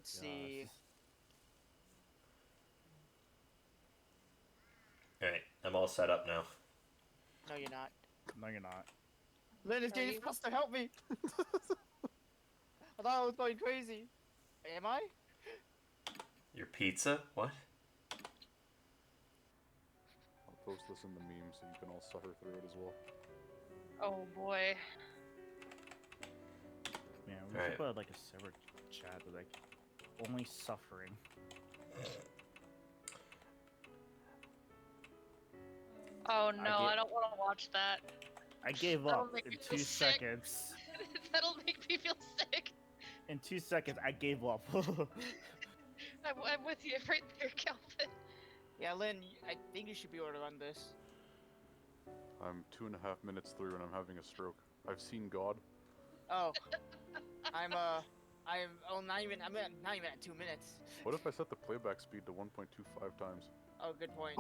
Let's see. Alright, I'm all set up now. No, you're not. No, you're not. Lynn is getting supposed to help me. I thought I was going crazy. Am I? Your pizza? What? I'll post this in the meme so you can all suffer through it as well. Oh boy. Yeah, we should put like a separate chat with like only suffering. Oh no, I don't want to watch that. I gave That'll up make in me 2 feel sick. seconds. That'll make me feel sick. In 2 seconds, I gave up. I'm with you right there, Calvin. Yeah, Lynn, I think you should be able to run this. I'm 2.5 minutes through and I'm having a stroke. I've seen God. Oh. I'm not even at 2 minutes. What if I set the playback speed to 1.25 times? Oh, good point.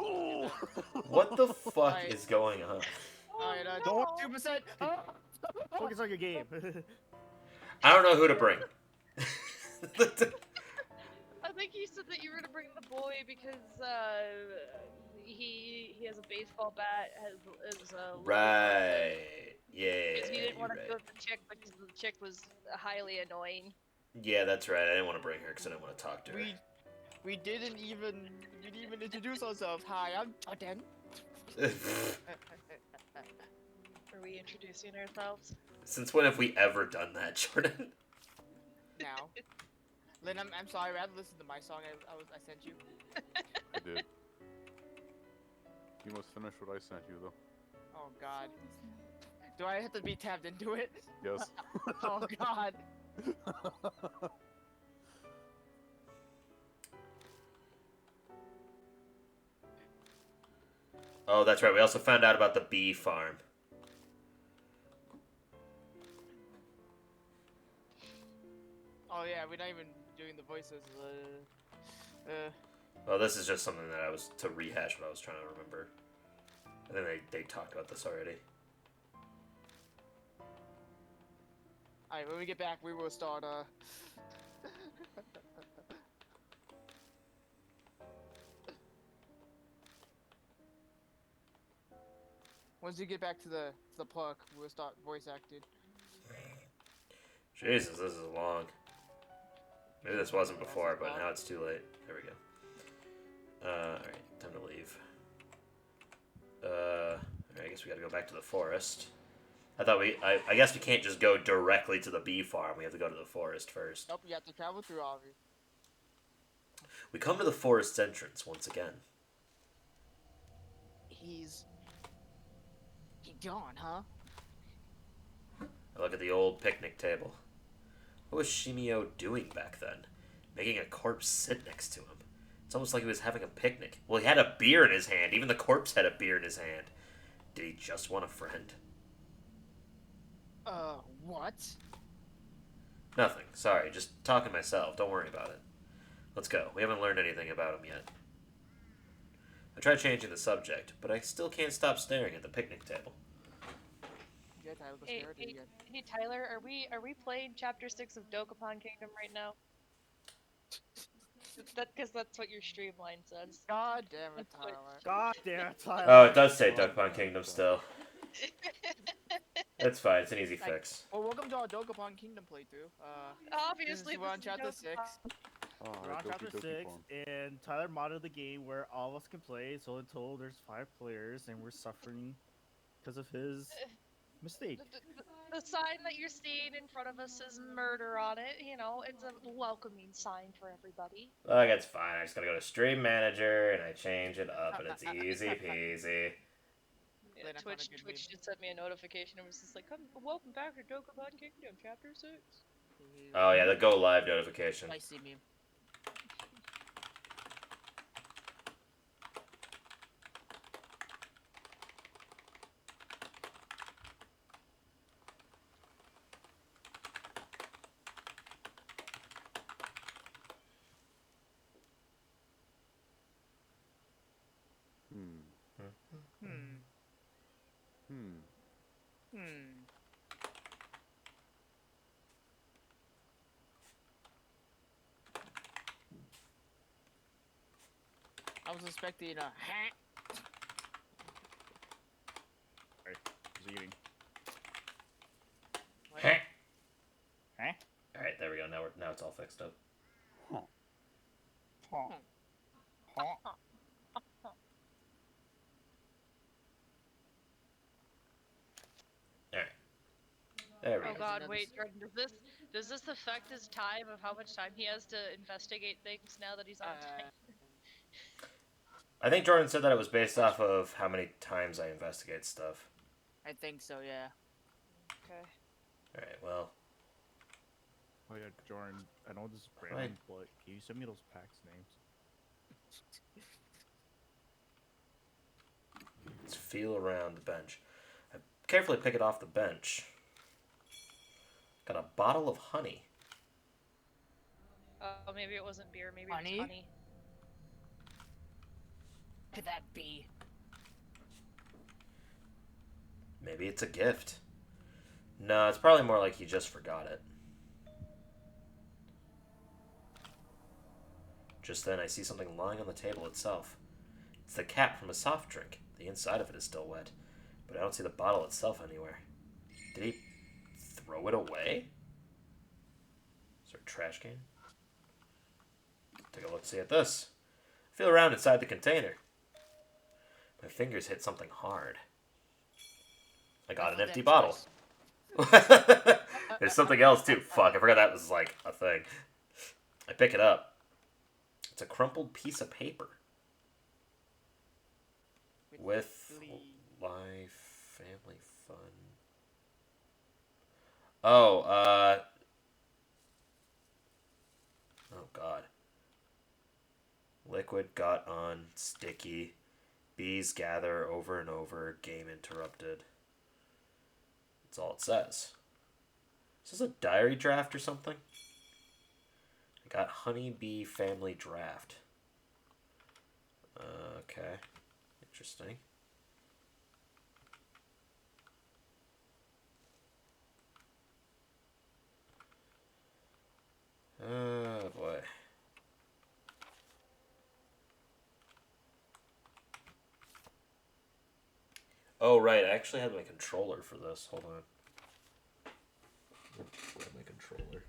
What the fuck Alright. is going on? Alright, Don't- 2%. Focus on your game. I don't know who to bring. I think he said that you were gonna bring the boy because he has a baseball bat, has a Right. Yeah. Because he didn't want to you're go right. with the chick because the chick was highly annoying. Yeah, that's right. I didn't want to bring her because I didn't want to talk to her. We didn't even introduce ourselves. Hi, I'm Jordan. Are we introducing ourselves? Since when have we ever done that, Jordan? Now. Lynn, I'm sorry. I had to listen to my song I sent you. I did. You must finish what I sent you, though. Oh God. Do I have to be tapped into it? Yes. Oh God. Oh, that's right. We also found out about the bee farm. Oh yeah, we're not even doing the voices. Well, this is just something that I was to rehash what I was trying to remember. I think they talked about this already. Alright, when we get back, we will start. Once we get back to the park, we'll start voice acting. Jesus, this is long. Maybe this wasn't before, but now it's too late. There we go. Alright, time to leave. Alright, I guess we gotta go back to the forest. I guess we can't just go directly to the bee farm. We have to go to the forest first. Nope, you have to travel through all of it. We come to the forest's entrance once again. He's gone, huh? I look at the old picnic table. What was Shimio doing back then? Making a corpse sit next to him. It's almost like he was having a picnic. Well, he had a beer in his hand. Even the corpse had a beer in his hand. Did he just want a friend? What? Nothing. Sorry, just talking to myself. Don't worry about it. Let's go. We haven't learned anything about him yet. I tried changing the subject, but I still can't stop staring at the picnic table. Yeah, Tyler, go stare at it again. Hey Tyler, are we playing Chapter 6 of Dokapon Kingdom right now? Because that's what your streamline says. God damn it, Tyler. God damn it, Tyler. Oh, it does say Dokapon Kingdom still. It's fine. It's an easy fix. Well, welcome to our Dokapon Kingdom playthrough. Obviously, we're on this is chapter 6. Oh, We're on chapter 6, and Tyler modded the game where all of us can play, so in total there's 5 players, and we're suffering because of his mistake. The sign that you're seeing in front of us says murder on it. You know, it's a welcoming sign for everybody. Look, it's fine. I just gotta go to Stream Manager, and I change it up, and it's easy peasy. Yeah, Twitch just sent me a notification. It was just like, welcome back to Dokapon Kingdom, Chapter 6. Oh, yeah, the go live notification. I see meme. I was expecting a Sorry, who's eating? What? Huh? All right, there we go. Now it's all fixed up. Huh. Huh. All right, there we Oh go. god, another wait, Jordan, does this affect his time of how much time he has to investigate things now that he's on time? I think Jordan said that it was based off of how many times I investigate stuff. I think so, yeah. Okay. All right, well, Oh yeah, Jordan. I know this is Right. random, but can you send me those packs names? let's feel around the bench. I carefully pick it off the bench. Got a bottle of honey. Oh, maybe it wasn't beer, maybe Honey? it was honey. Could that be? Maybe it's a gift. No, it's probably more like he just forgot it. Just then, I see something lying on the table itself. It's the cap from a soft drink. The inside of it is still wet, but I don't see the bottle itself anywhere. Did he throw it away? Is there a trash can? Take a look, see at this. Feel around inside the container. My fingers hit something hard. I got an That's empty that bottle. choice. There's something else too. Fuck, I forgot that was like a thing. I pick it up. It's a crumpled piece of paper with life, family fun. Oh, oh god. Liquid got on, sticky. Bees gather over and over, game interrupted. That's all it says. Is this a diary draft or something? I got honeybee family draft. Okay. Interesting. Oh boy. Oh right, I actually had my controller for this. Hold on. Grab my controller.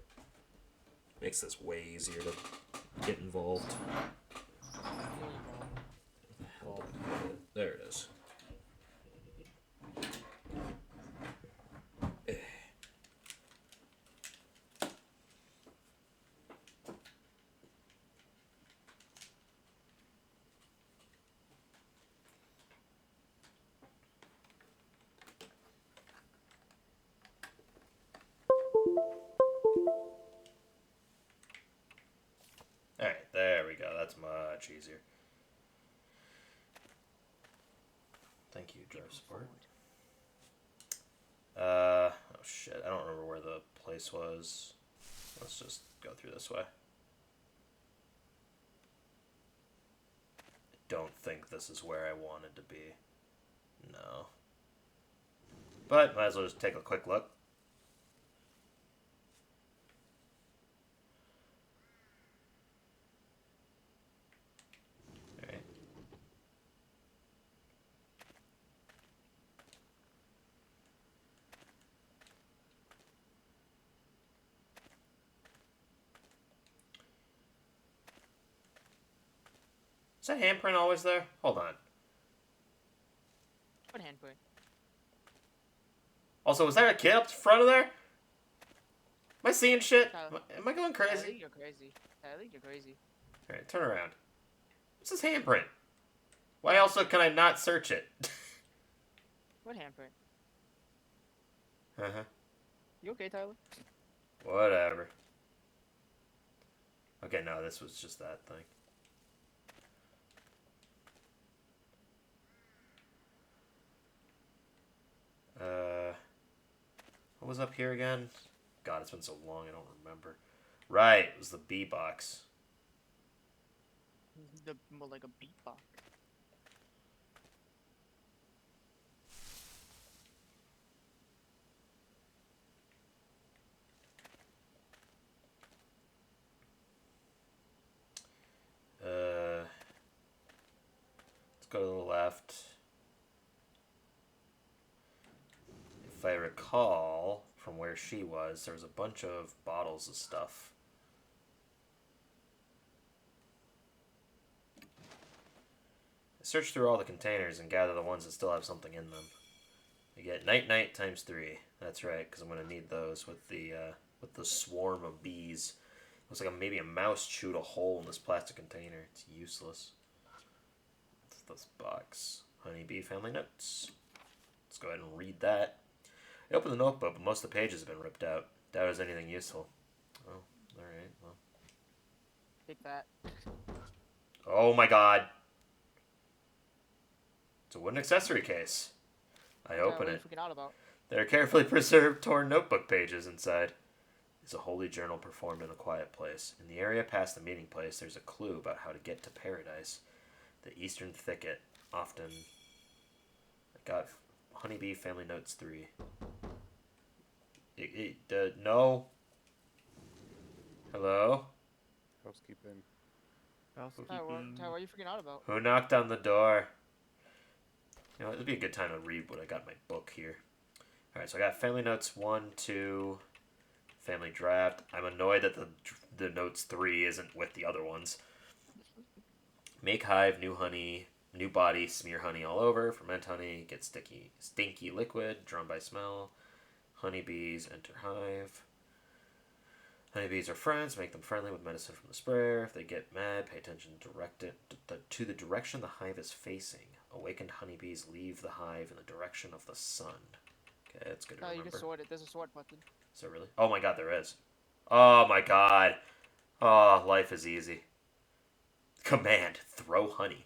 Makes this way easier to get involved. There it is. Alright, there we go. That's much easier. Thank you, drive support. Oh shit, I don't remember where the place was. Let's just go through this way. I don't think this is where I wanted to be. No. But might as well just take a quick look. Alright. Is that handprint always there? Hold on. What handprint? Also, was there a kid up front of there? Am I seeing shit? Tyler. Am I going Tyler, crazy? you're crazy. Tyler, you're crazy. Alright, turn around. What's this handprint? Why also can I not search it? What handprint? Uh-huh. You okay, Tyler? Whatever. Okay, no, this was just that thing. What was up here again? God, it's been so long, I don't remember. Right, it was the B box. More like a beatbox. go to the left. If I recall from where she was, there was a bunch of bottles of stuff. Search through all the containers and gather the ones that still have something in them. You get night times 3. That's right, because I'm going to need those with the swarm of bees. Looks like maybe a mouse chewed a hole in this plastic container. It's useless. What's this box? Honeybee family notes. Let's go ahead and read that. I opened the notebook, but most of the pages have been ripped out. Doubt it's anything useful. Oh, alright, well. Take that. Oh my god. It's a wooden accessory case. I open What are it. you freaking out about? There are carefully preserved torn notebook pages inside. It's a holy journal performed in a quiet place. In the area past the meeting place, there's a clue about how to get to paradise. The Eastern Thicket. Often. I got Honeybee Family Notes 3. No. Hello? Housekeeping. Housekeeping. Ty, what are you freaking out about? Who knocked on the door? You know, it'd be a good time to read what I got in my book here. Alright, so I got Family Notes 1, 2, Family Draft. I'm annoyed that the Notes 3 isn't with the other ones. Make hive, new honey, new body, smear honey all over, ferment honey, get stinky liquid, drawn by smell. Honeybees enter hive. Honeybees are friends, make them friendly with medicine from the sprayer. If they get mad, pay attention to the direction the hive is facing. Awakened honeybees leave the hive in the direction of the sun. Okay, that's good to remember. You can sort it. There's a sort button. Is there really? Oh my god, there is. Oh my god. Oh, life is easy. Command, throw honey.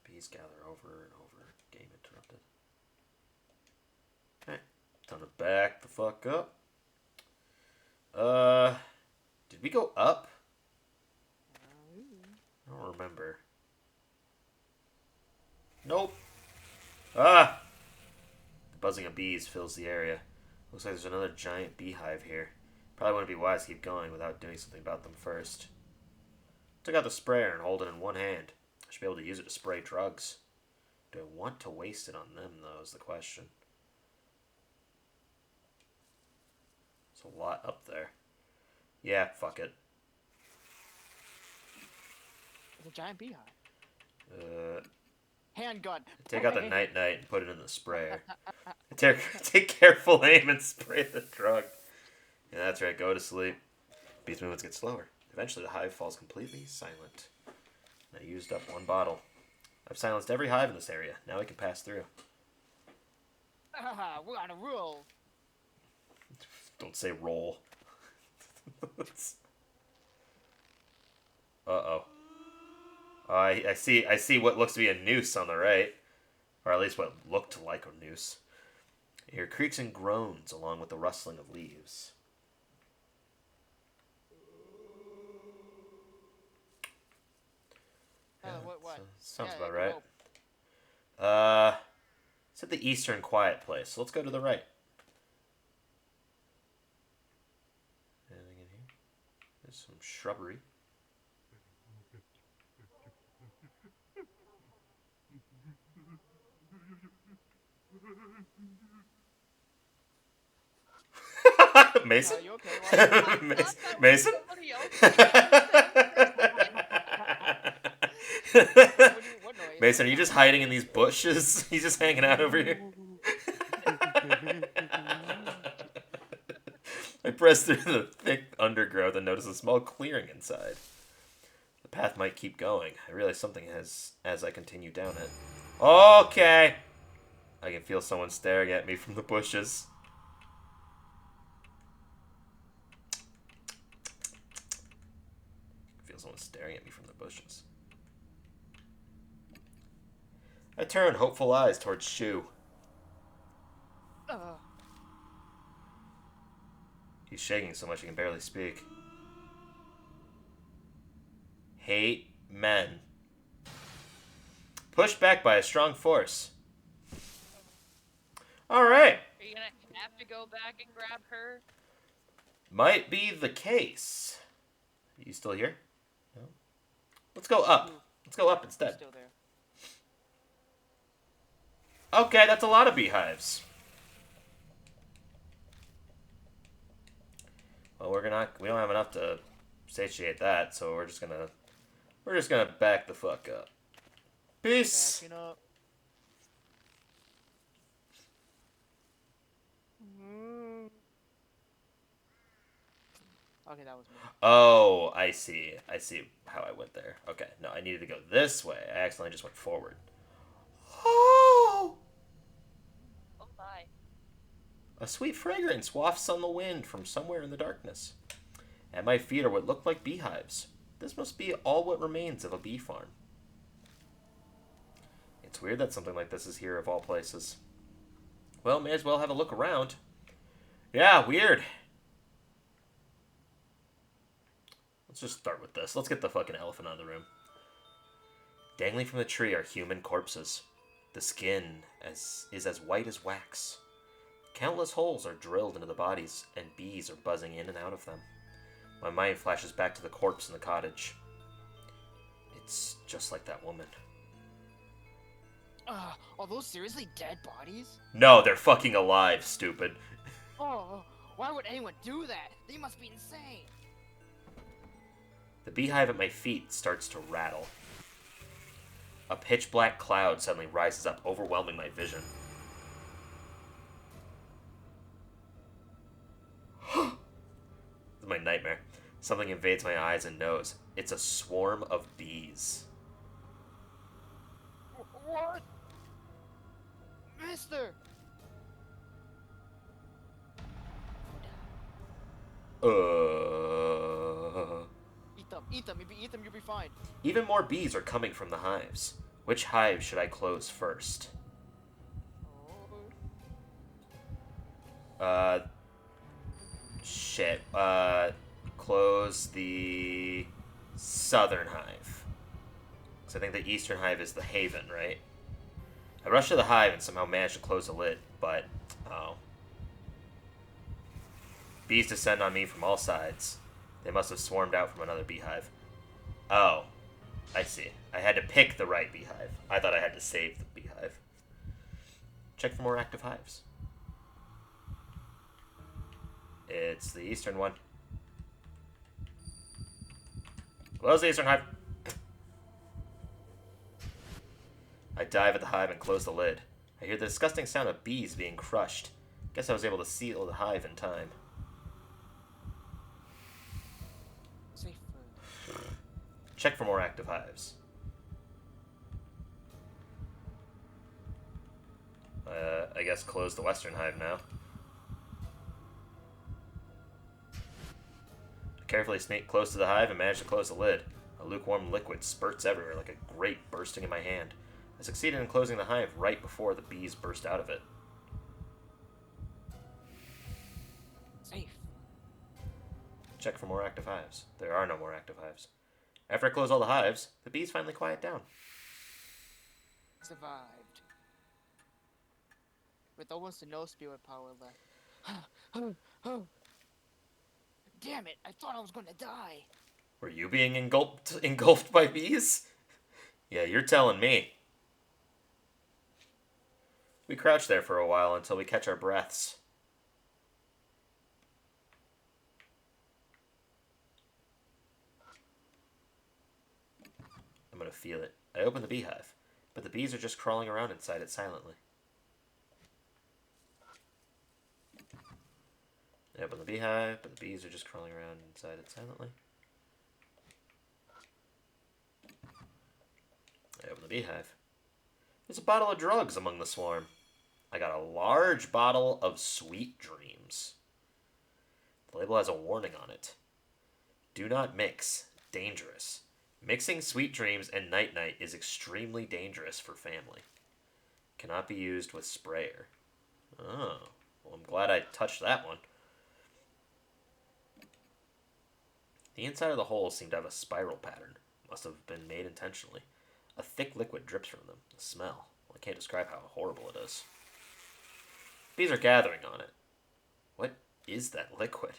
Bees gather over and over. Game interrupted. Okay, time to back the fuck up. Did we go up? I don't remember. Nope. Ah! The buzzing of bees fills the area. Looks like there's another giant beehive here. Probably wouldn't be wise to keep going without doing something about them first. Took out the sprayer and hold it in one hand. I should be able to use it to spray drugs. Do I want to waste it on them, though, is the question. There's a lot up there. Yeah, fuck it. It's a giant beehive. Handgun. Take out the night and put it in the sprayer. Take careful aim and spray the drug. Yeah, that's right. Go to sleep. Bees' movements get slower. Eventually, the hive falls completely silent. I used up one bottle. I've silenced every hive in this area. Now we can pass through. We're on a roll. Don't say roll. Uh-oh. I see what looks to be a noose on the right. Or at least what looked like a noose. You hear creaks and groans along with the rustling of leaves. Yeah, What? sounds Yeah, about right. rope. It's at the eastern quiet place, so let's go to the right. Anything in here? There's some shrubbery. Mason? You okay? Mason? Somebody else. What noise? Mason, are you just hiding in these bushes? He's just hanging out over here. I pressed through the thick undergrowth and noticed a small clearing inside. The path might keep going. I realize something as I continue down it. Okay! I can feel someone staring at me from the bushes. I feel someone staring at me from the bushes. I turn hopeful eyes towards Shu. He's shaking so much he can barely speak. Hate men. Pushed back by a strong force. All right. Are you gonna have to go back and grab her? Might be the case. You still here? No. Let's go up. Let's go up I'm instead. still there. Okay, that's a lot of beehives. Well, we don't have enough to satiate that, so we're just gonna back the fuck up. Peace. Backing up. Mm. Okay, that was me. Oh, I see. I see how I went there. Okay, no, I needed to go this way. I accidentally just went forward. Oh! Oh my. A sweet fragrance wafts on the wind from somewhere in the darkness. At my feet are what look like beehives. This must be all what remains of a bee farm. It's weird that something like this is here of all places. Well, may as well have a look around. Yeah, weird. Let's just start with this. Let's get the fucking elephant out of the room. Dangling from the tree are human corpses. The skin is as white as wax. Countless holes are drilled into the bodies, and bees are buzzing in and out of them. My mind flashes back to the corpse in the cottage. It's just like that woman. Are those seriously dead bodies? No, they're fucking alive, stupid. Oh, why would anyone do that? They must be insane. The beehive at my feet starts to rattle. A pitch black cloud suddenly rises up, overwhelming my vision. This is my nightmare. Something invades my eyes and nose. It's a swarm of bees. What? Mister! Eat them. If you eat them, you'll be fine. Even more bees are coming from the hives. Which hive should I close first? Oh. Shit. Close the southern hive. Because I think the eastern hive is the haven, right? I rushed to the hive and somehow managed to close the lid, but... oh. Bees descend on me from all sides. They must have swarmed out from another beehive. Oh. I see. I had to pick the right beehive. I thought I had to save the beehive. Check for more active hives. It's the eastern one. Close the eastern hive. I dive at the hive and close the lid. I hear the disgusting sound of bees being crushed. Guess I was able to seal the hive in time. Safe. Check for more active hives. I guess close the western hive now. I carefully sneak close to the hive and manage to close the lid. A lukewarm liquid spurts everywhere like a grape bursting in my hand. I succeeded in closing the hive right before the bees burst out of it. Safe. Check for more active hives. There are no more active hives. After I close all the hives, the bees finally quiet down. Survived. With almost no spirit power left. Damn it, I thought I was gonna die. Were you being engulfed by bees? Yeah, you're telling me. We crouch there for a while until we catch our breaths. I'm gonna feel it. I open the beehive, but the bees are just crawling around inside it silently. I open the beehive, but the bees are just crawling around inside it silently. I open the beehive. There's a bottle of drugs among the swarm. I got a large bottle of sweet dreams. The label has a warning on it. Do not mix. Dangerous. Mixing sweet dreams and night-night is extremely dangerous for family. Cannot be used with sprayer. Oh, well, I'm glad I touched that one. The inside of the holes seem to have a spiral pattern. Must have been made intentionally. A thick liquid drips from them. The smell. Well, I can't describe how horrible it is. Bees are gathering on it. What is that liquid?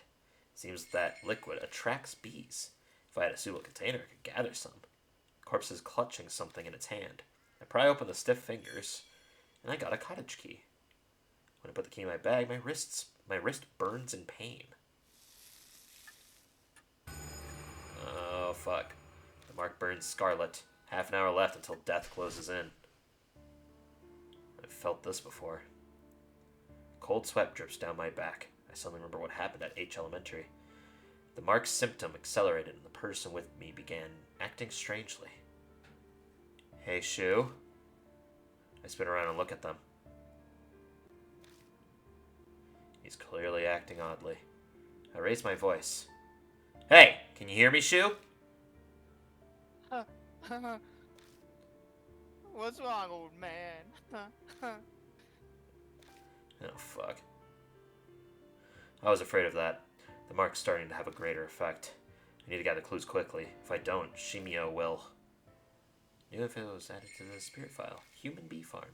Seems that liquid attracts bees. If I had a suitable container, I could gather some. The corpse is clutching something in its hand. I pry open the stiff fingers, and I got a cottage key. When I put the key in my bag, my wrist burns in pain. Oh, fuck. The mark burns scarlet. Half an hour left until death closes in. I've felt this before. Cold sweat drips down my back. I suddenly remember what happened at H Elementary. The mark's symptom accelerated, and the person with me began acting strangely. Hey, Shu. I spin around and look at them. He's clearly acting oddly. I raise my voice. Hey, can you hear me, Shu? What's wrong, old man? Oh, fuck. I was afraid of that. The mark's starting to have a greater effect. I need to gather clues quickly. If I don't, Shimio will. New info was added to the spirit file. Human bee farm.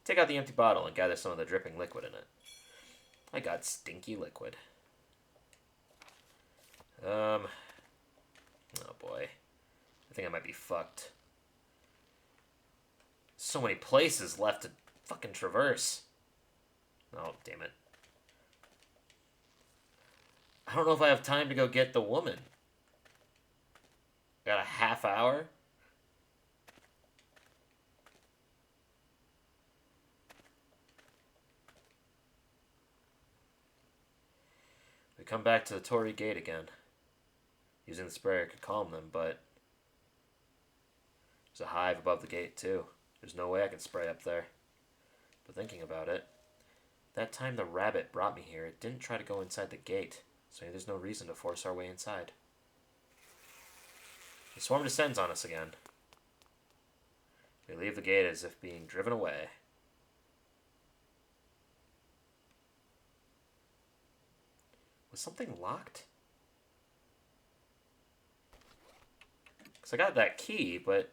Take out the empty bottle and gather some of the dripping liquid in it. I got stinky liquid. Oh boy. I think I might be fucked. So many places left to fucking traverse. Oh, damn it. I don't know if I have time to go get the woman. Got a half hour? We come back to the Torii Gate again. Using the sprayer could calm them, but there's a hive above the gate too. There's no way I can spray up there. But thinking about it, that time the rabbit brought me here, it didn't try to go inside the gate, so there's no reason to force our way inside. The swarm descends on us again. We leave the gate as if being driven away. Was something locked? Because I got that key, but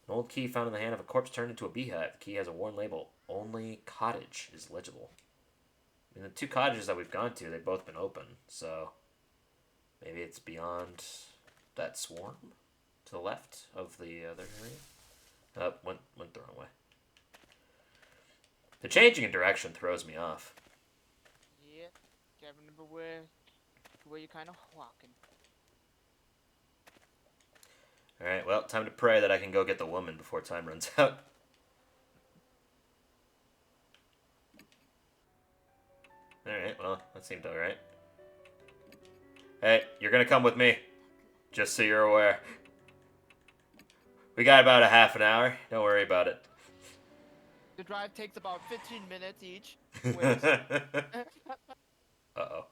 an old key found in the hand of a corpse turned into a beehive. The key has a worn label. Only cottage is legible. I mean, the two cottages that we've gone to, they've both been open, so maybe it's beyond that swarm to the left of the other area. Went the wrong way. The changing in direction throws me off. Yeah, gotta remember where you're kind of walking. Alright, well, time to pray that I can go get the woman before time runs out. Alright, well, that seemed alright. Hey, you're gonna come with me. Just so you're aware. We got about a half an hour. Don't worry about it. The drive takes about 15 minutes each. Uh-oh.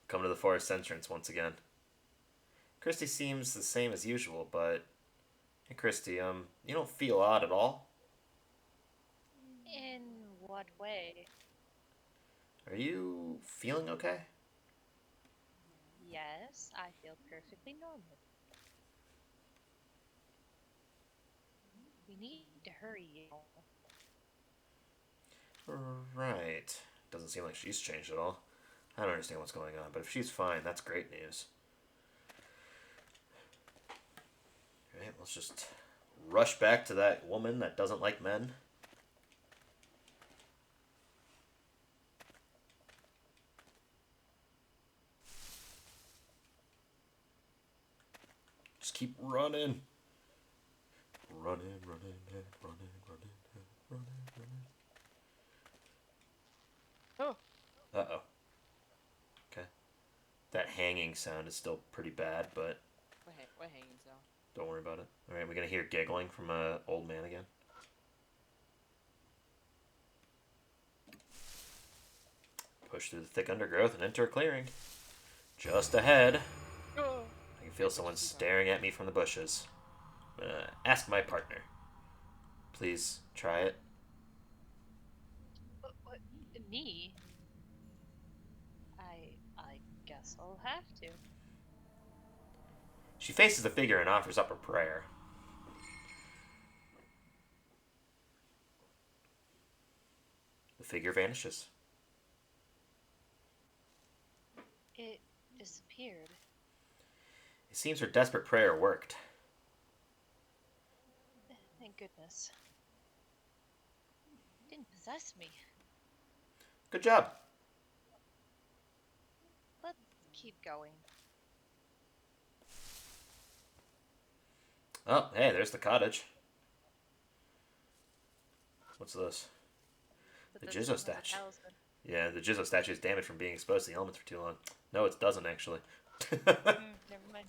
Come to the forest entrance once again. Christy seems the same as usual, but... Hey, Christy, you don't feel odd at all? In what way? Are you feeling okay? Yes, I feel perfectly normal. We need to hurry, you know. Right. Doesn't seem like she's changed at all. I don't understand what's going on, but if she's fine, that's great news. Alright, let's just rush back to that woman that doesn't like men. Just keep running. Running. Oh. Uh-oh. Okay. That hanging sound is still pretty bad, but What hanging sound? don't worry about it. Alright, we're gonna hear giggling from an old man again. Push through the thick undergrowth and enter a clearing. Just ahead, Oh. I can feel someone staring at me from the bushes. I'm gonna ask my partner. Please try it. What? Me? I guess I'll have to. She faces the figure and offers up her prayer. The figure vanishes. It disappeared. It seems her desperate prayer worked. Thank goodness. It didn't possess me. Good job. Let's keep going. Oh, hey, there's the cottage. What's this? But The this Jizzo doesn't have a statue. talisman. Yeah, the Jizzo statue is damaged from being exposed to the elements for too long. No, it doesn't, actually. Never mind.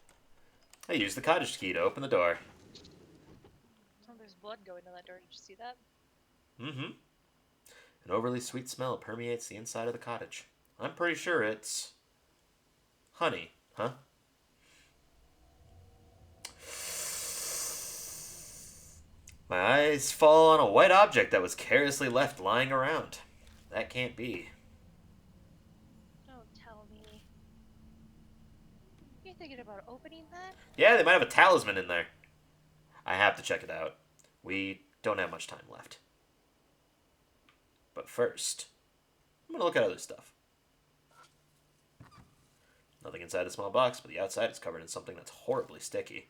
I used the cottage key to open the door. Oh, there's blood going to that door. Did you see that? Mm-hmm. An overly sweet smell permeates the inside of the cottage. I'm pretty sure it's... honey, huh? My eyes fall on a white object that was carelessly left lying around. That can't be. Don't tell me. You're thinking about opening that? Yeah, they might have a talisman in there. I have to check it out. We don't have much time left. But first, I'm going to look at other stuff. Nothing inside the small box, but the outside is covered in something that's horribly sticky.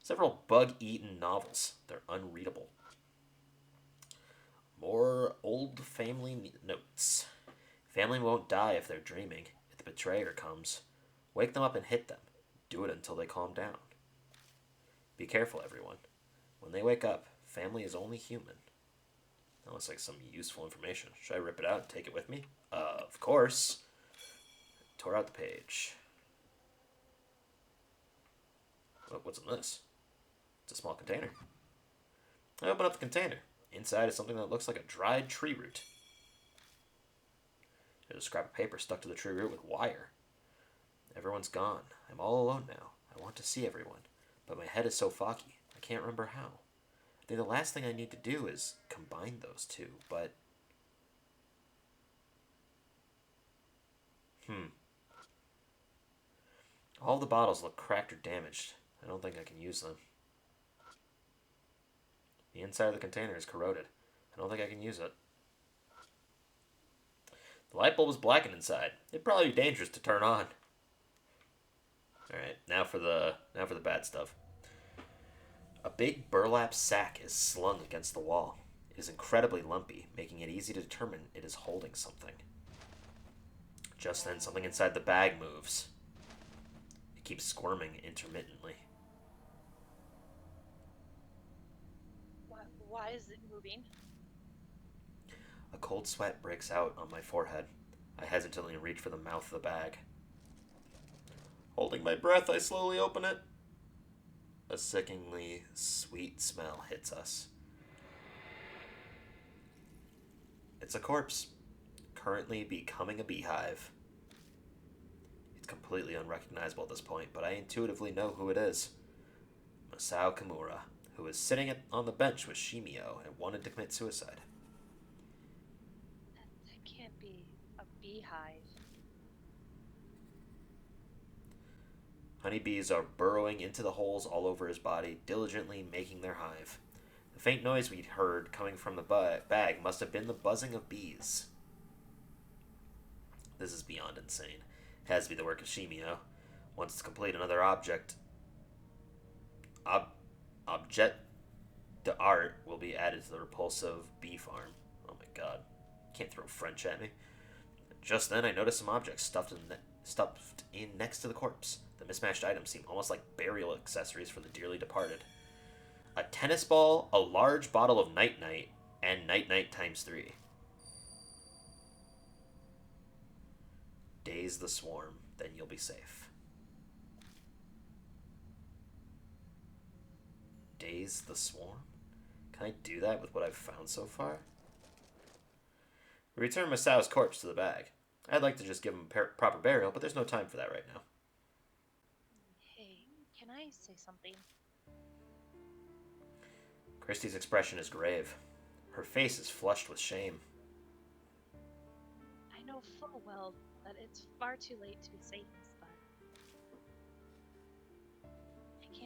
Several bug-eaten novels. They're unreadable. More old family notes. Family won't die if they're dreaming. If the betrayer comes, wake them up and hit them. Do it until they calm down. Be careful, everyone. When they wake up, family is only human. That looks like some useful information. Should I rip it out and take it with me? Of course. Tore out the page. Oh, what's in this? It's a small container. I open up the container. Inside is something that looks like a dried tree root. There's a scrap of paper stuck to the tree root with wire. Everyone's gone. I'm all alone now. I want to see everyone, but my head is so foggy. I can't remember how. I think the last thing I need to do is combine those two, but... All the bottles look cracked or damaged. I don't think I can use them. The inside of the container is corroded. I don't think I can use it. The light bulb is blackened inside. It'd probably be dangerous to turn on. Alright, now for the bad stuff. A big burlap sack is slung against the wall. It is incredibly lumpy, making it easy to determine it is holding something. Just then, something inside the bag moves. It keeps squirming intermittently. Why is it moving? A cold sweat breaks out on my forehead. I hesitantly reach for the mouth of the bag. Holding my breath, I slowly open it. A sickeningly sweet smell hits us. It's a corpse, currently becoming a beehive. It's completely unrecognizable at this point, but I intuitively know who it is. Masao Kimura, who was sitting on the bench with Shimio and wanted to commit suicide. That can't be a beehive. Honeybees are burrowing into the holes all over his body, diligently making their hive. The faint noise we'd heard coming from the bag must have been the buzzing of bees. This is beyond insane. It has to be the work of Shimio. Once it's complete, another object d'art will be added to the repulsive bee farm. Oh my god. Can't throw French at me. Just then, I noticed some objects stuffed in next to the corpse. The mismatched items seem almost like burial accessories for the dearly departed. A tennis ball, a large bottle of night-night, and night-night times 3. Daze the swarm, then you'll be safe. Daze the swarm? Can I do that with what I've found so far? We return Masao's corpse to the bag. I'd like to just give him proper burial, but there's no time for that right now. Hey, can I say something? Christie's expression is grave. Her face is flushed with shame. I know full well that it's far too late to be saying this, but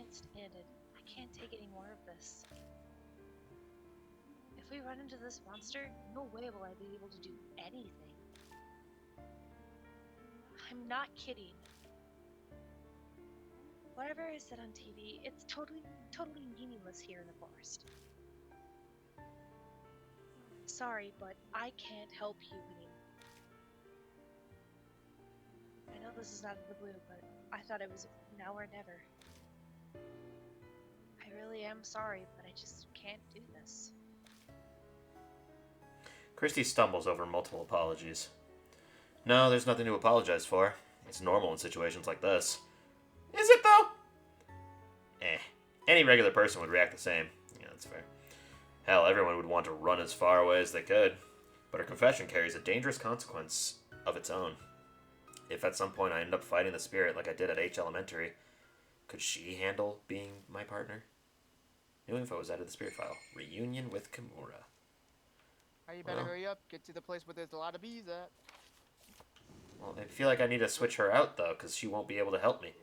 can't stand it. I can't take any more of this. If we run into this monster, no way will I be able to do anything. I'm not kidding. Whatever I said on TV, it's totally meaningless here in the forest. Sorry, but I can't help you anymore. I know this is out of the blue, but I thought it was now or never. I really am sorry, but I just can't do this. Christy stumbles over multiple apologies. No, there's nothing to apologize for. It's normal in situations like this. Is it, though? Any regular person would react the same. Yeah, that's fair. Hell, everyone would want to run as far away as they could. But her confession carries a dangerous consequence of its own. If at some point I end up fighting the spirit like I did at H Elementary, could she handle being my partner? New info is added to the spirit file. Reunion with Kimura. Oh, you better Well. hurry up. Get to the place where there's a lot of bees at. Well, I feel like I need to switch her out, though, because she won't be able to help me.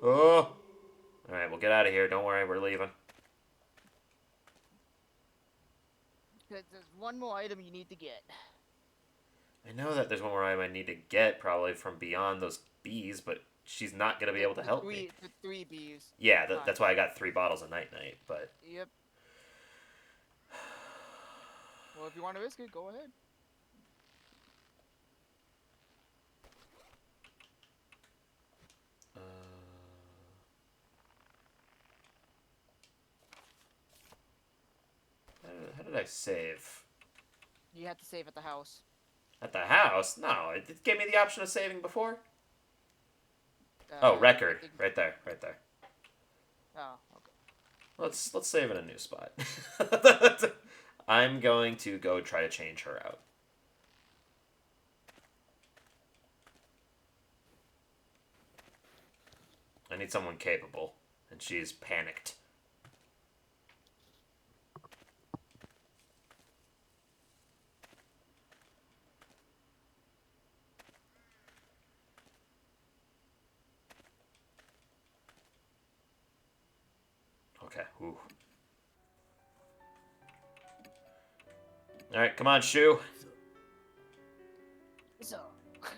Oh! Alright, we'll get out of here. Don't worry, we're leaving. There's one more item you need to get. I know that there's one more item I need to get, probably, from beyond those bees, but she's not going to be able to help me. The 3 bees. Yeah, that's why I got 3 bottles of night-night, but... Yep. Well, if you want to risk it, go ahead. How did I save? You have to save at the house. At the house? No, it gave me the option of saving before. Uh, Oh, record. I think- Right there, right there. Oh, okay. Let's save in a new spot. I'm going to go try to change her out. I need someone capable, and she's panicked. Okay, ooh. Alright, come on, Shu. So,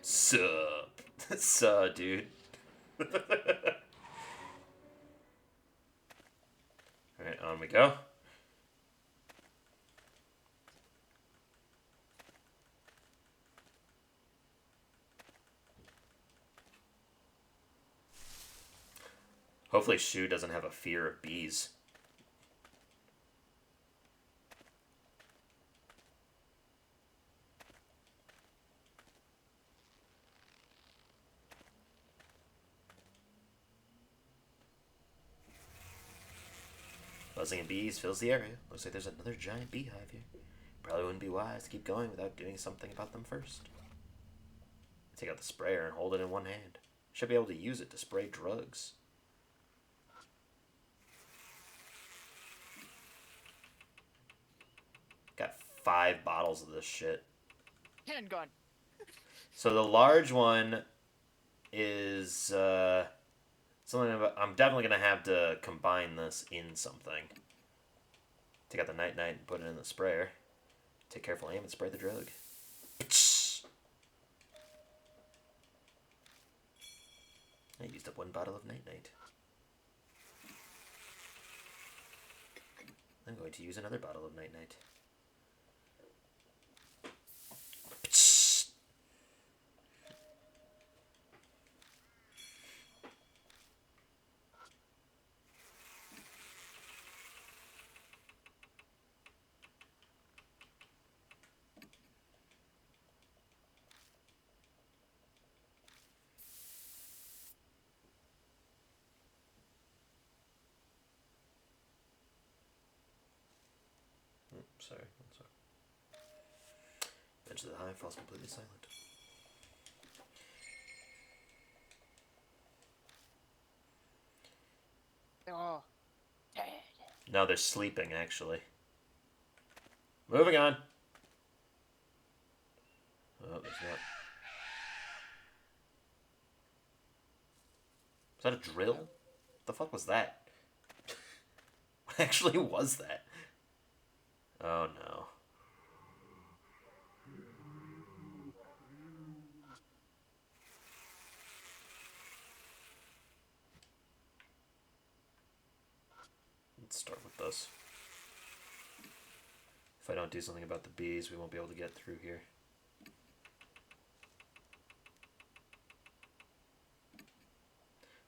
Sup. Sup, dude. Alright, on we go. Hopefully Shu doesn't have a fear of bees. Buzzing of bees fills the area. Looks like there's another giant beehive here. Probably wouldn't be wise to keep going without doing something about them first. Take out the sprayer and hold it in one hand. Should be able to use it to spray drugs. Got 5 bottles of this shit. handgun. So the large one is something about, I'm definitely gonna have to combine this in something. Take out the night-night and put it in the sprayer. Take careful aim and spray the drug. I used up 1 bottle of night-night. I'm going to use another bottle of night-night. Sorry, one sec. Edge of the hive falls completely silent. Oh, dead. No, they're sleeping, actually. Moving on. Oh, there's not. Is that a drill? What the fuck was that? Actually, was that? Oh no. Let's start with this. If I don't do something about the bees, we won't be able to get through here.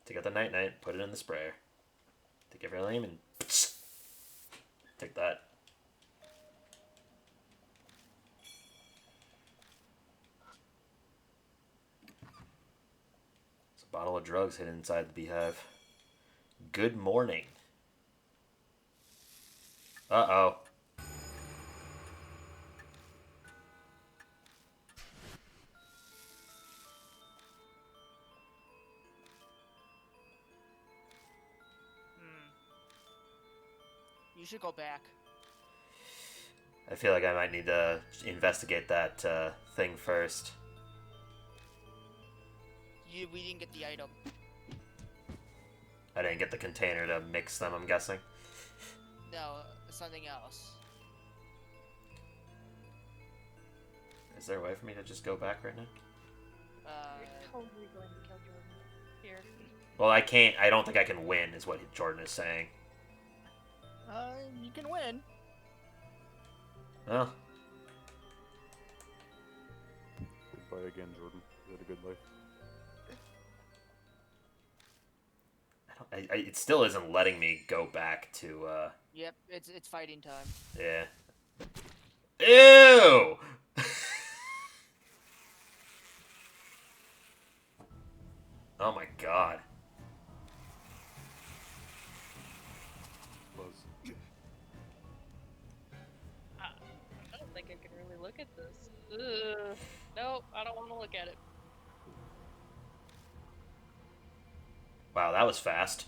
Take out the night-night, put it in the sprayer. Take everything and take that. There's a bottle of drugs hidden inside the beehive. Good morning. Uh-oh. You should go back. I feel like I might need to investigate that thing first. We didn't get the item. I didn't get the container to mix them, I'm guessing. No, something else. Is there a way for me to just go back right now? You're totally going to kill Jordan. Here. Well, I can't. I don't think I can win, is what Jordan is saying. You can win. Well, Goodbye again, Jordan. You had a good life. it still isn't letting me go back to, Yep, it's fighting time. yeah. Ew! Oh my god. Buzz. I don't think I can really look at this. Ugh. Nope, I don't want to look at it. Wow, that was fast.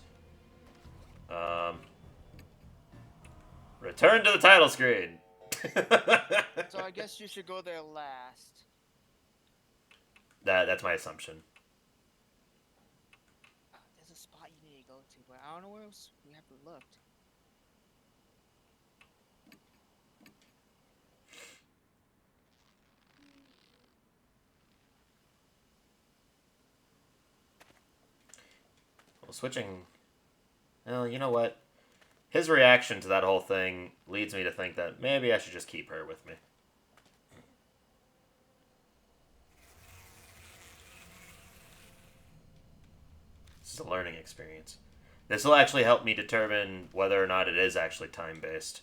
Return to the title screen. So I guess you should go there last. That's my assumption. There's a spot you need to go to, but I don't know where else we haven't looked. Well, switching. Well, you know what? His reaction to that whole thing leads me to think that maybe I should just keep her with me. This is a learning experience. This will actually help me determine whether or not it is actually time-based.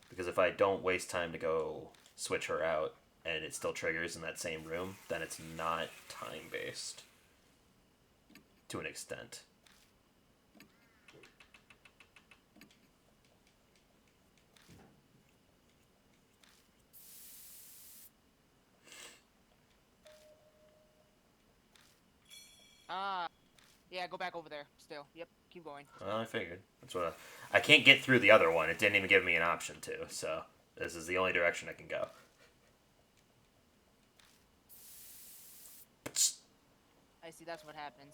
Because if I don't waste time to go switch her out, and it still triggers in that same room, then it's not time-based. To an extent. Yeah, go back over there. Still, yep, keep going. Well, I figured. That's what I can't get through the other one. It didn't even give me an option to, so this is the only direction I can go. I see. That's what happens.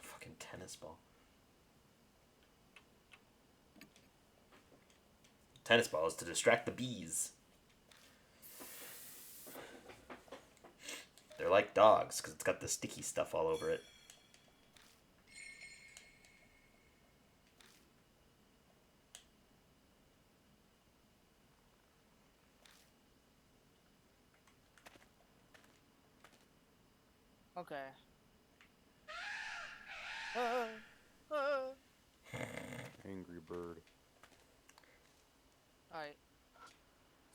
Fucking tennis ball. Tennis ball is to distract the bees. They're like dogs because it's got the sticky stuff all over it. Okay. Angry bird. Alright.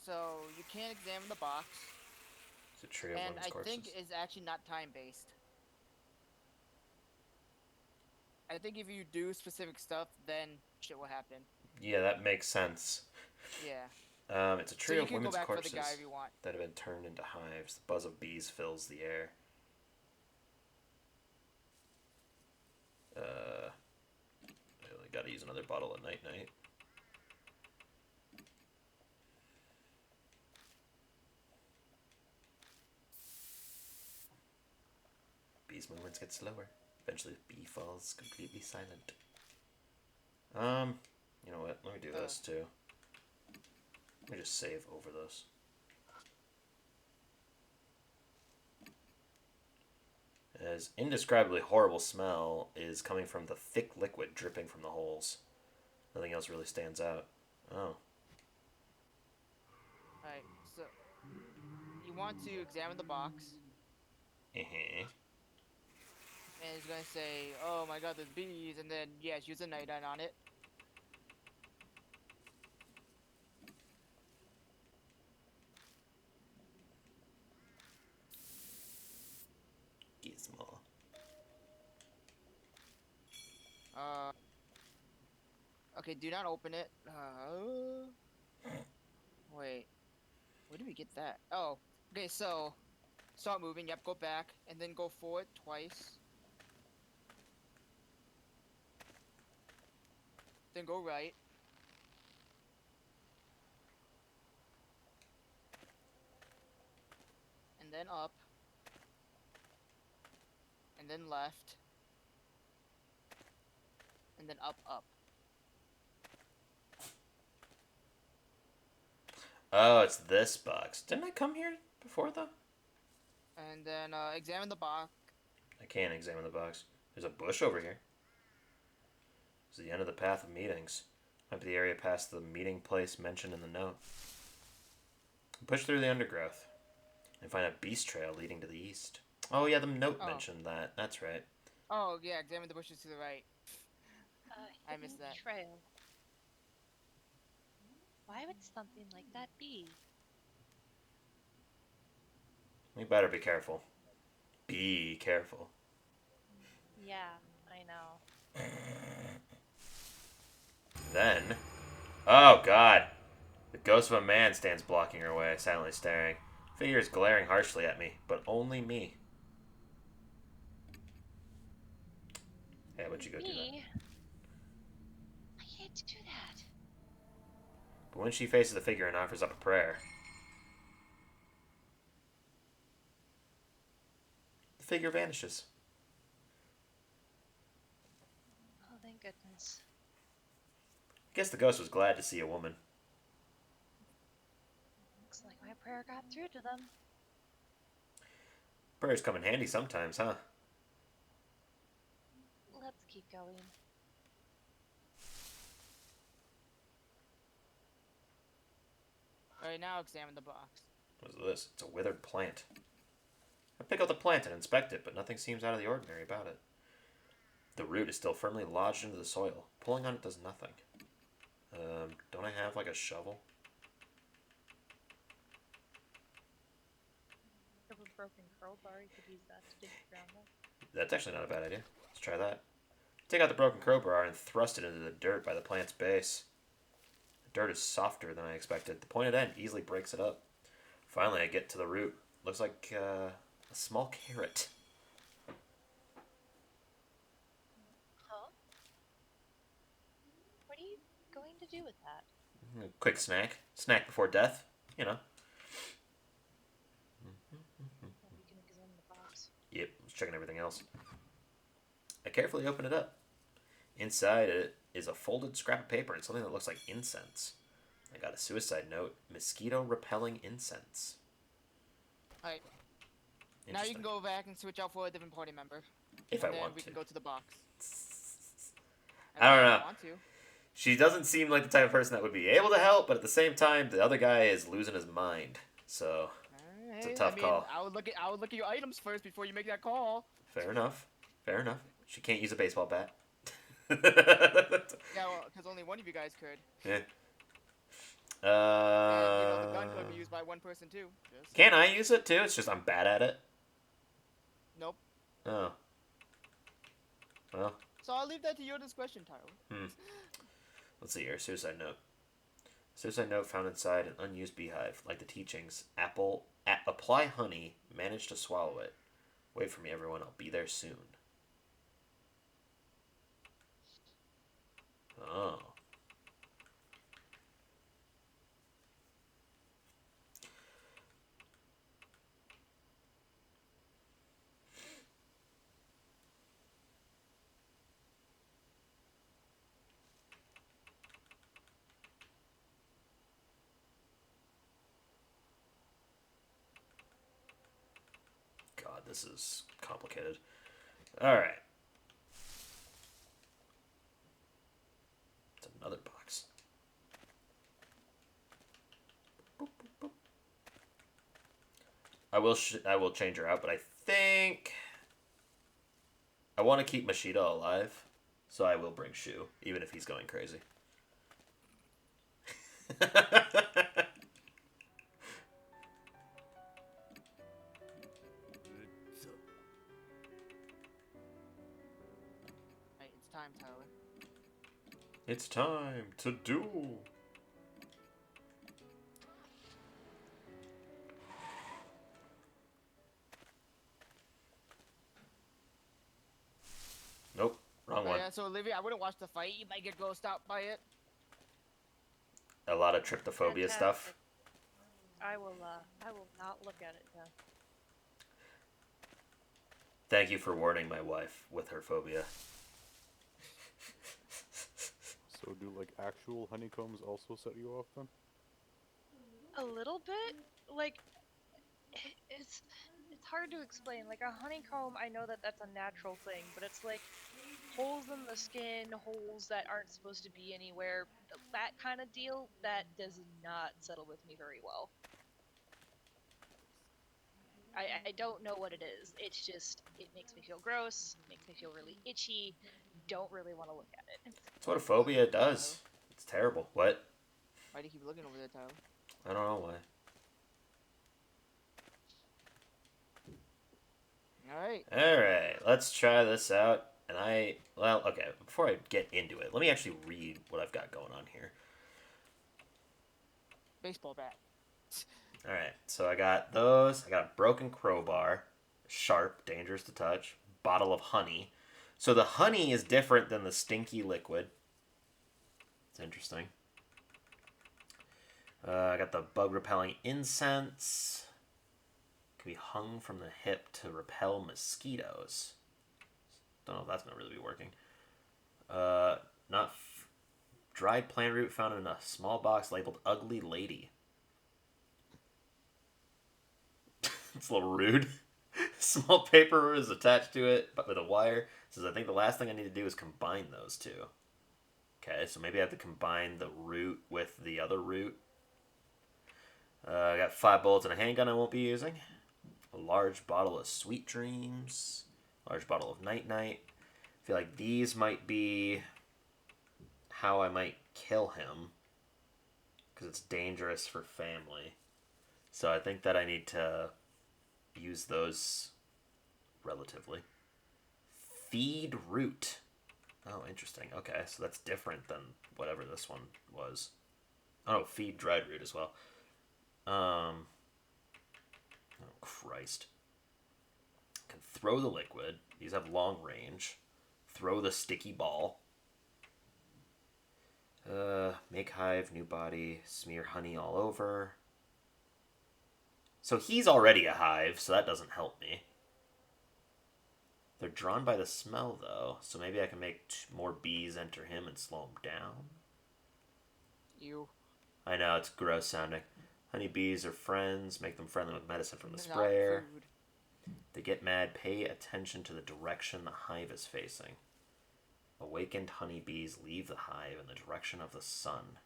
So, you can't examine the box. It's a tree of And women's I corpses. think it's actually not time-based. I think if you do specific stuff, then shit will happen. Yeah, that makes sense. Yeah. It's a So trio you of can go women's back for corpses the guy if you want. that have been turned into hives. The buzz of bees fills the air. I really gotta use another bottle of night-night. bee's movements get slower. Eventually, the bee falls completely silent. You know what? Let me do this too. Let me just save over this. As indescribably horrible smell is coming from the thick liquid dripping from the holes. Nothing else really stands out. Oh. Alright, so you want to examine the box, Uh-huh. and it's gonna say, "Oh my God, there's bees," and then yes, use a night on it. Gizmo. Okay, do not open it. Wait, where did we get that? Oh, okay, so start moving. Yep, go back, and then go forward twice. Then go right. And then up. And then left. And then up, up. Oh, it's this box. Didn't I come here before, though? And then examine the box. I can't examine the box. There's a bush over here. It's the end of the path of meetings. Might be the area past the meeting place mentioned in the note. Push through the undergrowth and find a beast trail leading to the east. Oh yeah, the note mentioned that. That's right. Oh yeah, examine the bushes to the right. I missed Hidden that. Trail. Why would something like that be? We better be careful. Be careful. Yeah, I know. Then, oh god, the ghost of a man stands blocking our way, silently staring. Figure is glaring harshly at me, but only me. Hey, how about you go do that? Me? I can't do that. But when she faces the figure and offers up a prayer, the figure vanishes. Oh, thank goodness. I guess the ghost was glad to see a woman. Looks like my prayer got through to them. Prayers come in handy sometimes, huh? Let's keep going. Alright, now examine the box. What is this? It's a withered plant. I pick up the plant and inspect it, but nothing seems out of the ordinary about it. The root is still firmly lodged into the soil. Pulling on it does nothing. Don't I have, like, a shovel? If a broken crowbar, you could use that to dig the ground up. That's actually not a bad idea. Let's try that. Take out the broken crowbar and thrust it into the dirt by the plant's base. The dirt is softer than I expected. The pointed end easily breaks it up. Finally, I get to the root. Looks like a small carrot. Huh? What are you going to do with that? A quick snack. Snack before death. You know. Well, we can examine the box. Yep, I was checking everything else. I carefully open it up. Inside it is a folded scrap of paper and something that looks like incense. I got a suicide note. Mosquito repelling incense. Alright. Now you can go back and switch out for a different party member. If and I then want we to. can go to the box. I don't mean, know. if you want to. She doesn't seem like the type of person that would be able to help, but at the same time, the other guy is losing his mind. So, it's a tough call. I would look at your items first before you make that call. Fair enough. Fair enough. She can't use a baseball bat. Yeah, well, because only one of you guys could. Yeah. And the gun could be used by one person too. Can I use it too? It's just I'm bad at it. Nope. Oh. Well. So I'll leave that to your discretion, Tyler. Let's see here. Suicide note. Suicide note found inside an unused beehive. Like the teachings, apply honey, manage to swallow it. Wait for me, everyone. I'll be there soon. Oh. God, this is complicated. All right. It's another box. I will change her out, but I think I want to keep Mashida alive, so I will bring Shu, even if he's going crazy. Alright, it's time, Tyler. It's time to duel. Nope, wrong Oh, one. yeah, so Olivia, I wouldn't watch the fight. You might get grossed out by it. A lot of tryptophobia stuff. Fantastic. I will not look at it then. Thank you for warning my wife with her phobia. So do like actual honeycombs also set you off then? A little bit, like it's hard to explain. Like a honeycomb, I know that that's a natural thing, but it's like holes in the skin, holes that aren't supposed to be anywhere, that kind of deal. That does not settle with me very well. I don't know what it is. It's just, it makes me feel gross, makes me feel really itchy, don't really want to look at it. That's what a phobia does. It's terrible. What? Why do you keep looking over there, Tyler? I don't know why. Alright. Alright, let's try this out. And well, okay, before I get into it, let me actually read what I've got going on here. Baseball bat. Alright, so I got those. I got a broken crowbar, sharp, dangerous to touch, bottle of honey. So the honey is different than the stinky liquid. It's interesting. I got the bug repelling incense. Can be hung from the hip to repel mosquitoes. Don't know if that's gonna really be working. Not dried plant root found in a small box labeled "Ugly Lady." It's a little rude. Small paper is attached to it, but with a wire. It says, I think the last thing I need to do is combine those two. Okay, so maybe I have to combine the root with the other root. I got 5 bullets and a handgun I won't be using. A large bottle of Sweet Dreams. Large bottle of Night Night. I feel like these might be how I might kill him. Because it's dangerous for family. So I think that I need to use those relatively. Feed root. Oh, interesting. Okay, so that's different than whatever this one was. Oh, feed dried root as well. Oh, Christ. Can throw the liquid. These have long range. Throw the sticky ball. Make hive, new body, smear honey all over. So he's already a hive, so that doesn't help me. They're drawn by the smell, though, so maybe I can make more bees enter him and slow him down. You. I know, it's gross sounding. Honeybees are friends. Make them friendly with medicine from the sprayer. They get mad. Pay attention to the direction the hive is facing. Awakened honeybees leave the hive in the direction of the sun.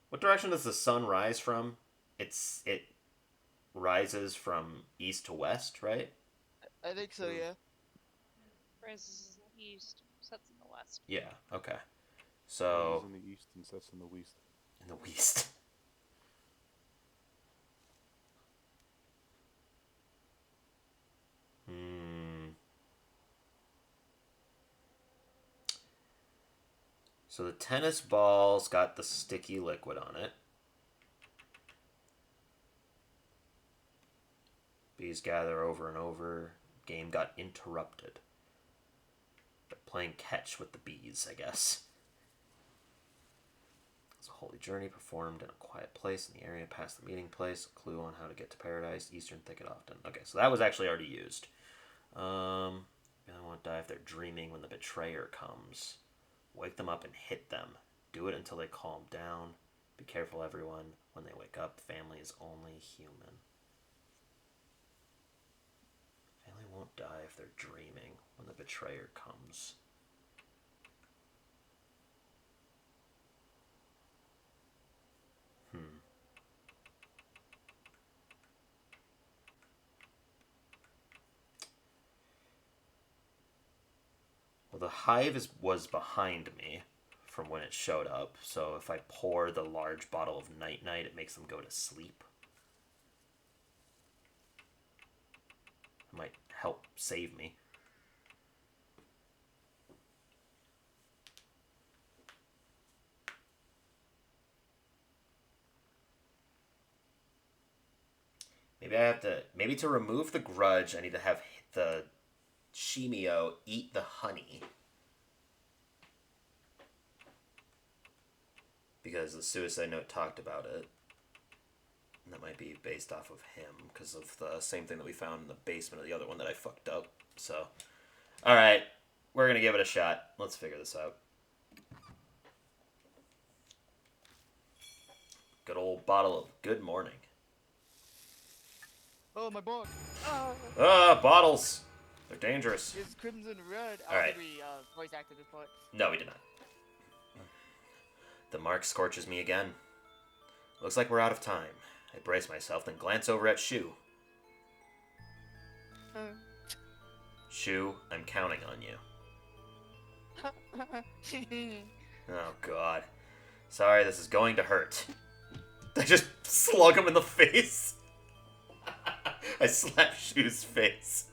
What direction does the sun rise from? It rises from east to west, right? I think so, yeah. Rises in the east, sets in the west. Yeah, okay. Rises So, in the east and sets in the west. in the west. So the tennis ball's got the sticky liquid on it. Bees gather over and over. Game got interrupted. They're playing catch with the bees, I guess. It's a holy journey performed in a quiet place in the area past the meeting place. A clue on how to get to paradise. Eastern thicket often. Okay, so that was actually already used. I won't die if they're dreaming when the betrayer comes. Wake them up and hit them. Do it until they calm down. Be careful, everyone. When they wake up, family is only human. won't die if they're dreaming when the betrayer comes. Well, the hive was behind me from when it showed up, so if I pour the large bottle of night-night, it makes them go to sleep. It might help save me. Maybe to remove the grudge, I need to have the Shimio eat the honey. Because the suicide note talked about it. And that might be based off of him, because of the same thing that we found in the basement of the other one that I fucked up. So, alright, we're gonna give it a shot. Let's figure this out. Good old bottle of Good Morning. Oh, my book. Bottles! They're dangerous. It's crimson red. I All don't right. think we voice acted this part. No, we did not. The mark scorches me again. Looks like we're out of time. I brace myself, then glance over at Shu. Shu, I'm counting on you. Oh, God. Sorry, this is going to hurt. I just slug him in the face. I slap Shu's face.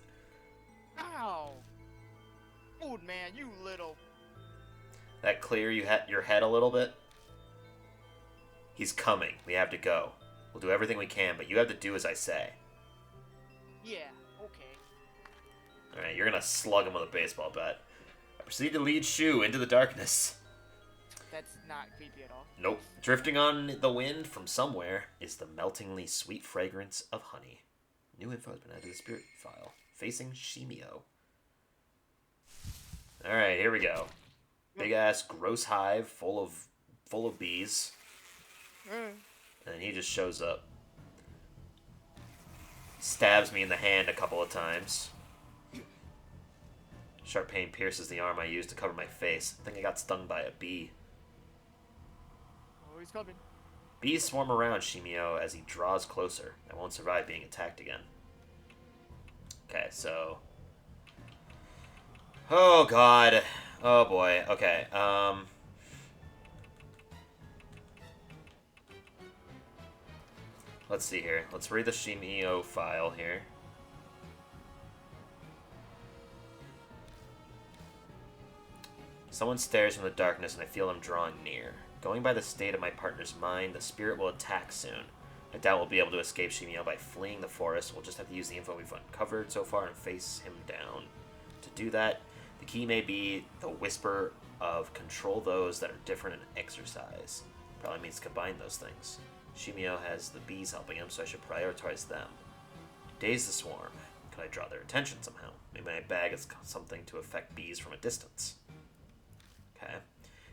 Ow! Old man, you little... That clear your head a little bit? He's coming. We have to go. We'll do everything we can, but you have to do as I say. Yeah, okay. Alright, you're gonna slug him with a baseball bat. I proceed to lead Shu into the darkness. That's not creepy at all. Nope. Drifting on the wind from somewhere is the meltingly sweet fragrance of honey. New info has been added to the spirit file. Facing Shimio. Alright, here we go. Big ass gross hive full of bees. And he just shows up. Stabs me in the hand a couple of times. Sharp pain pierces the arm I used to cover my face. I think I got stung by a bee. Oh, he's coming. Bees swarm around Shimio as he draws closer. I won't survive being attacked again. Okay, so... Oh, God. Oh, boy. Okay, let's see here. Let's read the Shimio file here. Someone stares from the darkness and I feel him drawing near. Going by the state of my partner's mind, the spirit will attack soon. I doubt we'll be able to escape Shimio by fleeing the forest. We'll just have to use the info we've uncovered so far and face him down. To do that, the key may be the whisper of control those that are different and exercise. Probably means combine those things. Shimio has the bees helping him, so I should prioritize them. Daze the swarm. Could I draw their attention somehow? Maybe my bag is something to affect bees from a distance. Okay.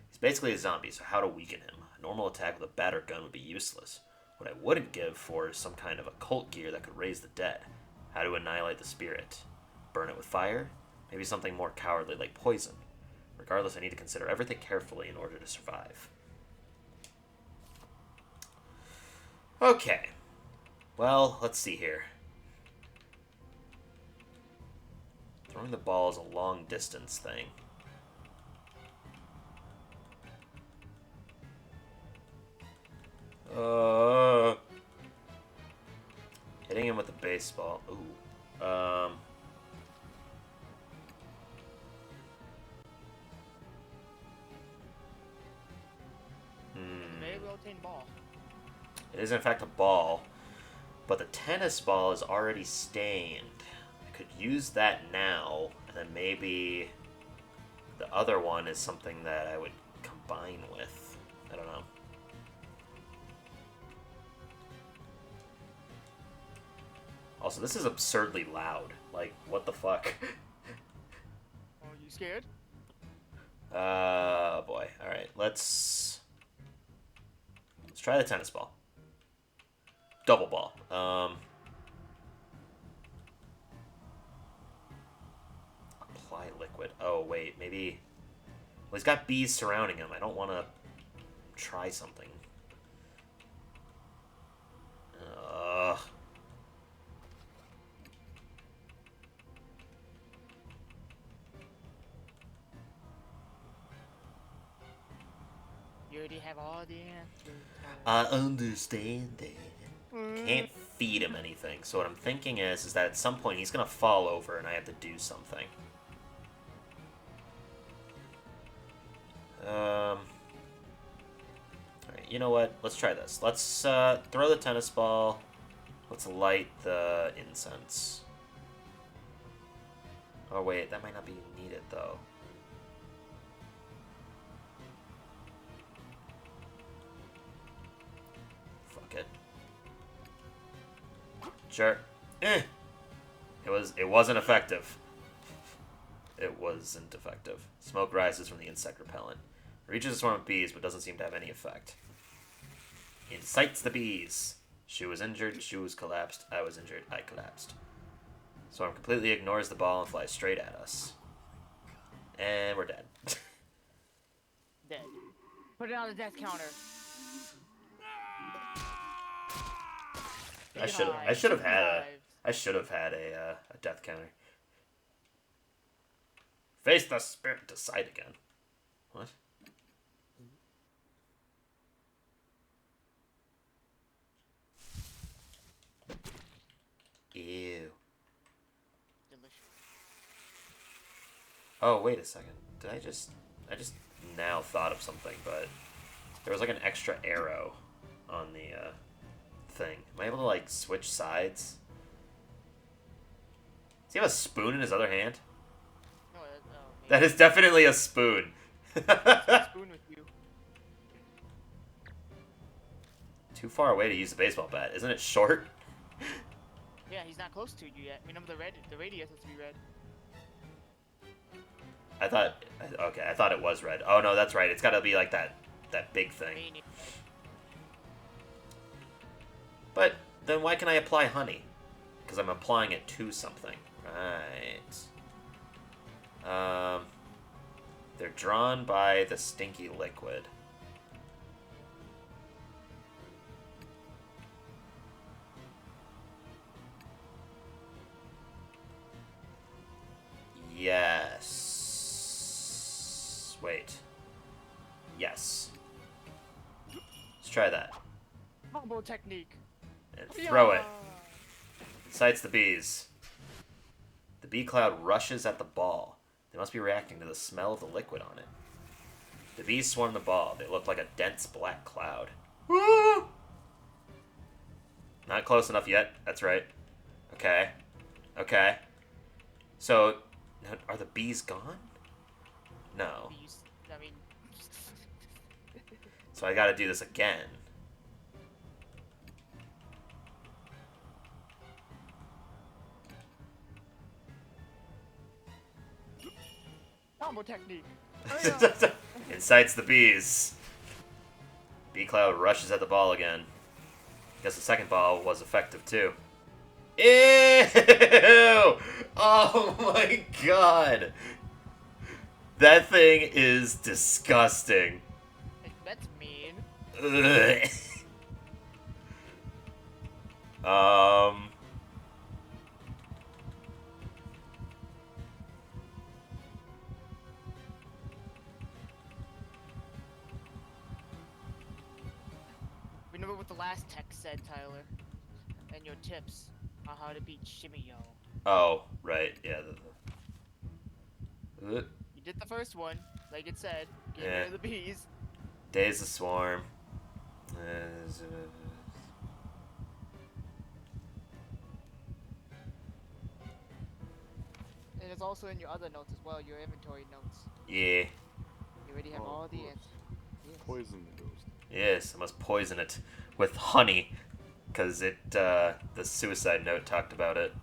He's basically a zombie, so how to weaken him? A normal attack with a batter gun would be useless. What I wouldn't give for is some kind of occult gear that could raise the dead. How to annihilate the spirit? Burn it with fire? Maybe something more cowardly like poison. Regardless, I need to consider everything carefully in order to survive. Okay. Well, let's see here. Throwing the ball is a long distance thing. Hitting him with a baseball. Ooh. Maybe we'll obtain ball. It is in fact a ball, but the tennis ball is already stained. I could use that now, and then maybe the other one is something that I would combine with. I don't know. Also, this is absurdly loud. Like, what the fuck? Oh, you scared? Boy. Alright, let's try the tennis ball. Double ball. liquid. Oh, wait, maybe... Well, he's got bees surrounding him. I don't want to try something. Ugh. You already have all the answers. I understand that. Can't feed him anything. So what I'm thinking is that at some point he's going to fall over and I have to do something. Alright, you know what? Let's try this. Let's throw the tennis ball. Let's light the incense. Oh wait, that might not be needed though. Fuck it. Sure. It wasn't effective. It wasn't effective. Smoke rises from the insect repellent. Reaches a swarm of bees, but doesn't seem to have any effect. Incites the bees. Shoe injured, shoes collapsed. I was injured, I collapsed. Swarm completely ignores the ball and flies straight at us. And we're dead. Dead. Put it on the death counter. I should have had a death counter. Face the spirit to sight again. What? Ew. Delicious. Oh, wait a second. I just now thought of something, but there was like an extra arrow on the thing. Am I able to like switch sides? Does he have a spoon in his other hand? No, That is definitely a spoon. spoon with you. Too far away to use the baseball bat. Isn't it short? Yeah, he's not close to you yet. Remember the radius has to be red. I thought it was red. Oh no, that's right. It's got to be like that big thing. Radius. But then why can I apply honey? Because I'm applying it to something. Right. They're drawn by the stinky liquid. Yes. Wait. Yes. Let's try that. Combo technique. And throw it. Yeah. Incites the bees. The bee cloud rushes at the ball. They must be reacting to the smell of the liquid on it. The bees swarm the ball. They look like a dense black cloud. Not close enough yet. That's right. Okay. Okay. So, are the bees gone? No. I mean, So I gotta do this again. combo technique. Incites the bees. Bee cloud rushes at the ball again. Guess the second ball was effective too. Ew! Oh my god! That thing is disgusting. That's mean. Ugh. Remember what the last text said, Tyler, and your tips on how to beat Shimio. Oh, right, yeah. You did the first one, like it said. Get Yeah. rid of the bees. Days of Swarm. And it's also in your other notes as well, your inventory notes. Yeah. You already have Oh, all of the course. answers. Yes. Poison the ghost. Yes, I must poison it with honey. Because the suicide note talked about it.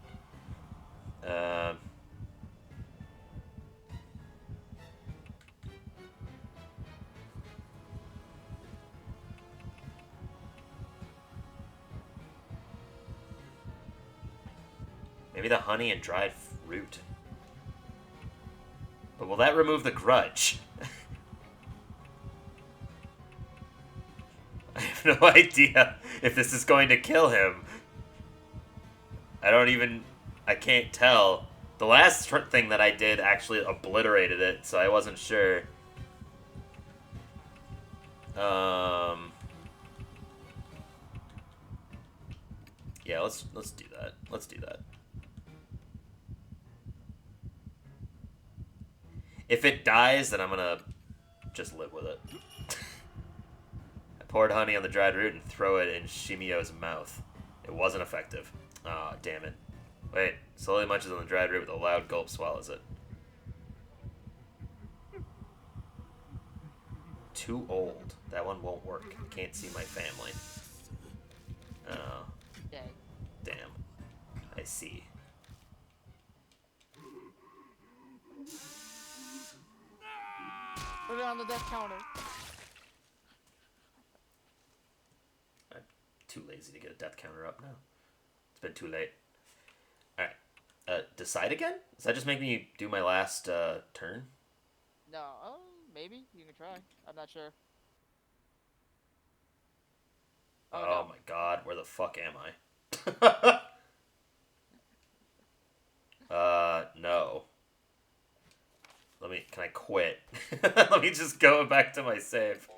Maybe the honey and dried fruit. But will that remove the grudge? I have no idea if this is going to kill him. I can't tell. The last thing that I did actually obliterated it, so I wasn't sure. Yeah, let's do that. Let's do that. If it dies, then I'm gonna just live with it. I poured honey on the dried root and throw it in Shimio's mouth. It wasn't effective. Aw, oh, damn it. Wait, slowly munches on the dried root with a loud gulp, swallows it. Too old. That one won't work. Can't see my family. Oh. Dang. Damn. I see. Put it on the death counter. I'm too lazy to get a death counter up now. It's been too late. Alright. Decide again? Does that just make me do my last turn? No, maybe you can try. I'm not sure. Oh, No. my god, where the fuck am I? No. Can I quit? Let me just go back to my save.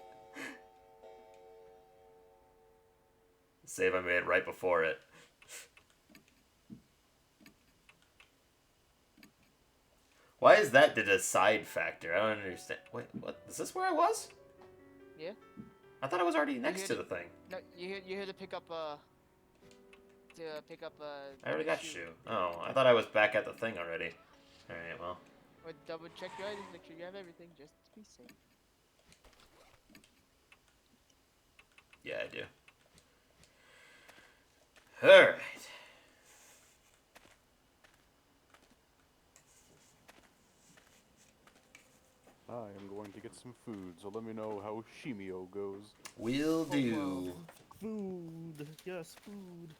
Save I made right before it. Why is that the decide factor? I don't understand. Wait, what? Is this where I was? Yeah. I thought I was already next to the thing. No, you here to pick up I already got shoe. shoe. Oh, I thought I was back at the thing already. Alright, well. Or double check your items, make sure you have everything, just to be safe. Yeah, I do. Alright. I am going to get some food, so let me know how Shimio goes. Will do. Food. Yes, food.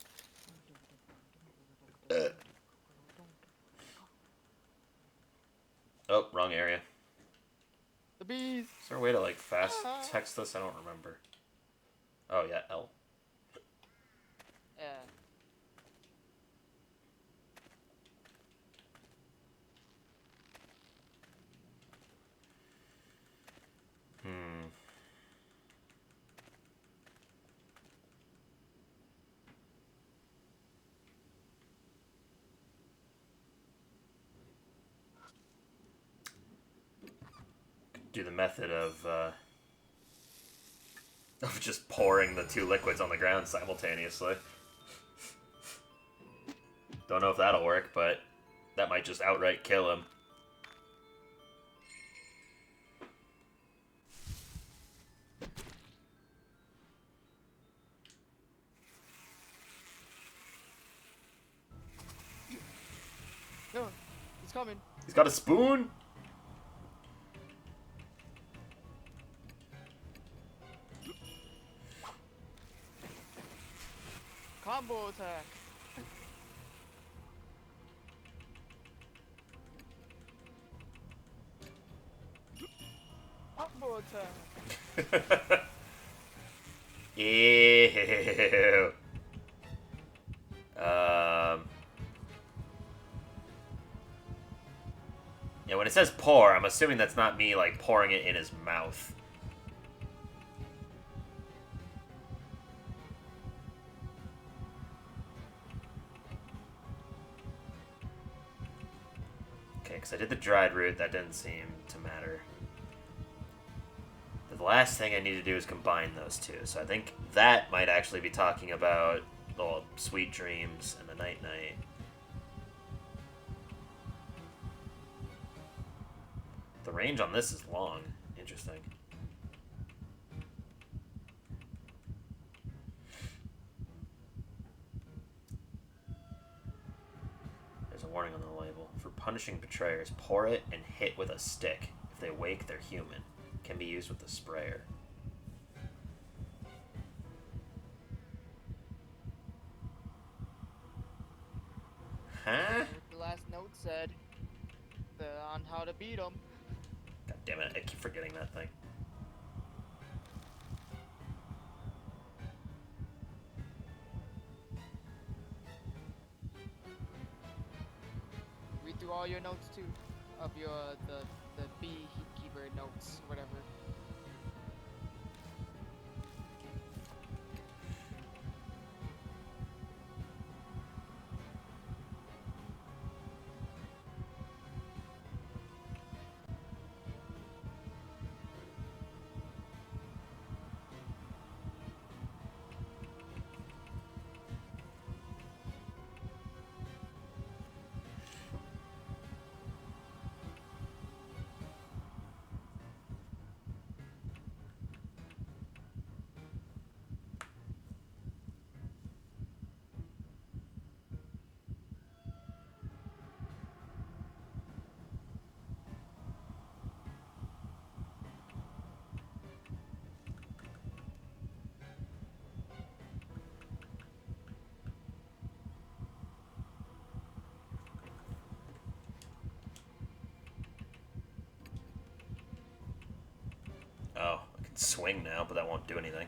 Oh, wrong area. The bees. Is there a way to, like, fast text this? I don't remember. Oh, yeah, L. Yeah. Do the method of just pouring the two liquids on the ground simultaneously. Don't know if that'll work, but that might just outright kill him. No, he's coming. He's got a spoon? Combo attack. Combo attack. Ew. Yeah, when it says pour, I'm assuming that's not me, like, pouring it in his mouth. Okay, because I did the dried root, that didn't seem to matter. The last thing I need to do is combine those two, so I think that might actually be talking about, well, sweet dreams and the night-night. The range on this is long. Interesting. There's a warning on the label. For punishing betrayers, pour it and hit with a stick. If they wake, they're human. Can be used with the sprayer. Huh? What the last note said on how to beat him. Damn it, I keep forgetting that thing. Read through all your notes too, of your the beekeeper notes, whatever. Oh, I can swing now, but that won't do anything.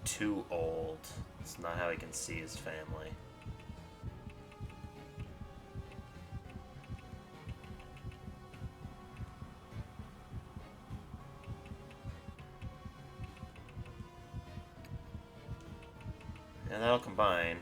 Too old. It's not how he can see his family. And that'll combine.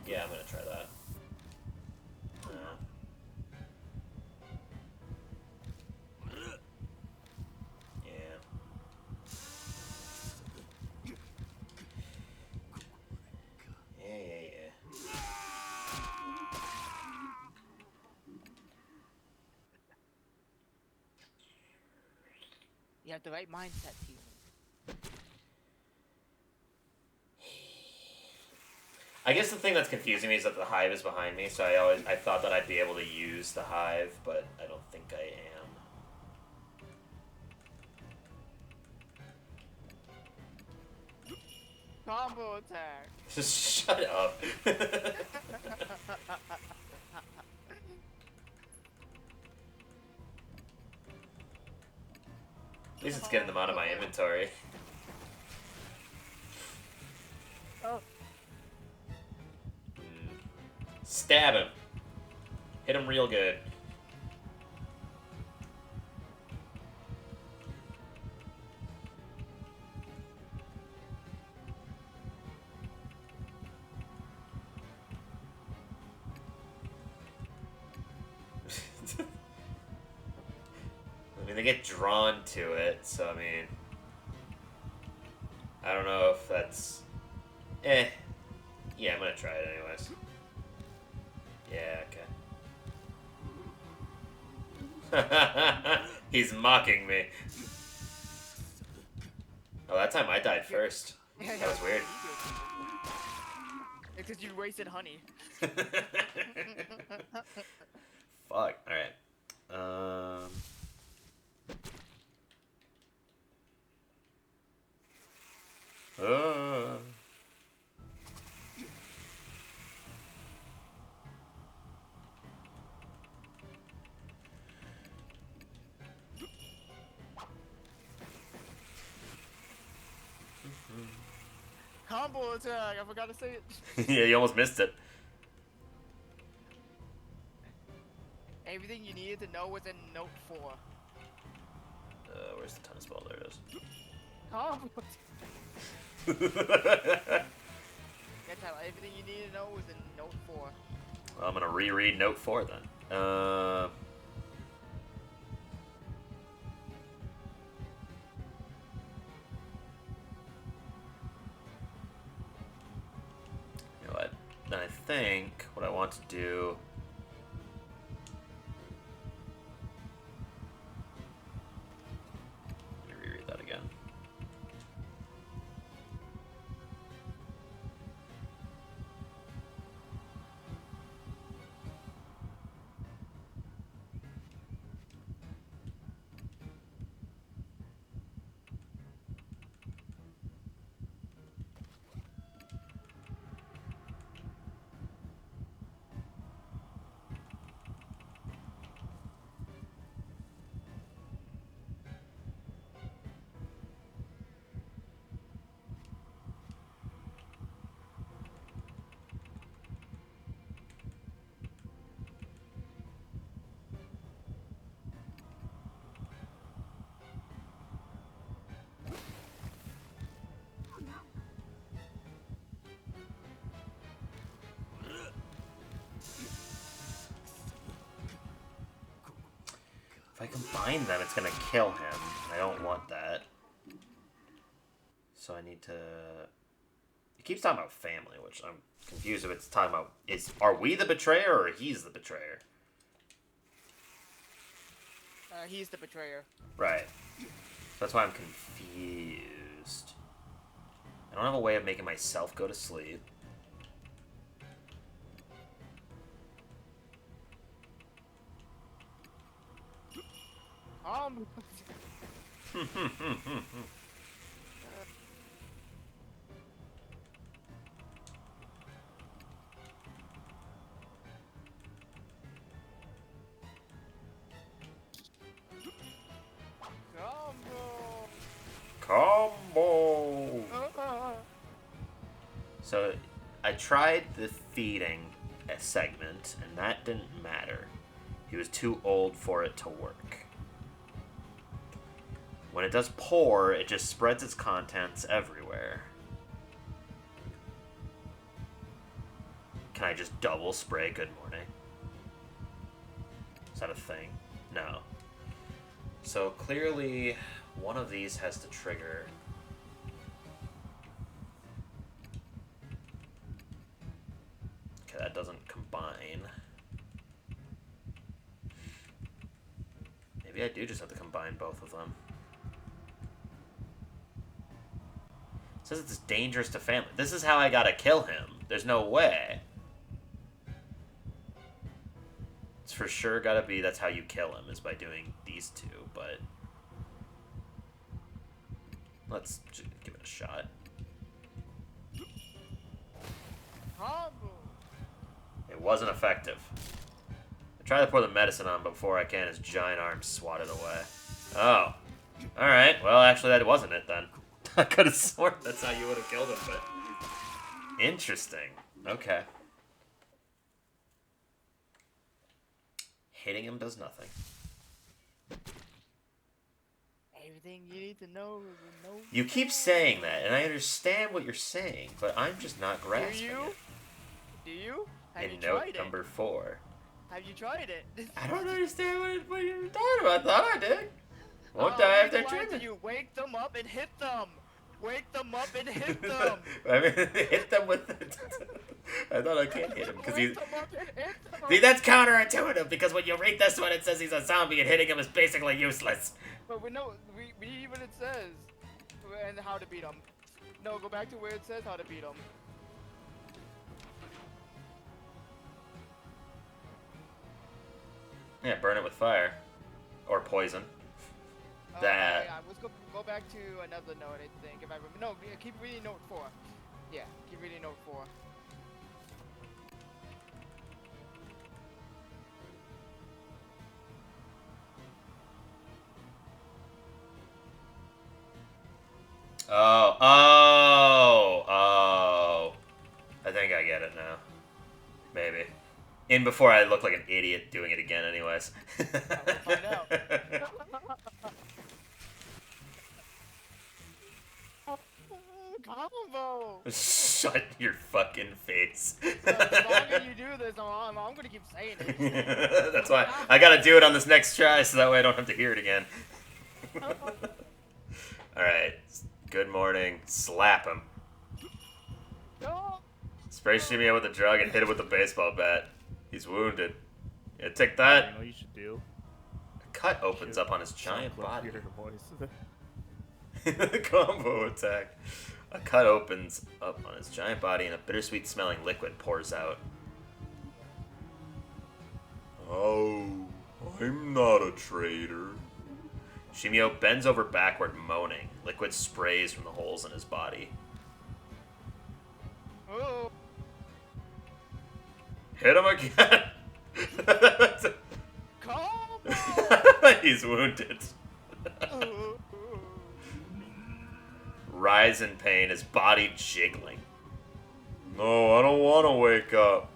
Yeah, I'm gonna try that. Yeah. Yeah. You have the right mindset, team. I guess the thing that's confusing me is that the hive is behind me, so I thought that I'd be able to use the hive, but I don't think I am. Combo attack. Just shut up. At least it's getting them out of my inventory. Oh. Stab him. Hit him real good. I mean, they get drawn to it, so I mean... I don't know if that's... Eh. Yeah, I'm gonna try it anyways. Yeah, okay. He's mocking me. Oh, that time I died first. That was weird. Because you wasted honey. Fuck. Alright. Uh. Combo attack! I forgot to say it. Yeah, you almost missed it. Everything you needed to know was in note 4. Where's the tennis ball? There it is. Combo Yeah, Tyler, everything you needed to know was in note 4. Well, I'm gonna reread note 4 then. You know what? Then I think what I want to do. Let me reread that again. If I combine them, it's gonna kill him. I don't want that. So I need to... It keeps talking about family, which I'm confused if it's talking about... Are we the betrayer or he's the betrayer? He's the betrayer. Right. So that's why I'm confused. I don't have a way of making myself go to sleep. Combo! So, I tried the feeding segment, and that didn't matter. He was too old for it to work. When it does pour, it just spreads its contents everywhere. Can I just double spray good morning? Is that a thing? No. So clearly, one of these has to trigger. Okay, that doesn't combine. Maybe I do just have to combine both of them. It says it's dangerous to family. This is how I gotta kill him. There's no way. It's for sure gotta be that's how you kill him, is by doing these two, but... Let's give it a shot. Combo. It wasn't effective. I tried to pour the medicine on, but before I can, his giant arm swatted away. Oh. Alright, well, actually, that wasn't it then. I could have sworn that's how you would have killed him, but... Interesting. Okay. Hitting him does nothing. Everything you need to know is in note. You keep saying that, and I understand what you're saying, but I'm just not grasping you? it. Do you? Have you In note tried number 4. Have you tried it? I don't understand what you're talking about. I thought I did. Won't die Read after the lines and treatment. You wake them up and hit them. Wake them up and hit them. I mean, hit them with it. I thought I can't hit him because he's. Wake them up and hit them. See, that's counterintuitive because when you read this one, it says he's a zombie and hitting him is basically useless. But we know we read what it says and how to beat them. No, go back to where it says how to beat them. Yeah, burn it with fire. Or poison. That. Yeah, let's go back to another note. I think if I remember. No, keep reading note 4. Yeah, keep reading note 4. Oh. I think I get it now. Maybe. In before I look like an idiot doing it again, anyways. We'll find out. Combo. Shut your fucking face. The longer you do this, I'm gonna keep saying it. That's why I gotta do it on this next try so that way I don't have to hear it again. Alright. Good morning. Slap him. No. Spray shimmy with a drug and hit him with a baseball bat. He's wounded. Yeah, take You that. know what you should do? A cut opens up on his giant Sound like body. your voice. The combo attack. A cut opens up on his giant body and a bittersweet smelling liquid pours out. Oh, I'm not a traitor. Shimio bends over backward, moaning. Liquid sprays from the holes in his body. Oh. Hit him again! Combo. He's wounded. Oh. Rise in pain, his body jiggling. No, I don't want to wake up.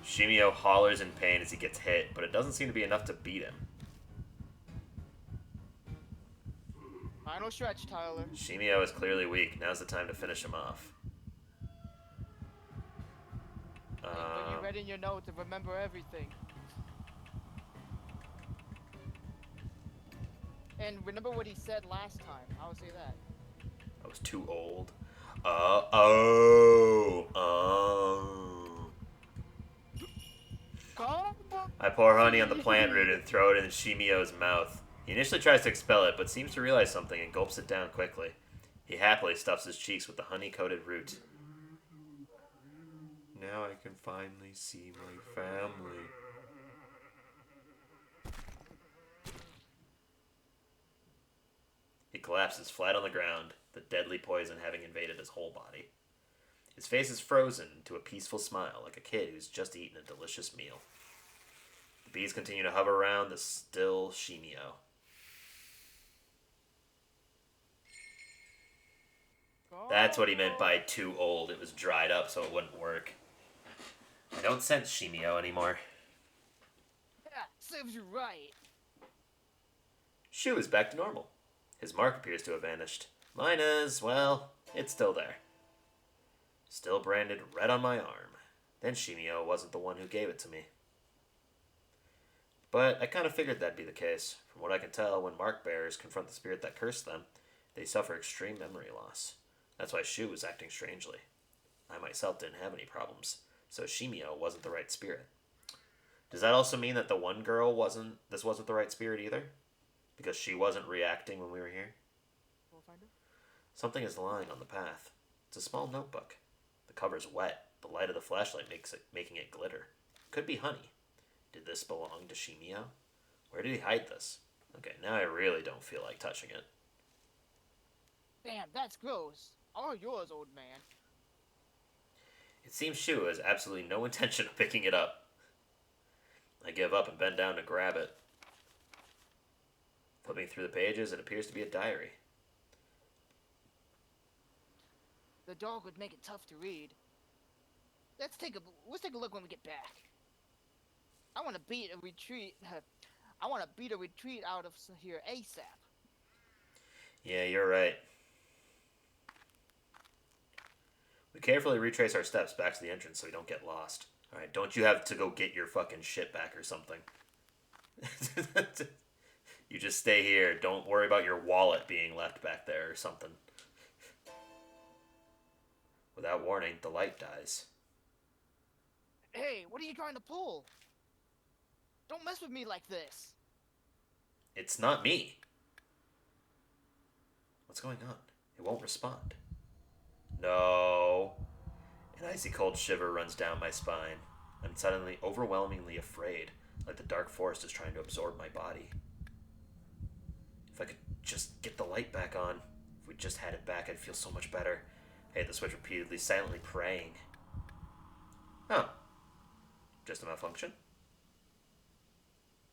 Shimio hollers in pain as he gets hit, but it doesn't seem to be enough to beat him. Final stretch, Tyler. Shimio is clearly weak. Now's the time to finish him off. When you read in your notes and remember everything. And remember what he said last time. I'll say that. I was too old. Combo. I pour honey on the plant root and throw it in Shimio's mouth. He initially tries to expel it, but seems to realize something and gulps it down quickly. He happily stuffs his cheeks with the honey-coated root. Now I can finally see my family. He collapses flat on the ground, the deadly poison having invaded his whole body. His face is frozen into a peaceful smile, like a kid who's just eaten a delicious meal. The bees continue to hover around the still Shimio. That's what he meant by too old. It was dried up so it wouldn't work. I don't sense Shimio anymore. Yeah, serves you right. Shu is back to normal. His mark appears to have vanished. Mine is, well, it's still there. Still branded red on my arm. Then Shimio wasn't the one who gave it to me. But I kind of figured that'd be the case. From what I can tell, when mark bearers confront the spirit that cursed them, they suffer extreme memory loss. That's why Shu was acting strangely. I myself didn't have any problems, so Shimio wasn't the right spirit. Does that also mean that the one girl wasn't the right spirit either? Because she wasn't reacting when we were here? We'll find her. Something is lying on the path. It's a small notebook. The cover's wet. The light of the flashlight making it glitter. Could be honey. Did this belong to Shimio? Where did he hide this? Okay, now I really don't feel like touching it. Damn, that's gross. All yours, old man. It seems Shu has absolutely no intention of picking it up. I give up and bend down to grab it. Flipping through the pages, it appears to be a diary. The dog would make it tough to read. Let's take a look when we get back. I want to beat a retreat. I want to beat a retreat out of here ASAP. Yeah, you're right. We carefully retrace our steps back to the entrance so we don't get lost. Alright, don't you have to go get your fucking shit back or something. You just stay here. Don't worry about your wallet being left back there or something. Without warning, the light dies. Hey, what are you trying to pull? Don't mess with me like this. It's not me. What's going on? It won't respond. No. An icy cold shiver runs down my spine. I'm suddenly overwhelmingly afraid, like the dark forest is trying to absorb my body. If I could just get the light back on, if we just had it back, I'd feel so much better. I hit the switch repeatedly, silently praying. Huh. Just a malfunction?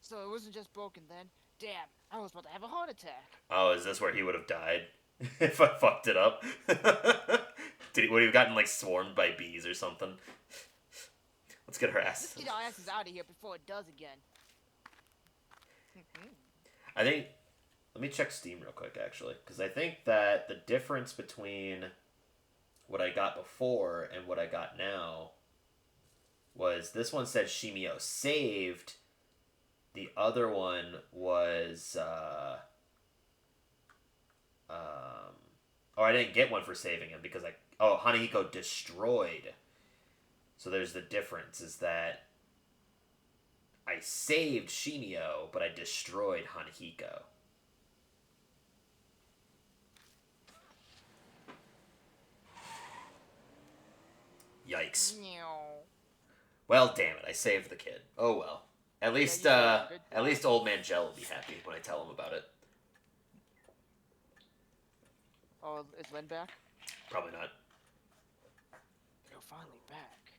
So it wasn't just broken then. Damn, I was about to have a heart attack. Oh, is this where he would have died if I fucked it up? Would he have gotten like swarmed by bees or something? Let's get her Let's ass. get our asses out of here before it does again. I think. Let me check Steam real quick, actually, because I think that the difference between what I got before and what I got now was this one said Shimio saved. The other one was. Oh, I didn't get one for saving him because Hanahiko destroyed. So there's the difference is that I saved Shimio, but I destroyed Hanahiko. Yikes. Well, damn it, I saved the kid. Oh well. At least, you did. Good at least Old Man Gel will be happy when I tell him about it. Oh, is Len back? Probably not. You're finally back.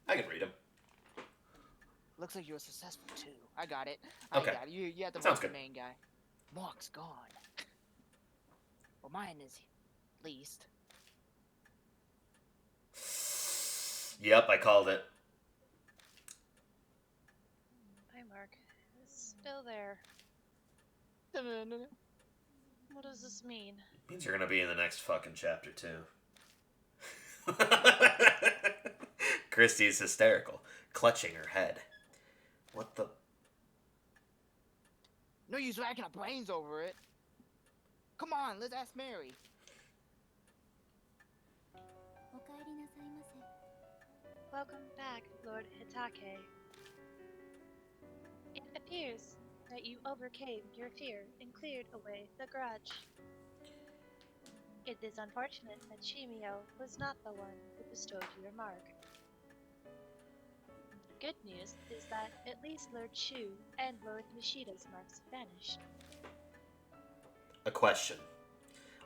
I can read him. Looks like you were successful too. I got it. Okay. I got it. You have to Sounds vote the good. main guy. Mark's gone. Well, mine is least. Yep, I called it. Hi, Mark. It's still there. What does this mean? Means you're gonna be in the next fucking chapter too. Christy's hysterical, clutching her head. What the? No use racking our brains over it. Come on, let's ask Mary. Welcome back, Lord Hitake. It appears that you overcame your fear and cleared away the grudge. It is unfortunate that Shimio was not the one who bestowed your mark. Good news is that at least Lord Shu and Lord Nishida's marks vanished. A question.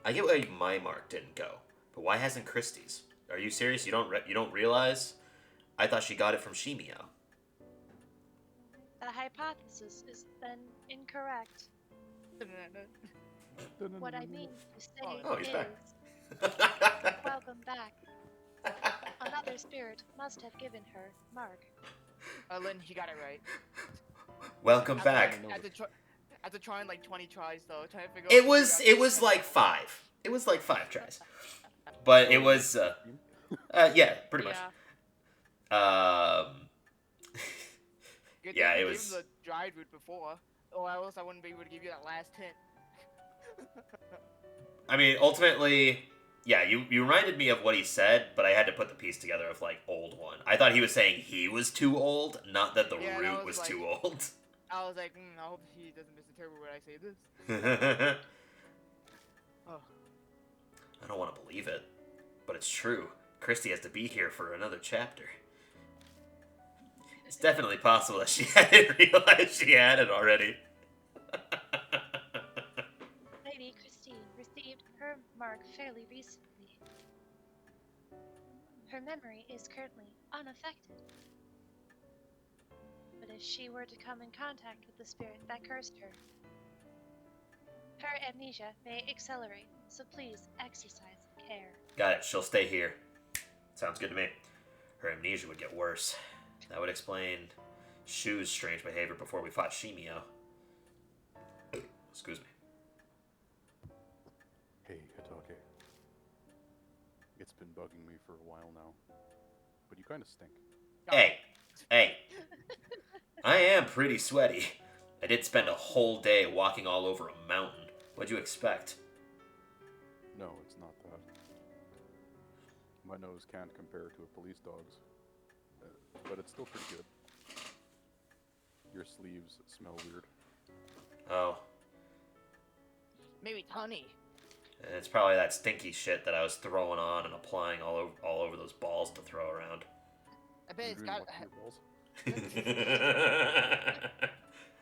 I get why my mark didn't go, but why hasn't Christy's? Are you serious? You don't realize? I thought she got it from Shimio. The hypothesis is then incorrect. What I mean to say Oh, he's is, back. welcome back. Another spirit must have given her mark. Len, he got it right. Welcome After- back. After trying like 20 tries though, trying to figure It out. was like 5. It was like 5 tries. But it was yeah, pretty much. Good yeah, thing it you was- gave him the dried route before, or else I wouldn't be able to give you that last hint. I mean, ultimately, yeah, you reminded me of what he said, but I had to put the piece together of like old one. I thought he was saying he was too old, not that the Yeah, that root was was too like- old. I was like, I hope he doesn't misinterpret when I say this. Oh, I don't want to believe it, but it's true. Christy has to be here for another chapter. It's definitely possible that she hadn't realized she had it already. Lady Christine received her mark fairly recently. Her memory is currently unaffected. But if she were to come in contact with the spirit that cursed her, her amnesia may accelerate, so please exercise care. Got it. She'll stay here. Sounds good to me. Her amnesia would get worse. That would explain Shu's strange behavior before we fought Shimio. Excuse me. Hey, Hitake. It's been bugging me for a while now, but you kind of stink. Hey. I am pretty sweaty. I did spend a whole day walking all over a mountain. What'd you expect? No, it's not that. My nose can't compare to a police dog's, but it's still pretty good. Your sleeves smell weird. Oh, Maybe it's honey. it's probably that stinky shit that I was throwing on and applying all over those balls to throw around. I bet You're it's doing got. what to your balls?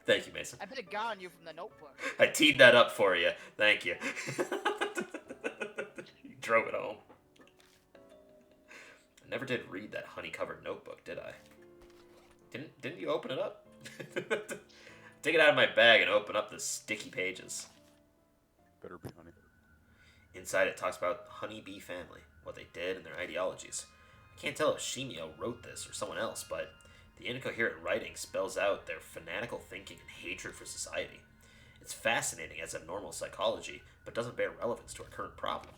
Thank you, Mason. I bet it got on you from the notebook. I teed that up for you. Thank you. You drove it home. I never did read that honey-covered notebook, did I? Didn't you open it up? Take it out of my bag and open up the sticky pages. Better be honey. Inside it talks about the honeybee family, what they did, and their ideologies. I can't tell if Shimio wrote this or someone else, but the incoherent writing spells out their fanatical thinking and hatred for society. It's fascinating as a normal psychology, but doesn't bear relevance to our current problem.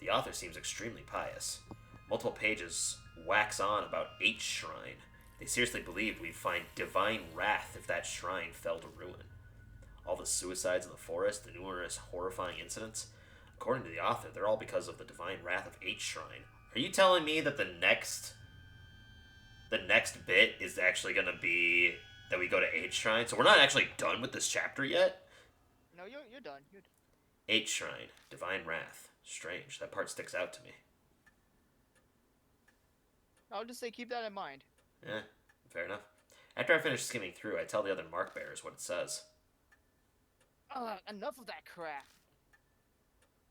The author seems extremely pious. Multiple pages wax on about H Shrine. They seriously believe we'd find divine wrath if that shrine fell to ruin. All the suicides in the forest, the numerous horrifying incidents, according to the author, they're all because of the divine wrath of H Shrine. Are you telling me that the next bit is actually going to be that we go to H Shrine? So we're not actually done with this chapter yet? No, you're done. You're done. H Shrine, divine wrath. Strange. That part sticks out to me. I'll just say keep that in mind. Yeah, fair enough. After I finish skimming through, I tell the other mark bearers what it says. Enough of that crap.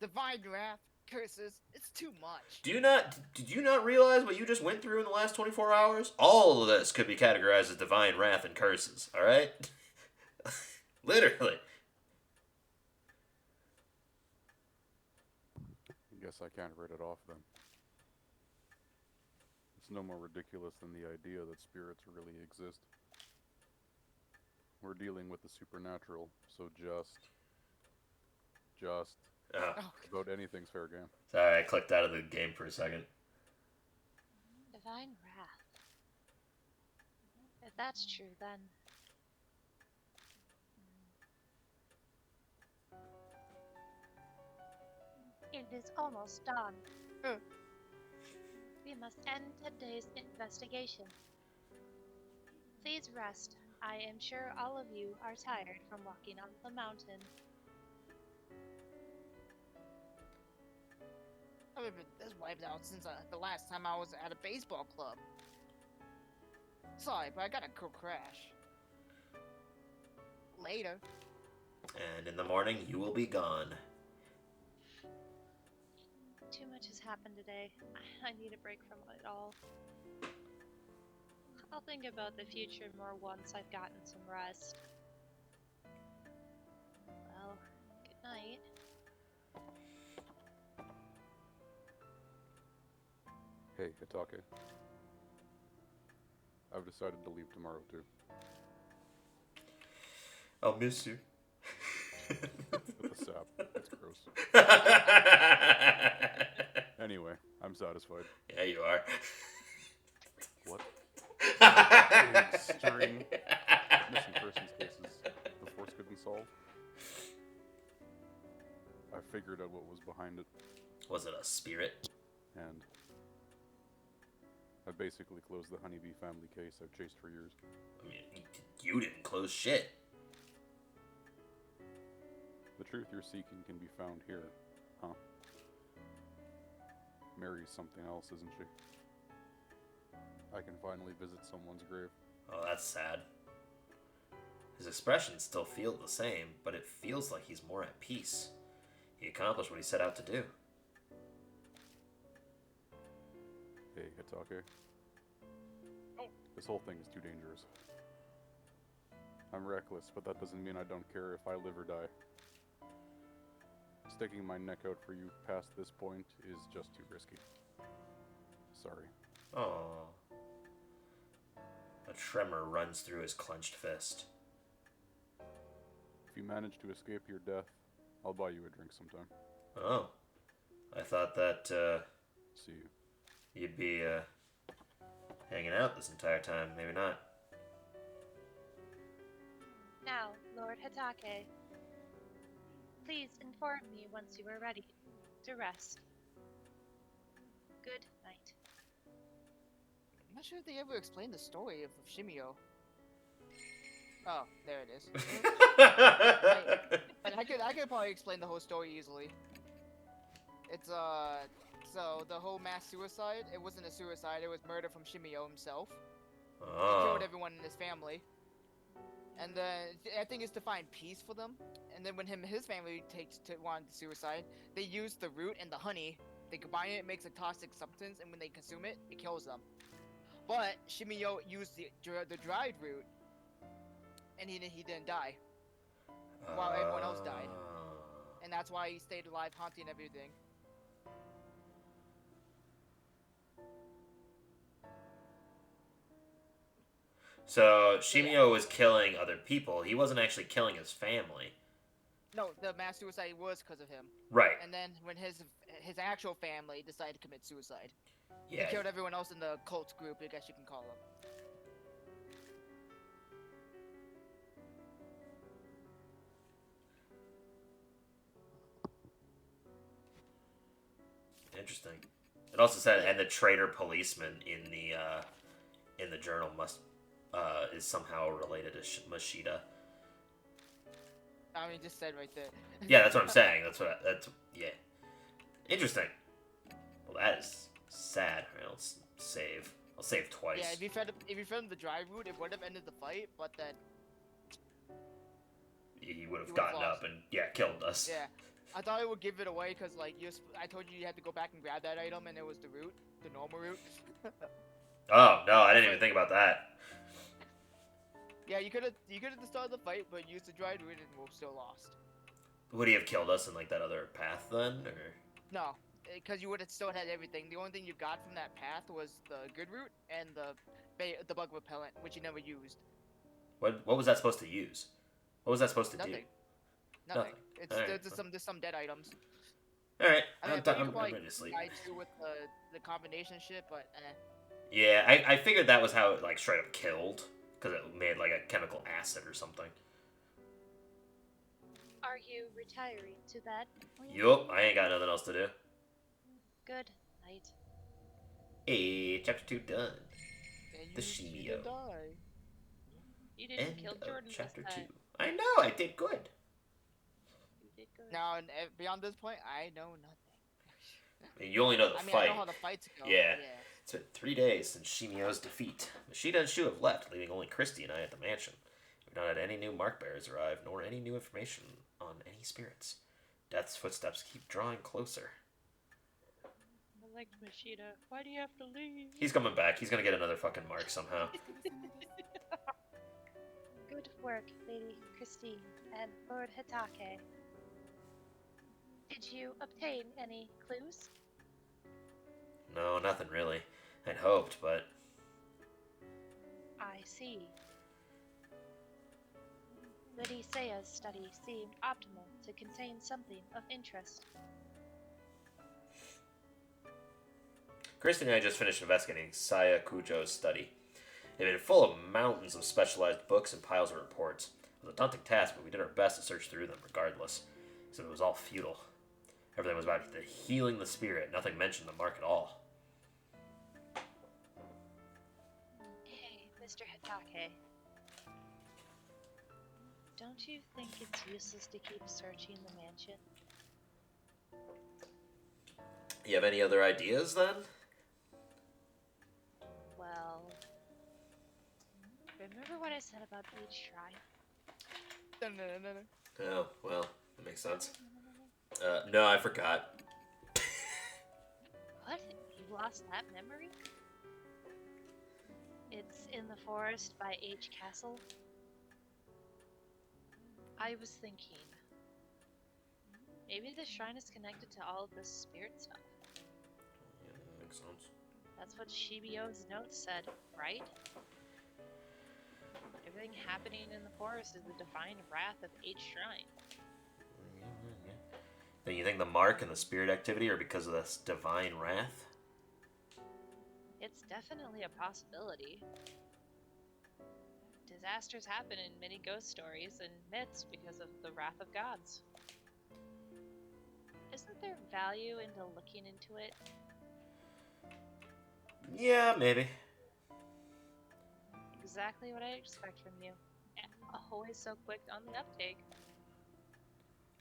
Divine wrath, curses, it's too much. Did you not realize what you just went through in the last 24 hours? All of this could be categorized as divine wrath and curses, alright? Literally. Guess I can't write it off then. It's no more ridiculous than the idea that spirits really exist. We're dealing with the supernatural, so just Oh, Oh, about anything's fair game. sorry, I clicked out of the game for a second. Divine wrath. If that's true, then. It is almost dawn. We must end today's investigation. Please rest. I am sure all of you are tired from walking on the mountain. I've been this wiped out since the last time I was at a baseball club. Sorry, but I gotta go crash. Later. And in the morning, you will be gone. Too much has happened today. I need a break from it all. I'll think about the future more once I've gotten some rest. Well, good night. Hey, Hitake. I've decided to leave tomorrow too. I'll miss you. With the sap. It's gross. Anyway, I'm satisfied. Yeah, you are. What? Stirring missing persons cases the force couldn't solve. I figured out what was behind it, Was it a spirit? and I basically closed the Honeybee family case I've chased for years. I mean, you didn't close shit. The truth you're seeking can be found here, huh? Mary's something else, isn't she? I can finally visit someone's grave. Oh, that's sad. His expressions still feel the same, but it feels like he's more at peace. He accomplished what he set out to do. Hey, Hitake. Oh. This whole thing is too dangerous. I'm reckless, but that doesn't mean I don't care if I live or die. Sticking my neck out for you past this point is just too risky. Sorry. Oh. A tremor runs through his clenched fist. If you manage to escape your death, I'll buy you a drink sometime. Oh. I thought that, See you. you'd be, hanging out this entire time. Maybe not. Now, Lord Hitake, please inform me once you are ready to rest. Good night. I'm not sure if they ever explained the story of Shimio. Oh, there it is. But I could probably explain the whole story easily. It's so the whole mass suicide, it wasn't a suicide, it was murder from Shimio himself. He killed Oh. everyone in his family. And then I think it's to find peace for them. And then when his family wanted suicide, they use the root and the honey. They combine it, it makes a toxic substance, and when they consume it, it kills them. But Shimio used the dried root, and he didn't die, while everyone else died. And that's why he stayed alive, haunting everything. So Shimio was killing other people. He wasn't actually killing his family. No, the mass suicide was because of him. Right. And then when his actual family decided to commit suicide, Yeah. he killed everyone else in the cult group, I guess you can call them. Interesting. It also said, and the traitor policeman in the journal is somehow related to Mashida. I mean, just said right there. Yeah, that's what I'm saying. Yeah. Interesting. Well, that is sad. All right, let's save. I'll save twice. Yeah, if you fed him the dry root, it would have ended the fight, but then He would have would've gotten lost. up and killed us. yeah, I thought it would give it away because like I told you had to go back and grab that item, and it was the root, the normal root. Oh no, I didn't even think about that. Yeah, you could have started the fight, but used the dried root and we're still lost. Would he have killed us in like that other path then, or? No, because you would have still had everything. The only thing you got from that path was the good root and the bug repellent, which you never used. What was that supposed to use? What was that supposed to Nothing. do? Nothing. Nothing. It's Alright, there's some dead items. All right, I mean, I'm ready to sleep. I too with the combination shit, but Yeah, I figured that was how it like straight up killed, because it made like a chemical acid or something. Are you retiring to bed? Yup, I ain't got nothing else to do. Good night. Hey, chapter 2 done. and The you Shimio. didn't die. You didn't End kill of Jordan chapter this 2. time. I know, I did good. You did good. Now, and beyond this point, I know nothing. I mean, you only know the I mean, fight. I know how the fights go. Yeah. It's been 3 days since Shimio's defeat. Mashida and Shu have left, leaving only Christy and I at the mansion. We've not had any new mark bearers arrive, nor any new information on any spirits. Death's footsteps keep drawing closer. I like Mashida. Why do you have to leave? He's coming back. He's gonna get another fucking mark somehow. Good work, Lady Christine and Lord Hitake. Did you obtain any clues? No, nothing really. I'd hoped, but I see. Lady Seiya's study seemed optimal to contain something of interest. Christy and I just finished investigating Saya Kujo's study. It had been full of mountains of specialized books and piles of reports. It was a daunting task, but we did our best to search through them regardless. Except it was all futile. Everything was about the healing the spirit. Nothing mentioned the mark at all. Hey, Mr. Hitake. Don't you think it's useless to keep searching the mansion? You have any other ideas then? Well, remember what I said about each shrine? No. Oh, well, that makes sense. No, I forgot. What? You lost that memory? It's in the forest by H Castle. I was thinking, maybe the shrine is connected to all of this spirit stuff. Yeah, that makes sense. That's what Shibio's note said, right? Everything happening in the forest is the divine wrath of H Shrine. Then you think the mark and the spirit activity are because of this divine wrath? It's definitely a possibility. Disasters happen in many ghost stories and myths because of the wrath of gods. Isn't there value into looking into it? Yeah, maybe. Exactly what I expect from you. Always so quick on the uptake.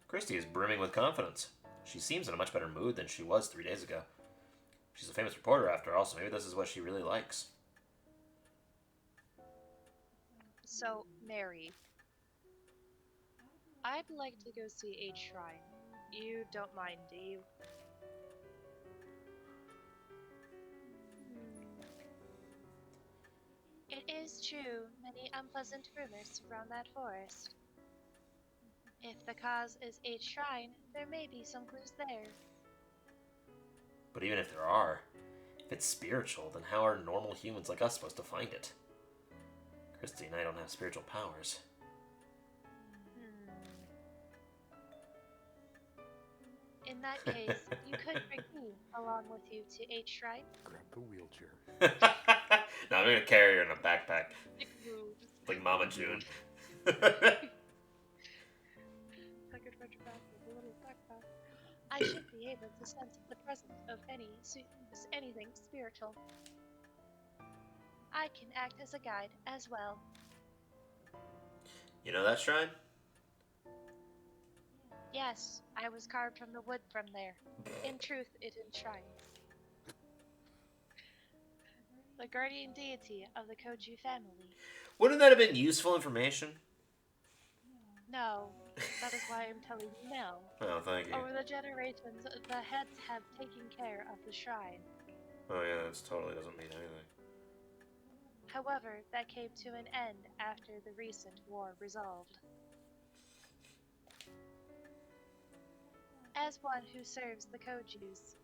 Christy is brimming with confidence. She seems in a much better mood than she was 3 days ago. She's a famous reporter after all, so maybe this is what she really likes. So, Mary, I'd like to go see a shrine. You don't mind, do you? It is true, many unpleasant rumors surround that forest. If the cause is a shrine, there may be some clues there. But even if there are, if it's spiritual, then how are normal humans like us supposed to find it? Christy and I don't have spiritual powers. In that case, you could bring me along with you to a shrine. Grab the wheelchair. No, I'm gonna carry her in a backpack, Big moves. like Mama June. I could run your back with a little backpack. I should be able to sense the presence of anything spiritual. I can act as a guide as well. You know that shrine? Yes, I was carved from the wood from there. In truth, it enshrines the guardian deity of the Koju family. Wouldn't that have been useful information? No, that is why I'm telling you now. Oh, thank you. Over the generations, the heads have taken care of the shrine. Oh yeah, that totally doesn't mean anything. However, that came to an end after the recent war resolved. As one who serves the Kojus,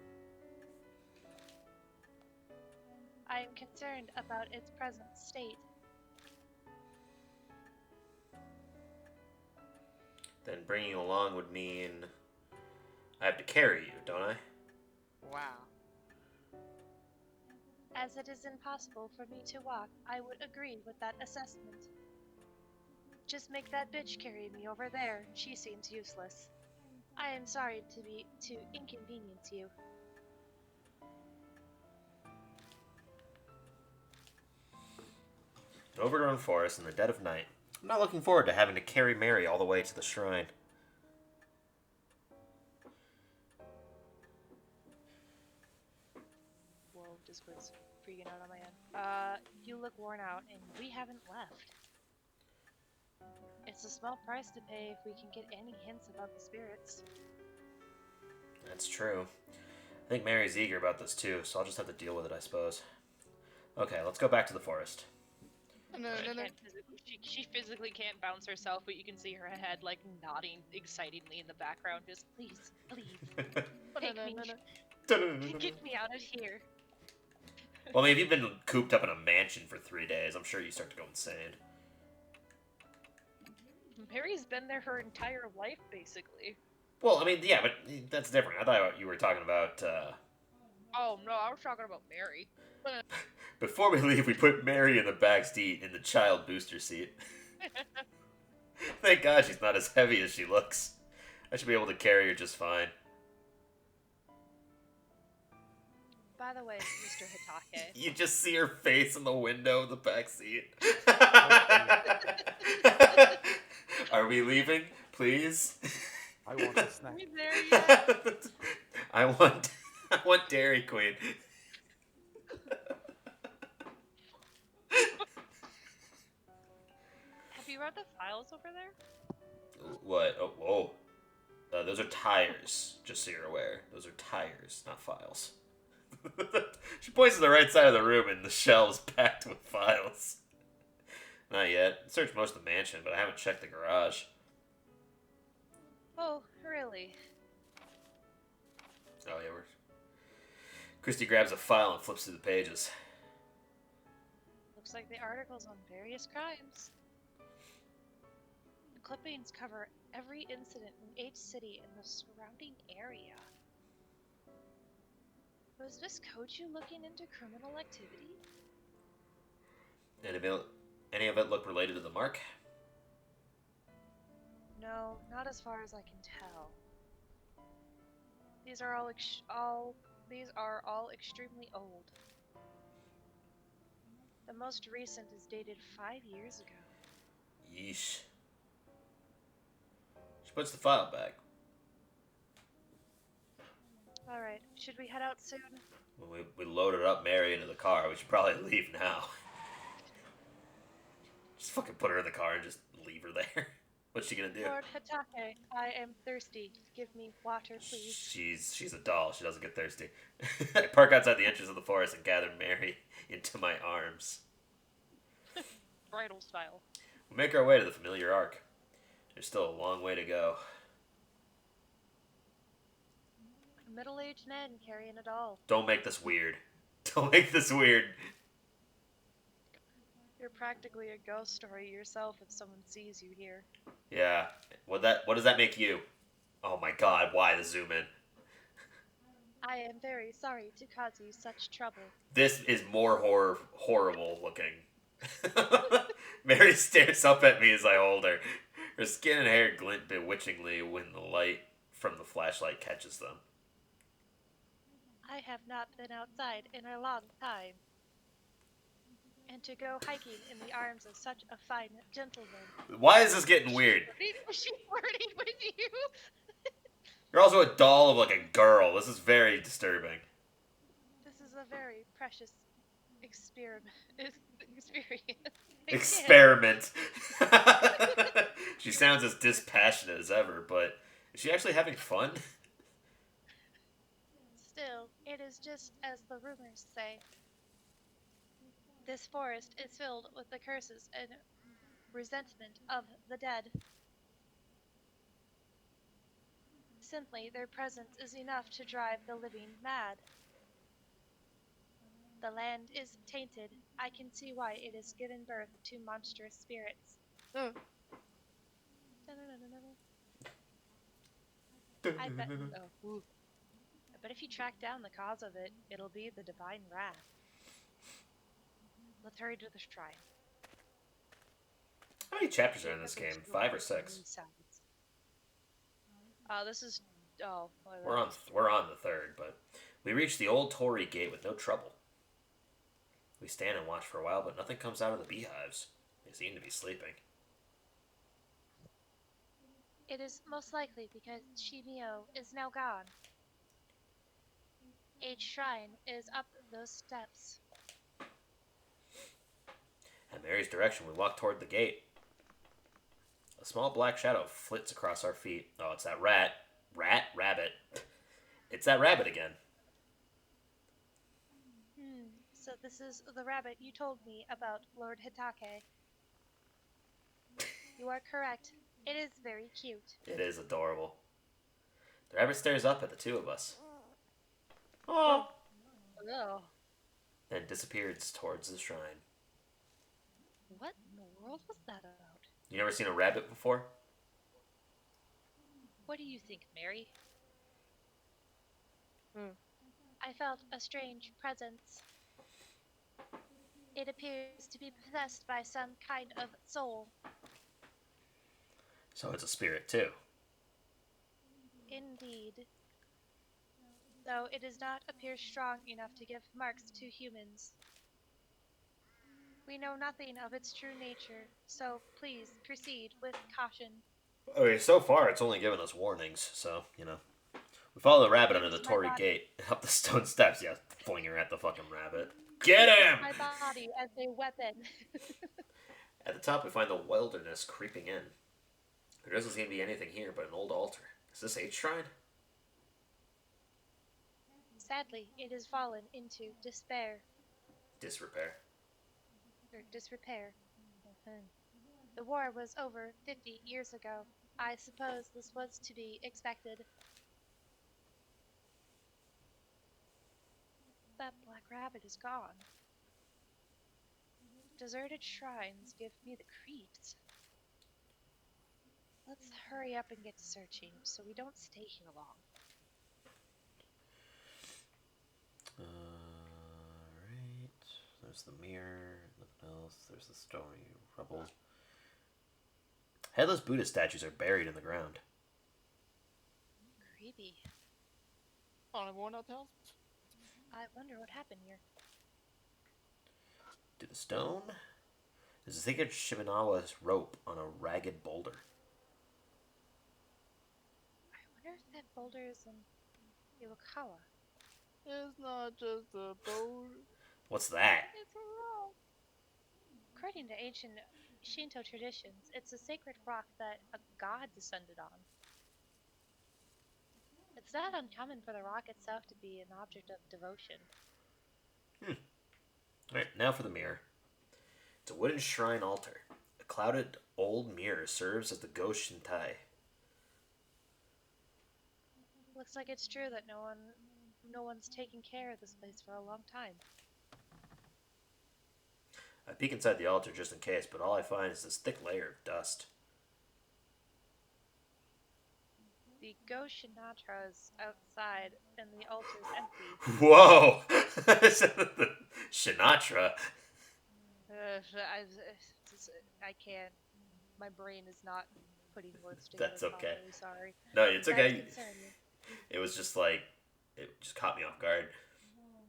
I am concerned about its present state. Then bringing you along would mean I have to carry you, don't I? Wow. As it is impossible for me to walk, I would agree with that assessment. Just make that bitch carry me over there. She seems useless. I am sorry to inconvenience you. An overgrown forest in the dead of night. I'm not looking forward to having to carry Mary all the way to the shrine. Whoa, Discord's freaking out on my end. You look worn out, and we haven't left. It's a small price to pay if we can get any hints about the spirits. That's true. I think Mary's eager about this too, so I'll just have to deal with it, I suppose. Okay, let's go back to the forest. No, no, no. She physically can't bounce herself, but you can see her head like nodding excitedly in the background. Just Please, please, No, take no, me. no, no. Get me out of here. Well, I mean, if you've been cooped up in a mansion for 3 days, I'm sure you start to go insane. Mary's been there her entire life, basically. Well, I mean, yeah, but that's different. I thought you were talking about, Oh no, I was talking about Mary. before we leave, we put Mary in the back seat in the child booster seat. Thank God she's not as heavy as she looks. I should be able to carry her just fine. By the way, Mr. Hitake, You just see her face in the window of the back seat. Are we leaving, please? I want a snack. are we there yet? I want Dairy Queen. Have you read the files over there? What? Oh, whoa. Those are tires, just so you're aware. Those are tires, not files. She points to the right side of the room and the shelves packed with files. Not yet. Searched most of the mansion, but I haven't checked the garage. Oh, really? Oh, yeah, Christy grabs a file and flips through the pages. Looks like the articles on various crimes. The clippings cover every incident in each city and the surrounding area. Was Miss Koju looking into criminal activity? Any of it look related to the mark? No, not as far as I can tell. These are all extremely old. The most recent is dated 5 years ago. Yeesh. She puts the file back. Alright, should we head out soon? When we loaded up Mary into the car, we should probably leave now. Just fucking put her in the car and just leave her there. What's she gonna do? Lord Hatake, I am thirsty. Give me water, please. She's a doll. She doesn't get thirsty. I park outside the entrance of the forest and gather Mary into my arms. Bridal style. We make our way to the familiar arc. There's still a long way to go. A middle-aged man carrying a doll. Don't make this weird. Don't make this weird. You're practically a ghost story yourself if someone sees you here. Yeah. What does that make you? Oh my god, why the zoom in? I am very sorry to cause you such trouble. This is more horrible looking. Mary stares up at me as I hold her. Her skin and hair glint bewitchingly when the light from the flashlight catches them. I have not been outside in a long time. And to go hiking in the arms of such a fine gentleman. Why is this getting weird? Was she flirting with you? You're also a doll of like a girl. This is very disturbing. This is a very precious experiment. Experiment. She sounds as dispassionate as ever, but is she actually having fun? Still, it is just as the rumors say. This forest is filled with the curses and resentment of the dead. Simply, their presence is enough to drive the living mad. The land is tainted. I can see why it has given birth to monstrous spirits. I bet. But if you track down the cause of it, it'll be the divine wrath. Let's hurry to the shrine. How many chapters are in this game? 5 or 6? This is. Oh. We're on the third, but we reach the old Torii gate with no trouble. We stand and watch for a while, but nothing comes out of the beehives. They seem to be sleeping. It is most likely because Shimio is now gone. A shrine is up those steps. At Mary's direction, we walk toward the gate. A small black shadow flits across our feet. Oh, it's that rabbit. It's that rabbit again. So this is the rabbit you told me about, Lord Hitake. You are correct. It is very cute. It is adorable. The rabbit stares up at the two of us. Oh! Oh. Then disappears towards the shrine. What in the world was that about? You never seen a rabbit before? What do you think, Mary? I felt a strange presence. It appears to be possessed by some kind of soul. So it's a spirit too. Indeed. Though it does not appear strong enough to give marks to humans. We know nothing of its true nature, so please proceed with caution. Okay, so far it's only given us warnings, so, you know. We follow the rabbit under the Use my Torii body. gate, up the stone steps, yeah, flinging at the fucking rabbit. Get him! My body as a weapon. At the top we find the wilderness creeping in. There doesn't seem to be anything here but an old altar. Is this H shrine? Sadly, it has fallen into despair. Disrepair. Or disrepair. The war was over 50 years ago. I suppose this was to be expected. That black rabbit is gone. Deserted shrines give me the creeps. Let's hurry up and get searching so we don't stay here long. Alright. There's the mirror, nothing else. There's the stony rubble. Headless Buddha statues are buried in the ground. Creepy. On everyone else? I wonder what happened here. Do the stone? There's a sacred Shiminawa's rope on a ragged boulder. I wonder if that boulder is in Iwakawa. It's not just a boat. What's that? It's wrong. According to ancient Shinto traditions, it's a sacred rock that a god descended on. It's not uncommon for the rock itself to be an object of devotion. Alright, now for the mirror. It's a wooden shrine altar. A clouded old mirror serves as the Go Shintai. Looks like it's true that no one's taken care of this place for a long time. I peek inside the altar just in case, but all I find is this thick layer of dust. The Go Shinatra's outside and the altar's empty. Whoa! Sinatra. I can't. My brain is not putting words together. That's okay. Properly, sorry. No, it's That's okay. concerning. It was just like, it just caught me off guard.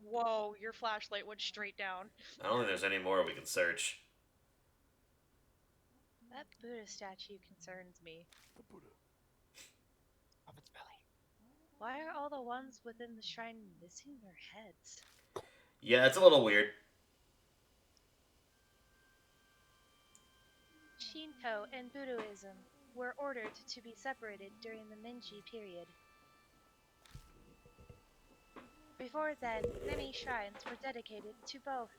Whoa, your flashlight went straight down. I don't think there's any more we can search. That Buddha statue concerns me. The Buddha. Of its belly. Why are all the ones within the shrine missing their heads? Yeah, it's a little weird. Shinto and Buddhism were ordered to be separated during the Meiji period. Before then, many shrines were dedicated to both.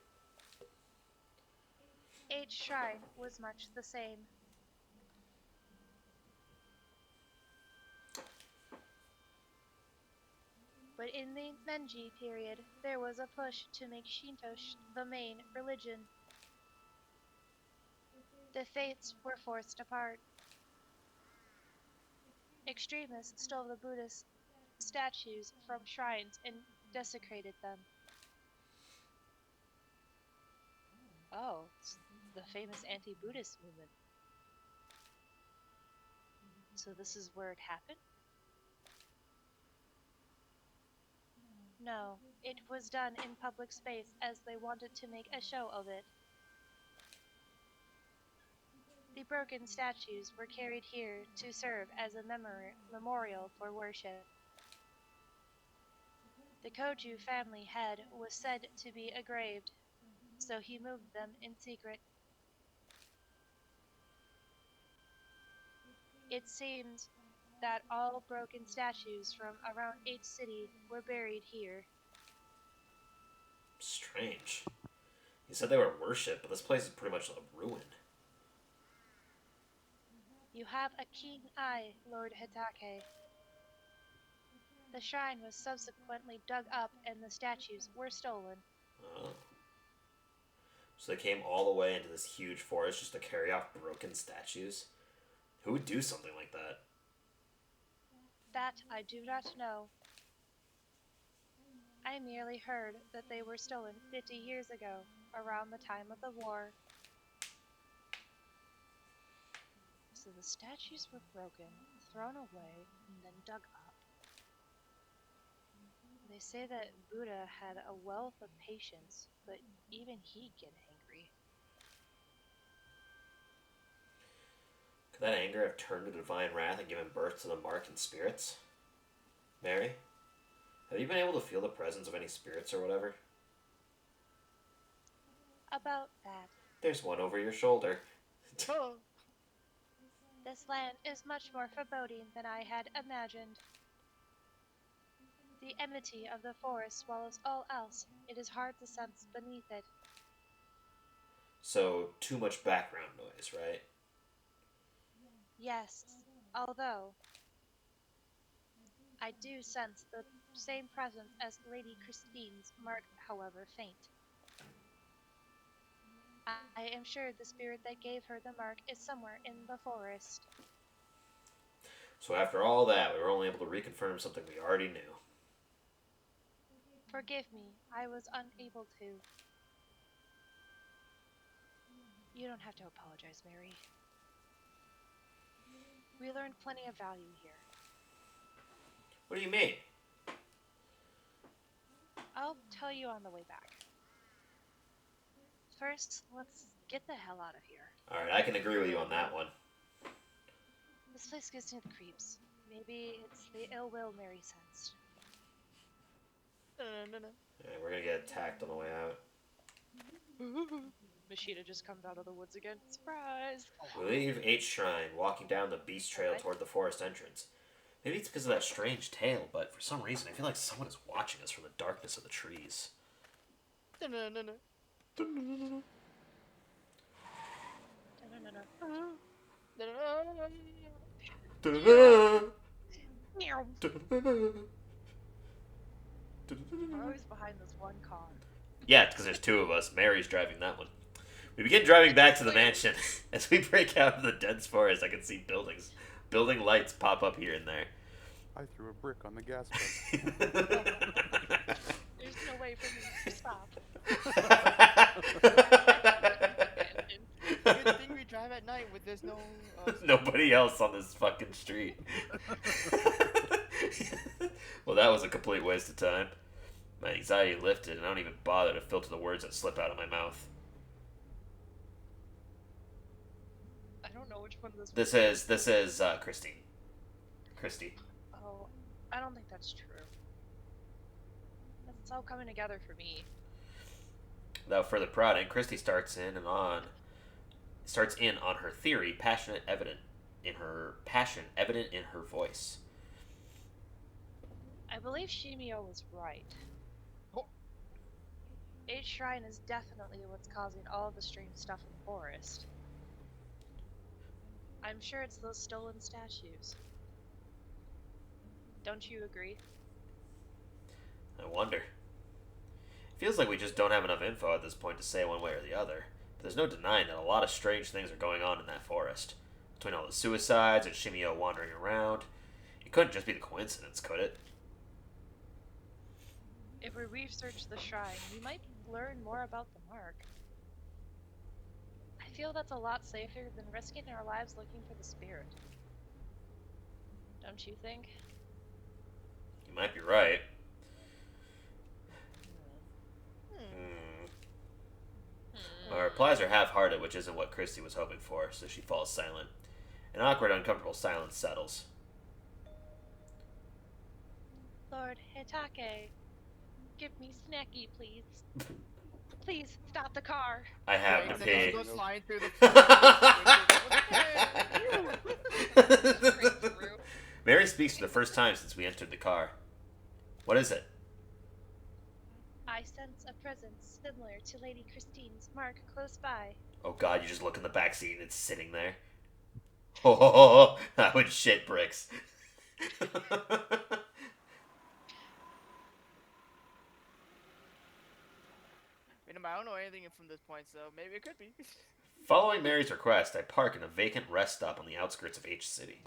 Each shrine was much the same. But in the Meiji period, there was a push to make Shinto the main religion. The faiths were forced apart. Extremists stole the Buddhist statues from shrines and desecrated them. Oh, it's the famous anti-Buddhist movement. So this is where it happened? No, it was done in public space as they wanted to make a show of it. The broken statues were carried here to serve as a memorial for worship. The Koju family head was said to be engraved, so he moved them in secret. It seems that all broken statues from around each city were buried here. Strange. You said they were worshipped, but this place is pretty much a ruin. You have a keen eye, Lord Hitake. The shrine was subsequently dug up and the statues were stolen. Oh. So they came all the way into this huge forest just to carry off broken statues? Who would do something like that? That I do not know. I merely heard that they were stolen 50 years ago, around the time of the war. So the statues were broken, thrown away, and then dug up. They say that Buddha had a wealth of patience, but even he'd get angry. Could that anger have turned to divine wrath and given birth to the mark and spirits? Mary? Have you been able to feel the presence of any spirits or whatever? About that, There's one over your shoulder. this land is much more foreboding than I had imagined. The enmity of the forest swallows all else. It is hard to sense beneath it. So, too much background noise, right? Yes, although I do sense the same presence as Lady Christine's mark, however faint. I am sure the spirit that gave her the mark is somewhere in the forest. So after all that, we were only able to reconfirm something we already knew. Forgive me, I was unable to. You don't have to apologize, Mary. We learned plenty of value here. What do you mean? I'll tell you on the way back. first, let's get the hell out of here. Alright, I can agree with you on that one. This place gives me the creeps. Maybe it's the ill will Mary sensed. Alright, we're gonna get attacked on the way out. Machida just comes out of the woods again. Surprise! We leave H Shrine, walking down the beast trail toward the forest entrance. Maybe it's because of that strange tail, but for some reason I feel like someone is watching us from the darkness of the trees. We're always behind this one car. Yeah, it's because there's two of us. Mary's driving that one. We begin driving back to the mansion. As we break out of the dense forest, I can see building lights pop up here and there. I threw a brick on the gas pump. There's no way for me to stop. Good thing we drive at night with there's no. Nobody else on this fucking street. Well, that was a complete waste of time. My anxiety lifted, and I don't even bother to filter the words that slip out of my mouth. I don't know which one This is Christine. Christy. Oh, I don't think that's true. It's all coming together for me. Without further prodding, Christy starts in on her theory, passion evident in her voice. I believe Shimio was right. Oh. H Shrine is definitely what's causing all the strange stuff in the forest. I'm sure it's those stolen statues. Don't you agree? I wonder. It feels like we just don't have enough info at this point to say one way or the other. But there's no denying that a lot of strange things are going on in that forest. Between all the suicides and Shimio wandering around, it couldn't just be the coincidence, could it? If we research the shrine, we might learn more about the mark. I feel that's a lot safer than risking our lives looking for the spirit. Don't you think? You might be right. My replies are half-hearted, which isn't what Christy was hoping for, so she falls silent. An awkward, uncomfortable silence settles. Lord Hitake, give me snacky, please. Please stop the car. I have Right, to and then pee. she goes flying through the. Straight through. Mary speaks for the first time since we entered the car. What is it? I sense a presence similar to Lady Christine's mark close by. Oh god, you just look in the back seat and it's sitting there. Oh, I would shit bricks. I don't know anything from this point, so maybe it could be. Following Mary's request, I park in a vacant rest stop on the outskirts of H City.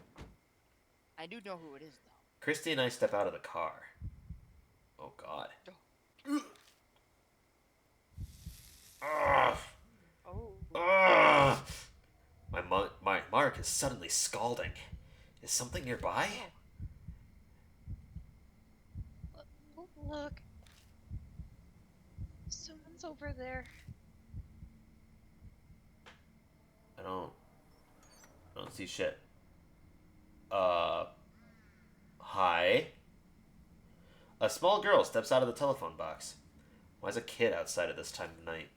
I do know who it is, though. Christy and I step out of the car. Oh god. Ugh. Oh. Ugh. My mark is suddenly scalding. Is something nearby? Look. Someone's over there. I don't see shit. Hi? A small girl steps out of the telephone box. Why is a kid outside at this time of night?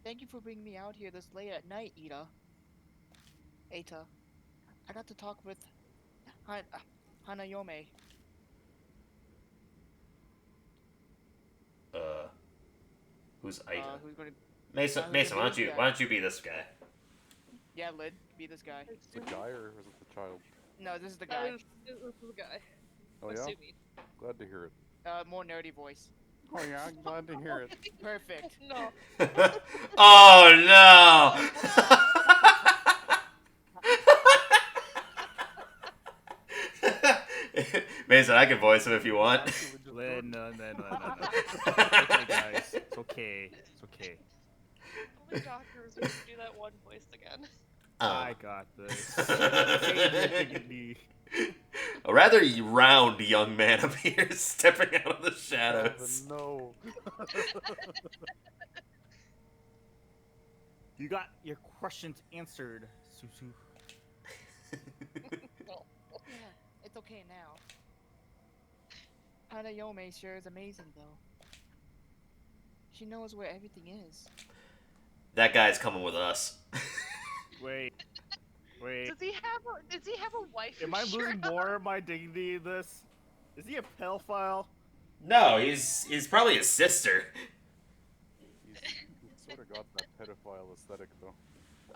Thank you for bringing me out here this late at night, Eta. I got to talk with Hanayome. Who's Ida? Who's gonna? Mason, who's Mason, gonna be this why guy? don't you be this guy? Yeah, Lid, be this guy. The guy or is it the child? No, this is the guy. This is the guy. Oh yeah? Assuming. Glad to hear it. More nerdy voice. Oh yeah, I'm glad to hear it. Perfect. No. Oh no! Mason, I can voice him if you want. Lynn, no. It's okay, guys. It's okay. It's okay. Only Doctor was going to do that one voice again. I got this. A rather round young man appears, stepping out of the shadows. No. You got your questions answered, Susu. Yeah, it's okay now. Hanayome sure is amazing, though. She knows where everything is. That guy's coming with us. Wait. Does he have a wife? Am who's I sure losing more of my dignity in this? Is he a pedophile? No, he's probably his sister. He's sort of got that pedophile aesthetic, though.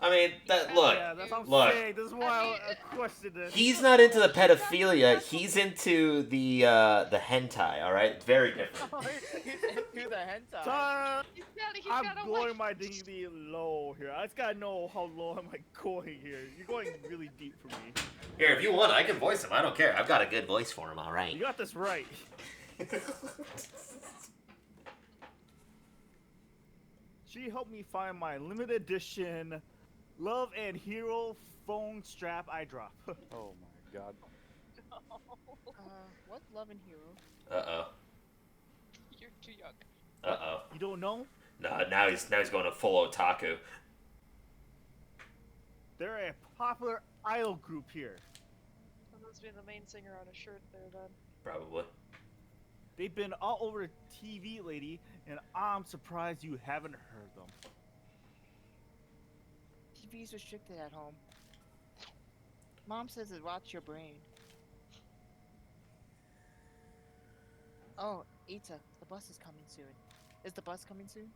I mean, look, Yeah, that's what I'm look. saying. This is why I question this. He's not into the pedophilia. He's into the hentai. All right, very different. He's into the hentai. He's I'm got a going wife. my dignity low here. I just gotta know how low am I going here. You're going really deep for me. Here, if you want, I can voice him. I don't care. I've got a good voice for him. All right. You got this right. She helped me find my limited edition Love and Hero phone strap eye drop. Oh my god. What's Love and Hero? Uh You're too young. oh. Uh oh. You don't know? No, now he's going to full otaku. They're a popular idol group here. That must be the main singer on a shirt there, then. Probably. They've been all over TV, lady, and I'm surprised you haven't heard them. TV's restricted at home. Mom says it rots your brain. Oh, Ita, the bus is coming soon. Is the bus coming soon?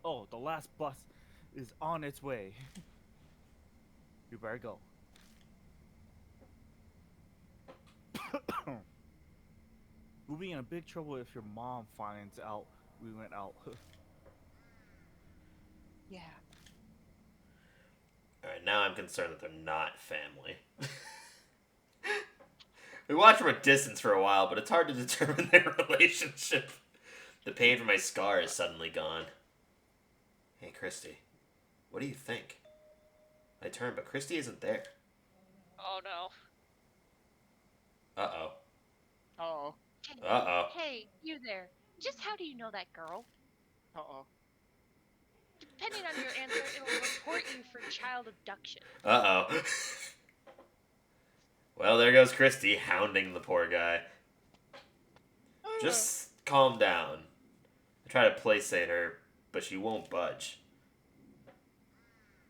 Oh, the last bus is on its way. You better go. We'll be in big trouble if your mom finds out we went out. Yeah. Alright, now I'm concerned that they're not family. We watched from a distance for a while, but it's hard to determine their relationship. The pain from my scar is suddenly gone. Hey, Christy. What do you think? I turn, but Christy isn't there. Oh no. Uh-oh. Uh-oh. Uh-oh. Hey, you there. Just how do you know that girl? Uh-oh. Depending on your answer, it'll report you for child abduction. Uh-oh. Well, there goes Christy, hounding the poor guy. Just calm down. I try to playsate her, but she won't budge.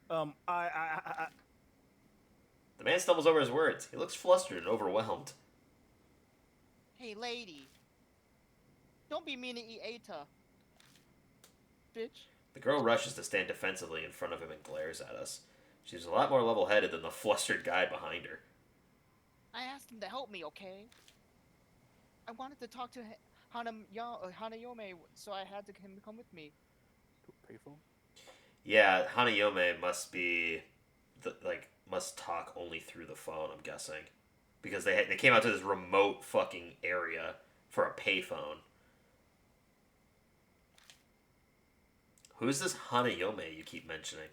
I The man stumbles over his words. He looks flustered and overwhelmed. Hey, lady. Don't be mean to Ita. Bitch. The girl rushes to stand defensively in front of him and glares at us. She's a lot more level-headed than the flustered guy behind her. I asked him to help me, okay? I wanted to talk to Hanayome, so I had him come with me. To a payphone? Yeah, Hanayome must be, must talk only through the phone, I'm guessing. Because they came out to this remote fucking area for a payphone. Who's this Hanayome you keep mentioning?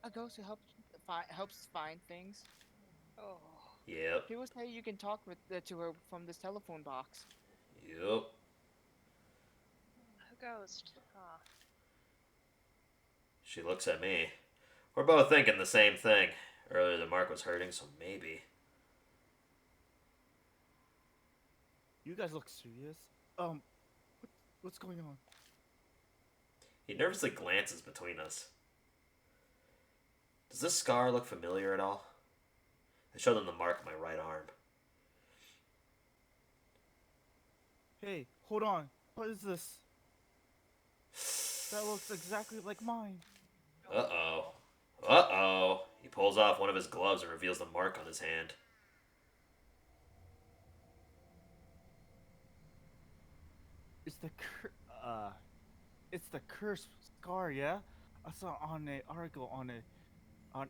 A ghost who helps find things. Oh. Yep. People say you can talk to her from this telephone box. Yep. A ghost. Huh. She looks at me. We're both thinking the same thing. Earlier the Mark was hurting, so maybe. You guys look serious. What's going on? He nervously glances between us. Does this scar look familiar at all? I show them the mark on my right arm. Hey, hold on. What is this? That looks exactly like mine. Uh-oh. Uh-oh. He pulls off one of his gloves and reveals the mark on his hand. It's the cursed scar, yeah? I saw on an article on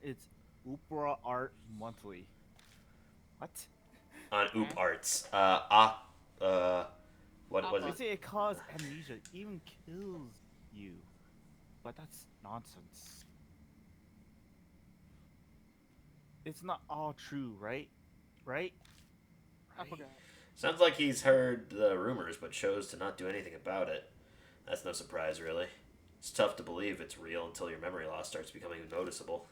its Opera Art Monthly. What? On Oop Arts. What was They it? say it causes amnesia, even kills you. But that's nonsense. It's not all true, right? Right? I forgot. Sounds like he's heard the rumors, but chose to not do anything about it. That's no surprise, really. It's tough to believe it's real until your memory loss starts becoming noticeable.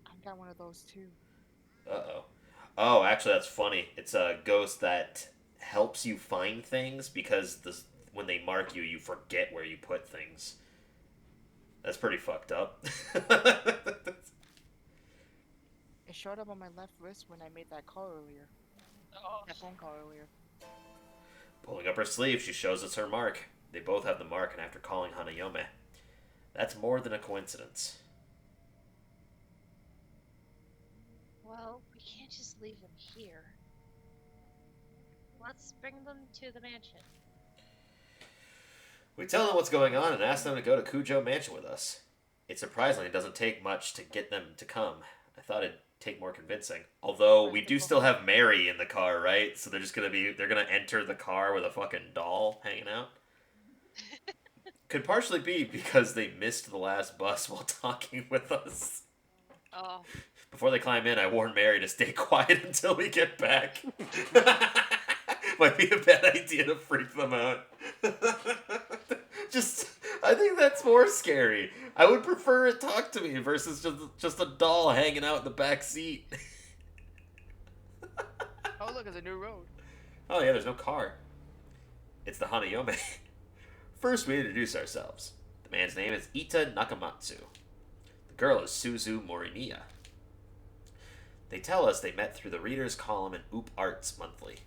I've got one of those too. Uh-oh. Oh, actually, that's funny. It's a ghost that helps you find things because when they mark you, you forget where you put things. That's pretty fucked up. It showed up on my left wrist when I made that call earlier. Oh, That phone call earlier. Pulling up her sleeve, she shows us her mark. They both have the mark, and after calling Hanayome, that's more than a coincidence. Well, we can't just leave them here. Let's bring them to the mansion. We tell them what's going on and ask them to go to Kujo Mansion with us. It surprisingly doesn't take much to get them to come. I thought it'd take more convincing. Although we do still have Mary in the car, right? So they're gonna enter the car with a fucking doll hanging out. Could partially be because they missed the last bus while talking with us. oh. Before they climb in, I warned Mary to stay quiet until we get back. Might be a bad idea to freak them out. I think that's more scary. I would prefer it talk to me versus just a doll hanging out in the back seat. Oh look, it's a new road. Oh yeah, there's no car. It's the Hanayome. First, we introduce ourselves. The man's name is Ita Nakamatsu. The girl is Suzu Morimiya. They tell us they met through the readers' column in Oop Arts Monthly.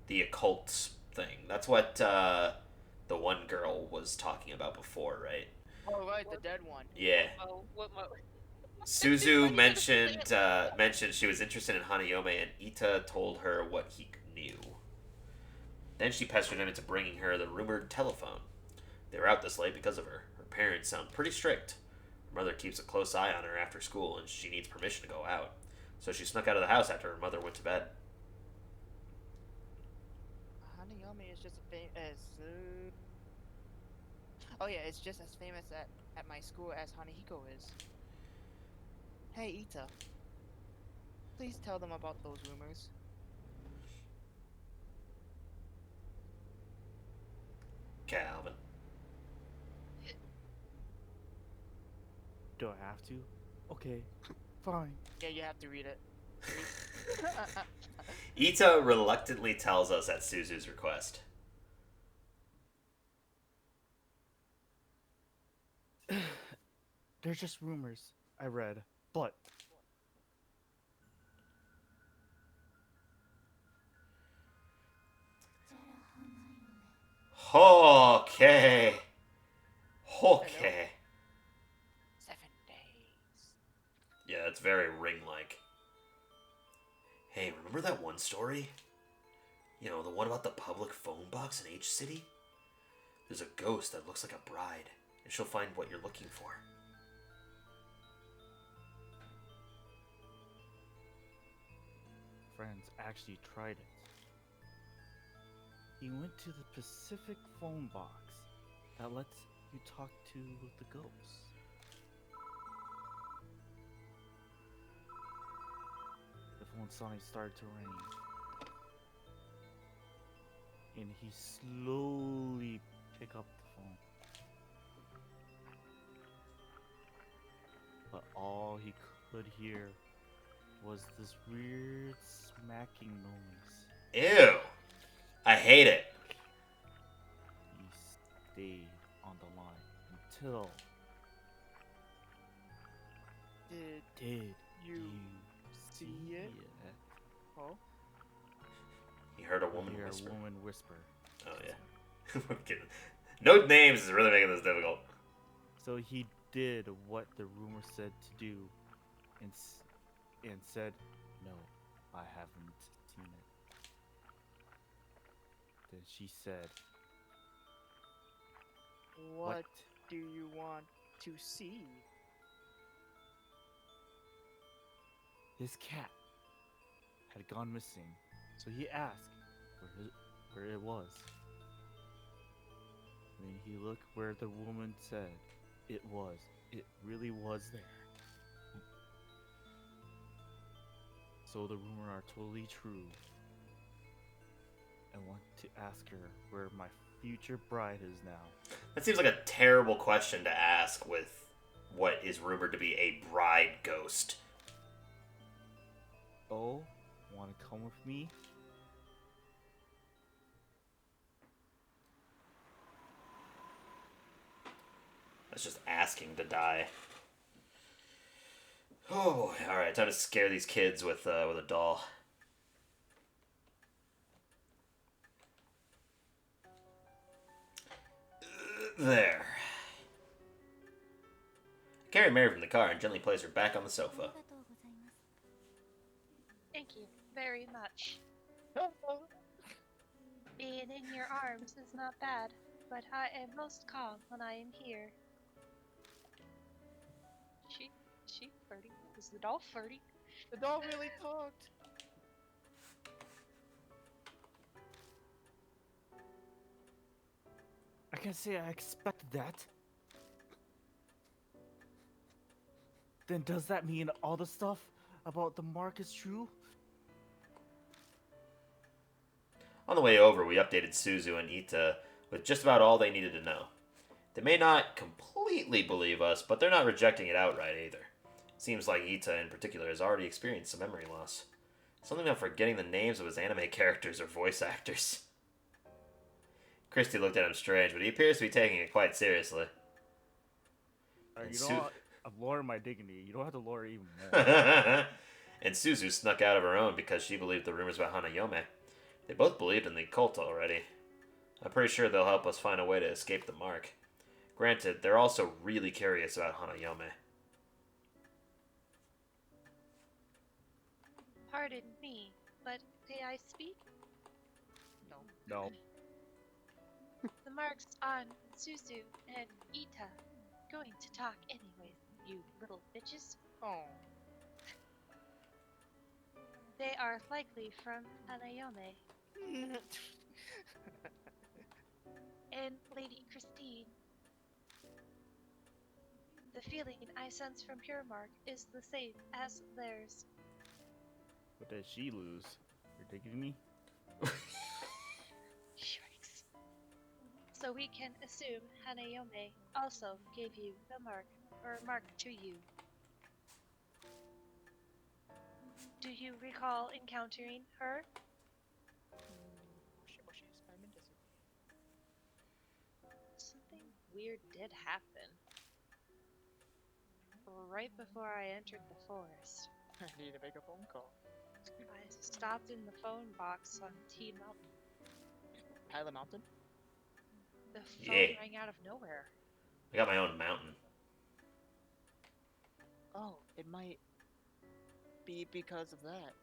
The occult thing. That's what the one girl was talking about before, right? Oh right, the dead one. Yeah. Oh, what? Suzu mentioned she was interested in Hanayome, and Ita told her what he knew. Then she pestered him into bringing her the rumored telephone. They were out this late because of her. Her parents sound pretty strict. Her mother keeps a close eye on her after school, and she needs permission to go out. So she snuck out of the house after her mother went to bed. Hanayome is just as oh yeah, it's just as famous at my school as Hanahiko is. Hey Ita, please tell them about those rumors. Calvin. Do I have to? Okay, fine. Yeah, you have to read it. Ita reluctantly tells us at Suzu's request. They're just rumors I read, but Okay. Okay. 7 days. Yeah, it's very ring-like. Hey, remember that one story? You know, the one about the public phone box in H City? There's a ghost that looks like a bride, and she'll find what you're looking for. friends actually tried it. He went to the Pacific phone box that lets you talk to the ghosts. The phone suddenly started to ring. And he slowly picked up the phone. But all he could hear was this weird smacking noise. Ew. I hate it. He stayed on the line until Did you see it? Oh, You heard a You woman hear whisper. a woman whisper. Oh, yeah. I'm kidding. No names is really making this difficult. So he did what the rumor said to do, and said, "No, I haven't seen it." Then she said, what do you want to see? His cat had gone missing, so he asked where it was. When he looked where the woman said it really was there. So the rumor are totally true. and want to ask her where my future bride is now. That seems like a terrible question to ask with what is rumored to be a bride ghost. Oh, want to come with me? That's just asking to die. Oh boy! All right, time to scare these kids with a doll. There. Carry Mary from the car and gently place her back on the sofa. Thank you very much. Oh, Being in your arms is not bad, but I am most calm when I am here. She flirty? Is the doll flirty? the doll really talked. I can't say I expected that. Then does that mean all the stuff about the mark is true? On the way over, we updated Suzu and Ita with just about all they needed to know. They may not completely believe us, but they're not rejecting it outright either. Seems like Ita in particular has already experienced some memory loss. Something about forgetting the names of his anime characters or voice actors. Christy looked at him strange, but he appears to be taking it quite seriously. And I've lowered my dignity. You don't have to lower it even more. And Suzu snuck out of her own because she believed the rumors about Hanayome. They both believed in the cult already. I'm pretty sure they'll help us find a way to escape the mark. Granted, they're also really curious about Hanayome. Pardon me, but may I speak? No. The marks on Suzu and Ita. Going to talk anyways, you little bitches. Oh. They are likely from Hanayome. And Lady Christine. The feeling I sense from your mark is the same as theirs. What did she lose? You're digging me? Yikes. So we can assume Hanayome also gave you the mark, or mark to you. Do you recall encountering her? Something weird did happen. Right before I entered the forest. I need to make a phone call. I stopped in the phone box on T Mountain. Pilot Mountain? The phone Yeah. rang out of nowhere. I got my own mountain. Oh, it might be because of that.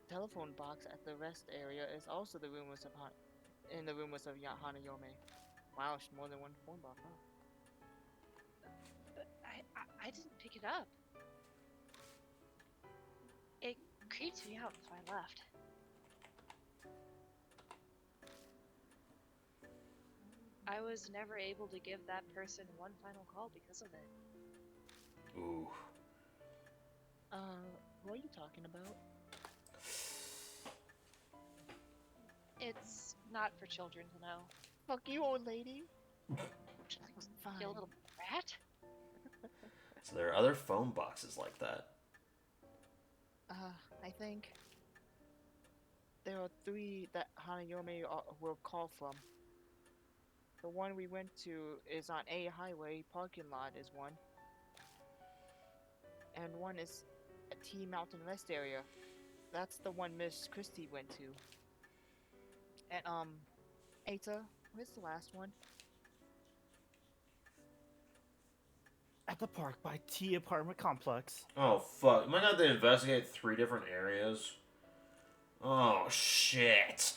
Telephone box at the rest area is also the rumors of Hanayome. Wow, more than one phone box, huh? But I didn't pick it up. It creeped me out, so I left. I was never able to give that person one final call because of it. Ooh. What are you talking about? It's not for children to know. Fuck you, old lady. Fine. You little brat. So there are other phone boxes like that. I think there are 3 that Hanayome will call from. The one we went to is on A Highway, parking lot is one. And one is at T Mountain Rest area. That's the one Miss Christie went to. And, Ata, where's the last one? At the park by T apartment complex. Oh, fuck. Am I going to have to investigate 3 different areas? Oh, shit.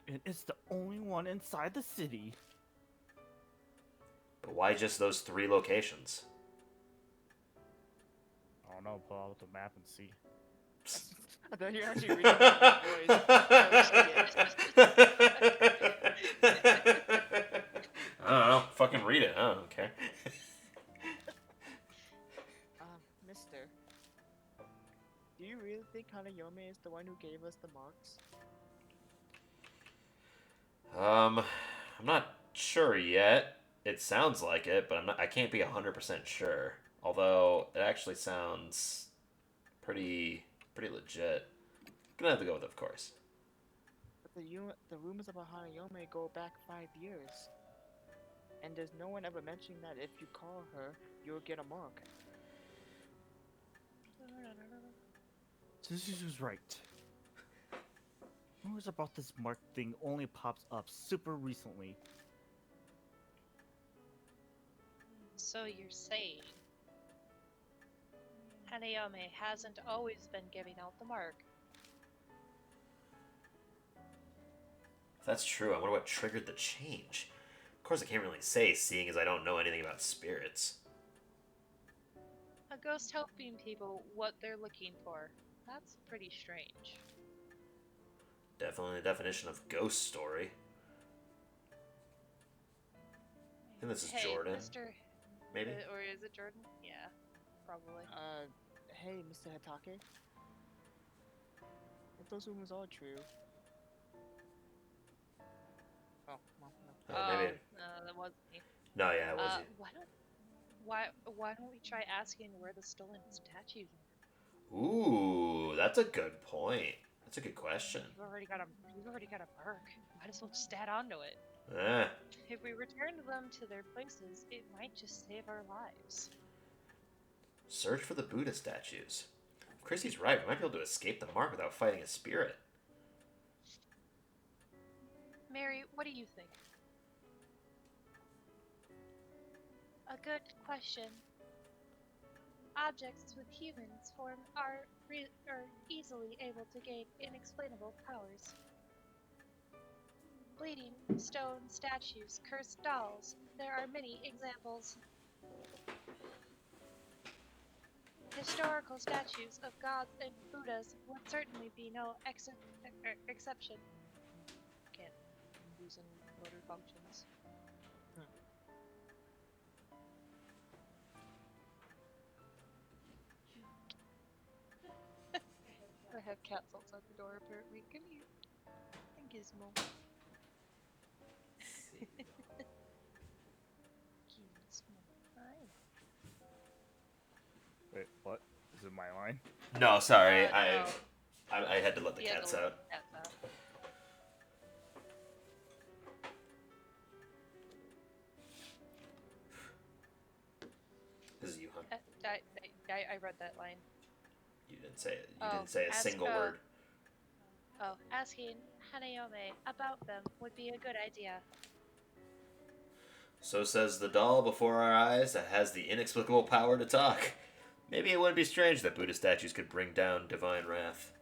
And it's the only one inside the city. But why just those 3 locations? I don't know, pull out the map and see. I thought you were actually reading I don't know. Fucking read it. I don't care. Mister. think Hanayome is the one who gave us the marks? I'm not sure yet. It sounds like it, but I can't be 100% sure. Although it actually sounds pretty legit. Gonna have to go with it, of course. But the rumors about Hanayome go back 5 years. And there's no one ever mentioning that if you call her, you'll get a mark. Suzuki was right. Rumors about this mark thing only pops up super recently. So you're saying Hanayome hasn't always been giving out the mark? If that's true, I wonder what triggered the change. Of course, I can't really say, seeing as I don't know anything about spirits. A ghost helping people what they're looking for. That's pretty strange. Definitely the definition of ghost story. I think this is Hey, Jordan. Mr. Maybe? Or is it Jordan? Yeah, probably. Hey, Mr. Hitake. If those rumors are true. Oh, well, no. Oh, maybe. That wasn't me. No, yeah, it was you. Why don't we try asking where the stolen statues are? Ooh, that's a good point. That's a good question. You've already got a mark. Might as well just add on to it. Eh. If we returned them to their places, it might just save our lives. Search for the Buddha statues. If Chrissy's right, we might be able to escape the mark without fighting a spirit. Mary, what do you think? A good question. Objects with humans form are easily able to gain inexplainable powers. Bleeding stone statues, cursed dolls. There are many examples. Historical statues of gods and Buddhas would certainly be no exception. Can't losing motor functions. I have cats outside the door apparently. Come here. Gizmo. Gizmo. Hi. Wait, what? Is it my line? No, sorry. No. I had to let the Yeah, cats the out. Cats out. This is you, huh? I read that line. You didn't say it. You Oh, didn't say a single word. Oh, asking Hanayome about them would be a good idea. So says the doll before our eyes that has the inexplicable power to talk. Maybe it wouldn't be strange that Buddha statues could bring down divine wrath.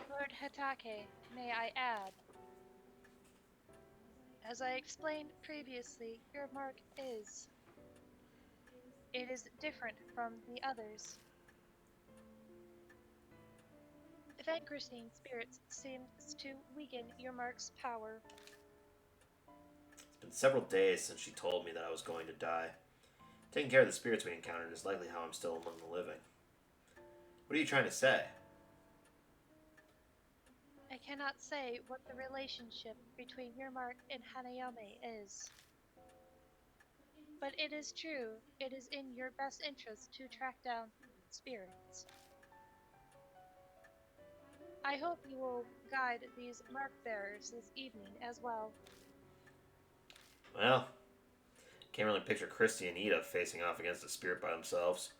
Lord Hitake, may I add? As I explained previously, your mark is. It is different from the others. Vanquishing spirits seems to weaken your mark's power. It's been several days since she told me that I was going to die. Taking care of the spirits we encountered is likely how I'm still among the living. What are you trying to say? I cannot say what the relationship between your mark and Hanayome is. But it is true, it is in your best interest to track down spirits. I hope you will guide these mark bearers this evening as well. Well, can't really picture Christy and Ida facing off against a spirit by themselves.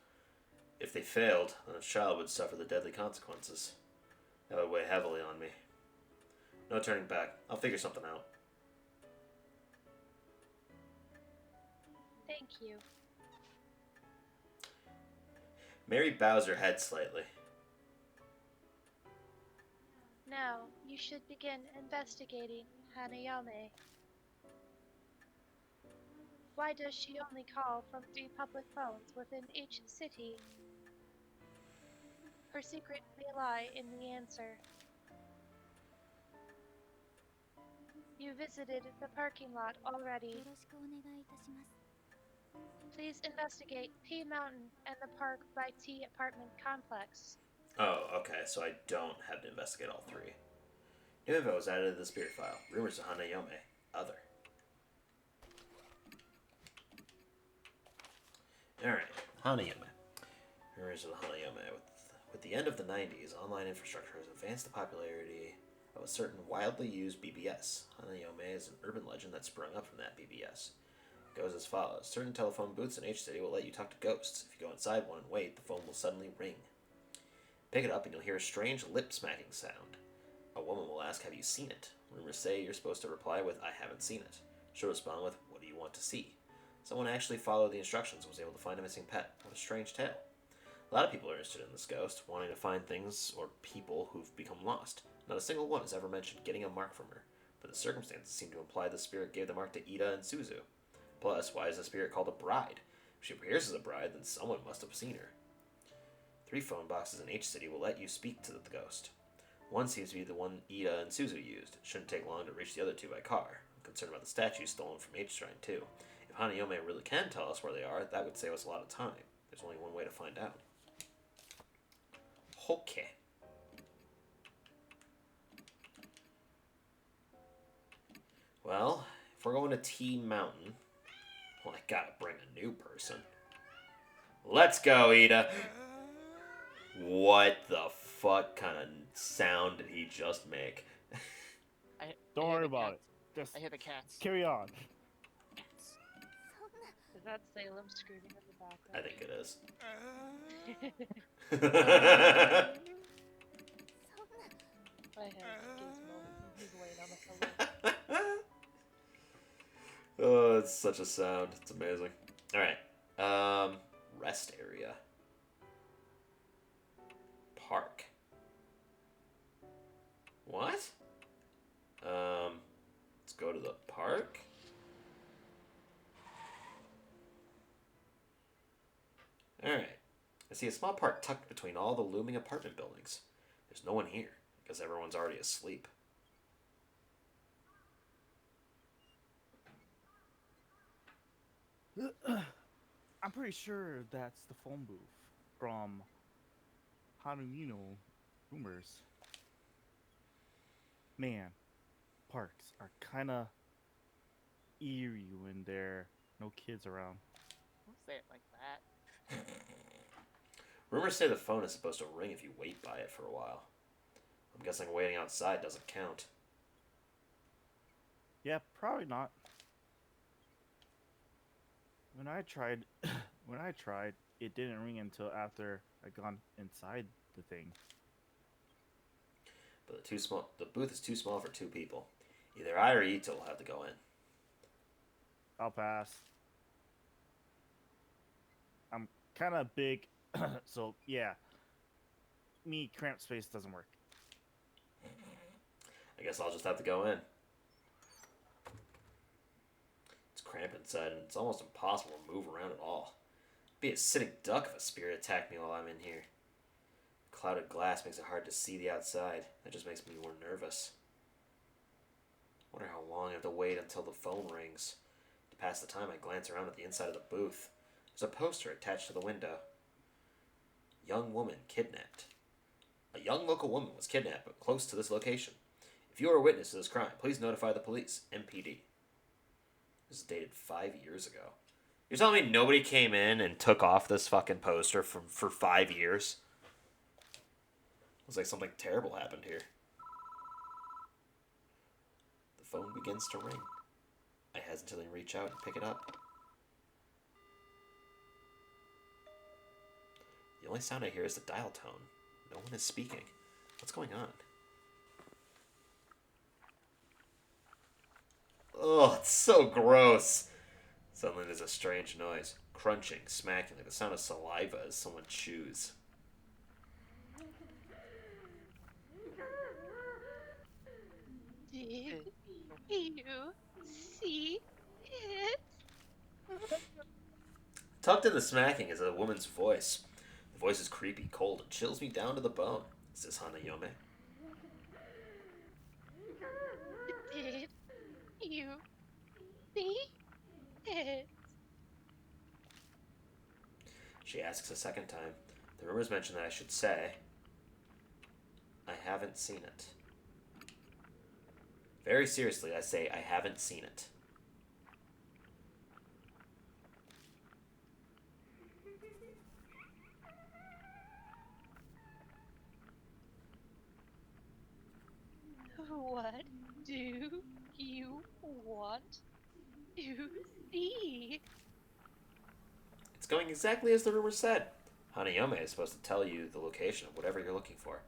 If they failed, then a child would suffer the deadly consequences. That would weigh heavily on me. No turning back. I'll figure something out. Thank you. Mary bows her head slightly. Now, you should begin investigating Hanayome. Why does she only call from 3 public phones within each city? Her secret may lie in the answer. You visited the parking lot already. Please investigate P Mountain and the Park by T apartment complex. Oh, okay, so I don't have to investigate all three. New info was added to the spirit file. Rumors of Hanayome. Other. Alright, Hanayome. Rumors of the Hanayome. With the end of the 90s, online infrastructure has advanced the popularity of a certain wildly used BBS. Hanayome is an urban legend that sprung up from that BBS. It goes as follows. Certain telephone booths in H City will let you talk to ghosts. If you go inside one and wait, the phone will suddenly ring. Pick it up and you'll hear a strange lip-smacking sound. A woman will ask, have you seen it? Rumors say you're supposed to reply with, I haven't seen it. She'll respond with, what do you want to see? Someone actually followed the instructions and was able to find a missing pet. What a strange tale. A lot of people are interested in this ghost, wanting to find things or people who've become lost. Not a single one has ever mentioned getting a mark from her, but the circumstances seem to imply the spirit gave the mark to Ida and Suzu. Plus, why is the spirit called a bride? If she appears as a bride, then someone must have seen her. 3 phone boxes in H City will let you speak to the ghost. One seems to be the one Ida and Suzu used. It shouldn't take long to reach the other 2 by car. I'm concerned about the statues stolen from H Shrine, too. If Hanayome really can tell us where they are, that would save us a lot of time. There's only one way to find out. Okay. Well, if we're going to T Mountain, well, I gotta bring a new person. Let's go, Ida! What the fuck kind of sound did he just make? Don't I hear worry the about cats. it. Just I hear the cats. carry on. Cats. Is that Salem screaming in the background? I think it is. I have Gizmo. He's laying on the pillow. Oh, it's such a sound. It's amazing. Alright. Rest area. Park. What? Let's go to the park. Alright. I see a small park tucked between all the looming apartment buildings. There's no one here, because everyone's already asleep. I'm pretty sure that's the phone booth from Hanumino Rumors. Man, parks are kind of eerie when there are no kids around. Don't say it like that. Rumors say the phone is supposed to ring if you wait by it for a while. I'm guessing waiting outside doesn't count. Yeah, probably not. When I tried, it didn't ring until after I gone inside the thing. But the booth is too small for 2 people. Either I or Ito will have to go in. I'll pass. I'm kind of big, so yeah. Me, cramped space doesn't work. I guess I'll just have to go in. It's cramped inside and it's almost impossible to move around at all. I'd be a sitting duck if a spirit attacked me while I'm in here. Clouded glass makes it hard to see the outside. That just makes me more nervous. Wonder how long I have to wait until the phone rings. To pass the time, I glance around at the inside of the booth. There's a poster attached to the window. Young woman kidnapped. A young local woman was kidnapped close to this location. If you are a witness to this crime, please notify the police. MPD. This is dated 5 years ago. You're telling me nobody came in and took off this fucking poster for 5 years? Looks like something terrible happened here. The phone begins to ring. I hesitantly reach out and pick it up. The only sound I hear is the dial tone. No one is speaking. What's going on? Oh, it's so gross. Suddenly there's a strange noise. Crunching, smacking, like the sound of saliva as someone chews. Did you see it? Tucked in the smacking is a woman's voice. The voice is creepy, cold, and chills me down to the bone. Is this Hanayome? Did you see it? She asks a second time. The rumors mention that I should say, I haven't seen it. Very seriously, I say, I haven't seen it. What do you want to see? It's going exactly as the rumors said. Hanayome is supposed to tell you the location of whatever you're looking for.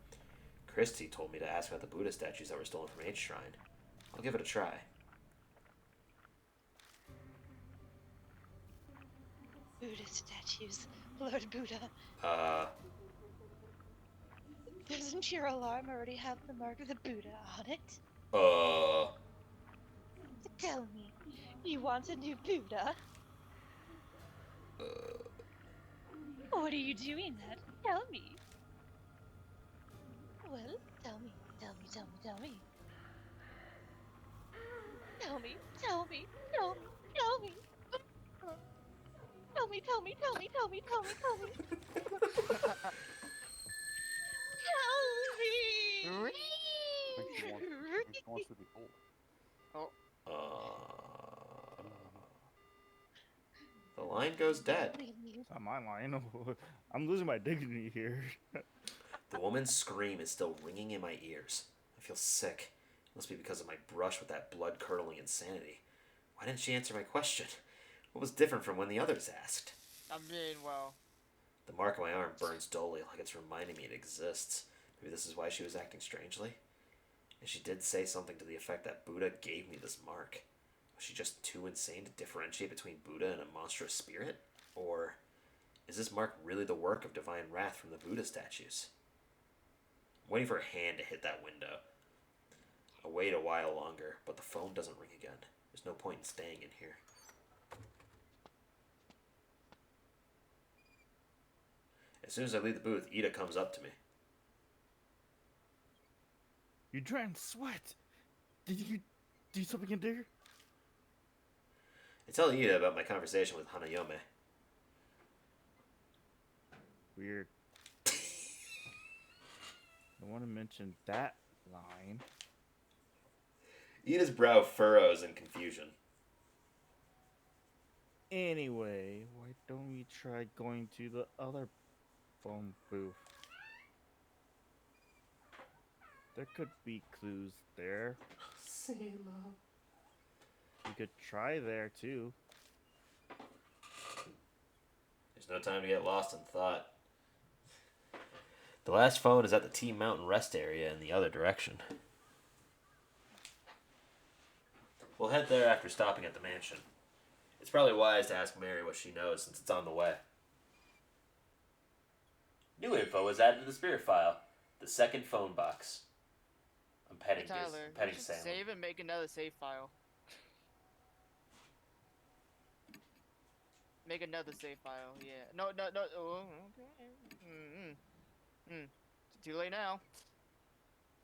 Christy told me to ask about the Buddha statues that were stolen from H Shrine. I'll give it a try. Buddha statues. Lord Buddha. Doesn't your alarm already have the mark of the Buddha on it? Tell me, you want a new Buddha? What are you doing then? Tell me. Well, tell me, tell me, tell me, tell me. Tell me, tell me, tell me, tell me. Tell me, tell me, tell me, tell me, tell me, tell me. Tell me. I think she wants to be told. The line goes dead. It's not my line. I'm losing my dignity here. The woman's scream is still ringing in my ears. I feel sick. It must be because of my brush with that blood-curdling insanity. Why didn't she answer my question? What was different from when the others asked? I mean, well, The mark on my arm burns dully, like it's reminding me it exists. Maybe this is why she was acting strangely? And she did say something to the effect that Buddha gave me this mark. Was she just too insane to differentiate between Buddha and a monstrous spirit? Or is this mark really the work of divine wrath from the Buddha statues? I'm waiting for a hand to hit that window. I'll wait a while longer, but the phone doesn't ring again. There's no point in staying in here. As soon as I leave the booth, Ida comes up to me. You drank sweat. Did you do something in there? I tell Ida about my conversation with Hanayome. Weird. I want to mention that line. Ida's brow furrows in confusion. Anyway, why don't we try going to the other phone booth? There could be clues there. Sailor. We could try there too. There's no time to get lost in thought. The last phone is at the T Mountain rest area in the other direction. We'll head there after stopping at the mansion. It's probably wise to ask Mary what she knows since it's on the way. New info was added to the spirit file. The second phone box. I'm petting Tyler, petting you should Sam. save and make another save file. Make another save file. Yeah. No. Oh, okay. It's too late now.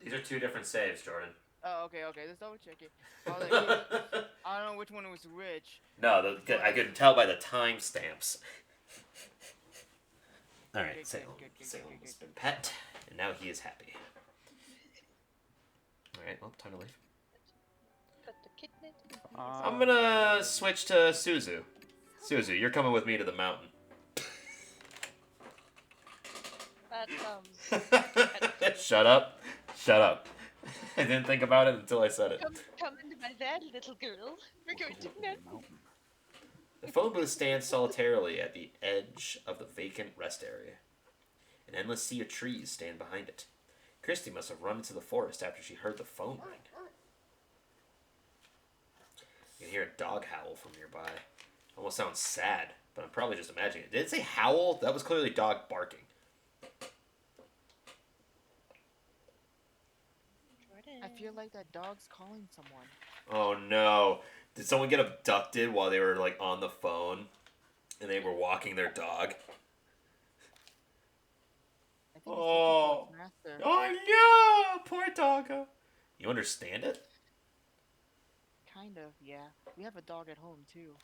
These are two different saves, Jordan. Oh, okay. Let's double check it. I don't know which one was which. No, I could tell by the timestamps. Alright, Good, Salem. good, good, Salem good, has good. been pet, and now he is happy. Alright, well, time to leave. Put the kitten in. I'm gonna switch to Suzu. Suzu, you're coming with me to the mountain. That sounds. Shut up. Shut up. I didn't think about it until I said it. Come into my bed, little girl. We're going to bed. The phone booth stands solitarily at the edge of the vacant rest area. An endless sea of trees stand behind it. Christy must have run into the forest after she heard the phone ring. You can hear a dog howl from nearby. Almost sounds sad, but I'm probably just imagining it. Did it say howl? That was clearly dog barking. I feel like that dog's calling someone. Oh no. Did someone get abducted while they were like on the phone and they were walking their dog? I think Oh. it's master. Oh no! Poor doggo. You understand it? Kind of, yeah. We have a dog at home too.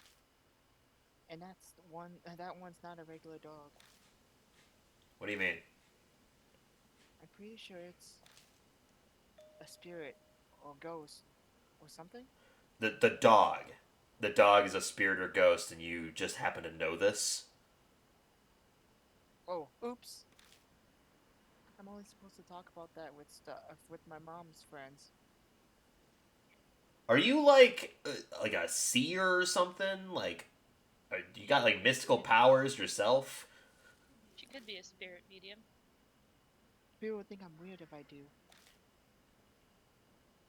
and that's the one. That one's not a regular dog. What do you mean? I'm pretty sure it's a spirit or ghost or something. The dog. The dog is a spirit or ghost, and you just happen to know this. Oh, oops. I'm only supposed to talk about that with stuff with my mom's friends. Are you like a seer or something? Like, you got like mystical powers yourself? She could be a spirit medium. People would think I'm weird if I do.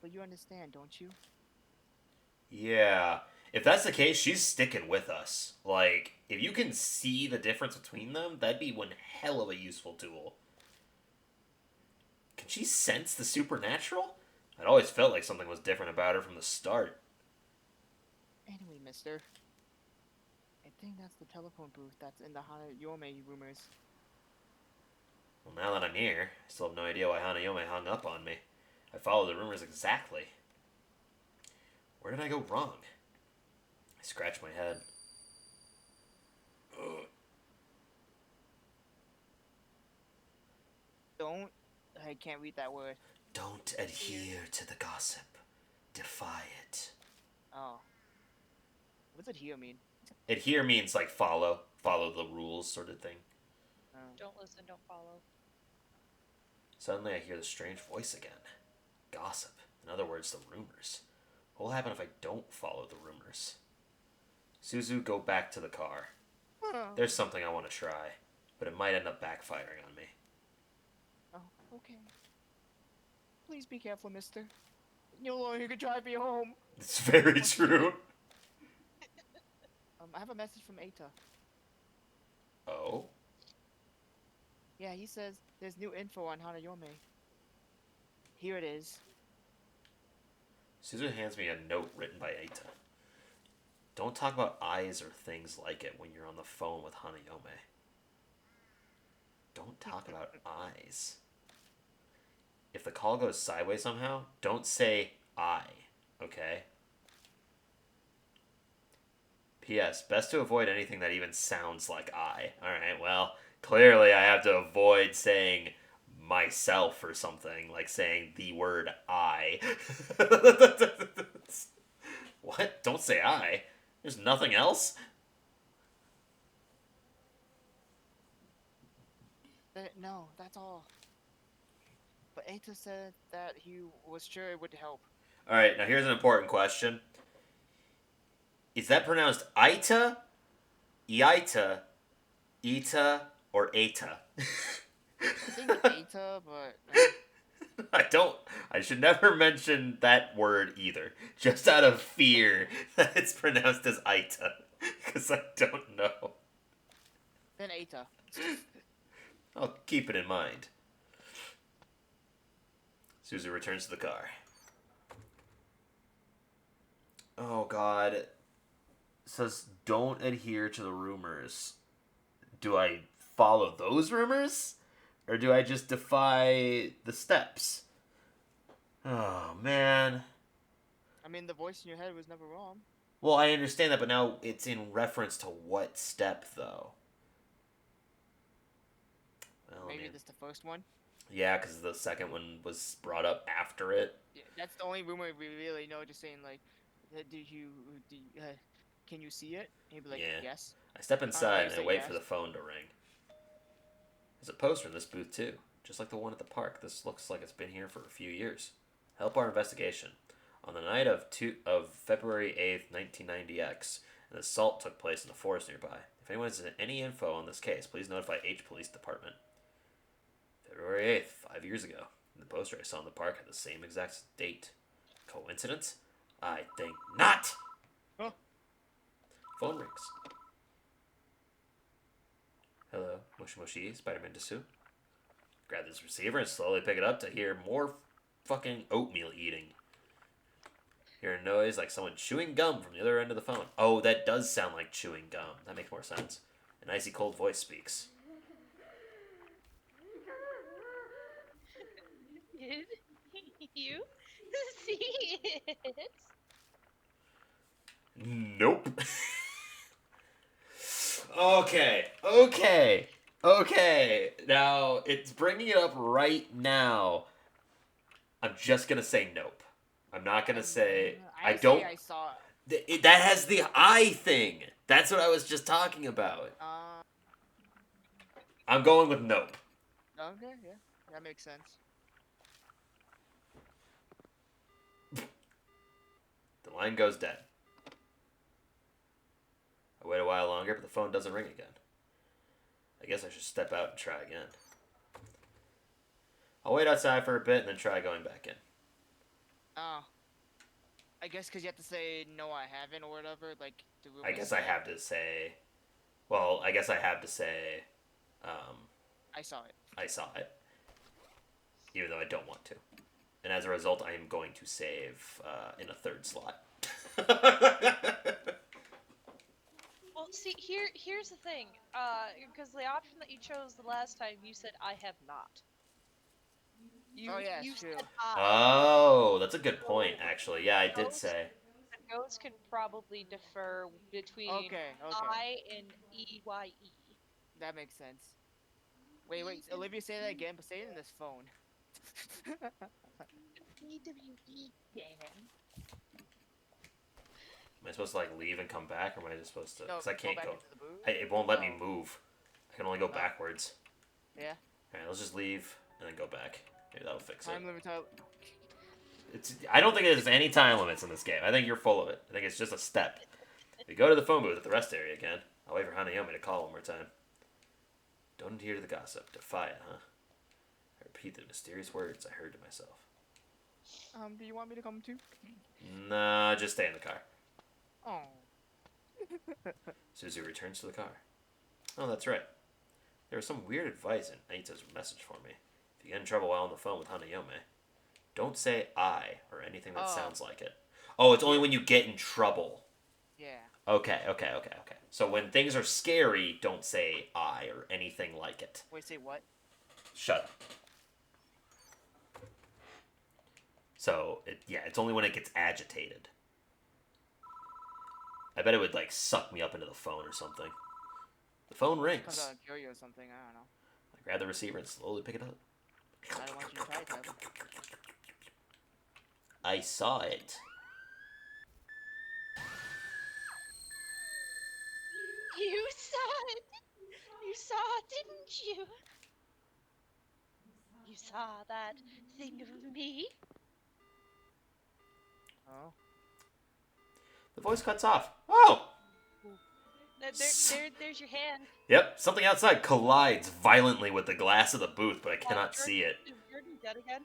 But you understand, don't you? Yeah. If that's the case, she's sticking with us. Like, if you can see the difference between them, that'd be one hell of a useful tool. Can she sense the supernatural? I'd always felt like something was different about her from the start. Anyway, mister. I think that's the telephone booth that's in the Hanayome rumors. Well, now that I'm here, I still have no idea why Hanayome hung up on me. I followed the rumors exactly. Where did I go wrong? I scratched my head. Ugh. Don't. I can't read that word. Don't adhere to the gossip. Defy it. Oh. What does it here mean? Adhere means like follow. Follow the rules sort of thing. Oh. Don't listen, don't follow. Suddenly I hear the strange voice again. Gossip. In other words, the rumors. What will happen if I don't follow the rumors? Suzu, go back to the car. There's something I want to try, but it might end up backfiring on me. Oh, okay. Please be careful, mister. No longer can drive me home. It's very true. I have a message from Eita. Oh? Yeah, he says there's new info on Hanayome. Here it is. Suzu hands me a note written by Eita. Don't talk about eyes or things like it when you're on the phone with Hanayome. Don't talk about eyes. If the call goes sideways somehow, don't say I, okay? P.S. Best to avoid anything that even sounds like I. Alright, well, clearly I have to avoid saying myself or something, like saying the word I. What? Don't say I. There's nothing else? No, that's all. But Eita said that he was sure it would help. Alright, now here's an important question. Is that pronounced Aita, Iaita, Ita, or Eta? I think it's Eita, but I should never mention that word either. Just out of fear that it's pronounced as Aita. Because I don't know. then Eita. I'll keep it in mind. Suzu returns to the car. Oh god. It says don't adhere to the rumors. Do I follow those rumors? Or do I just defy the steps? Oh man. I mean, the voice in your head was never wrong. Well, I understand that, but now it's in reference to what step, though? Well, Maybe man. this the first one. Yeah, because the second one was brought up after it. Yeah, that's the only rumor we really know. Just saying like, can you see it? And he'd be like, Yeah. yes. I step inside and I say wait yes. for the phone to ring. There's a poster in this booth, too. Just like the one at the park. This looks like it's been here for a few years. Help our investigation. On the night of February 8th, 1990X, an assault took place in the forest nearby. If anyone has any info on this case, please notify H Police Department. February 8th, 5 years ago. The poster I saw in the park had the same exact date. Coincidence? I think not! Huh? Phone rings. Hello, Moshi Moshi, Spider-Man Desu. Grab this receiver and slowly pick it up to hear more fucking oatmeal eating. Hear a noise like someone chewing gum from the other end of the phone. Oh, that does sound like chewing gum. That makes more sense. An icy cold voice speaks. Did you see it? Nope. Okay. Now, it's bringing it up right now. I'm just gonna say nope. I'm not gonna say... I say don't... I saw. That has the eye thing. That's what I was just talking about. I'm going with nope. Okay, yeah, that makes sense. The line goes dead. I wait a while longer, but the phone doesn't ring again. I guess I should step out and try again. I'll wait outside for a bit and then try going back in. Oh. I guess because you have to say, no, I haven't, or whatever, like, the room I is guess I set. have to say... Well, I guess I have to say... I saw it. I saw it. Even though I don't want to. And as a result, I am going to save in a third slot. Well, see, here's the thing. Because the option that you chose the last time, you said I have not. Oh, yeah, you it's true. said I. Oh, that's a good point, actually. Yeah, I did Ghost- say. The ghost can probably differ between Okay. I and EYE. That makes sense. Wait, Olivia, say that again, but say it in this phone. EWE gaming. Am I supposed to, like, leave and come back, or am I just supposed to... No, Because I can't back go... into the booth? It won't let me Oh. move. I can only go Oh. backwards. Yeah. Alright, let's just leave and then go back. Maybe that'll fix it. Time limit. I don't think there's any time limits in this game. I think you're full of it. I think it's just a step. If you go to the phone booth at the rest area again, I'll wait for Hanayomi to call one more time. Don't adhere to the gossip. Defy it, huh? I repeat the mysterious words I heard to myself. Do you want me to come too? Nah, just stay in the car. Oh. Suzu returns to the car. Oh, that's right. There was some weird advice in Aita's message for me. If you get in trouble while on the phone with Hanayome, don't say I or anything that sounds like it. Oh, it's only when you get in trouble. Yeah. Okay. So when things are scary, don't say I or anything like it. Wait, say what? Shut up. So, it's only when it gets agitated. I bet it would, like, suck me up into the phone or something. The phone Comes rings. out and kill you or something. I don't know. I grab the receiver and slowly pick it up. I don't want you to try it, Tyler. I saw it. You saw it! You saw it, didn't you? You saw that thing of me? Oh. The voice cuts off. Oh! There's your hand. Yep, something outside collides violently with the glass of the booth, but I cannot see it. Is Jordan dead again?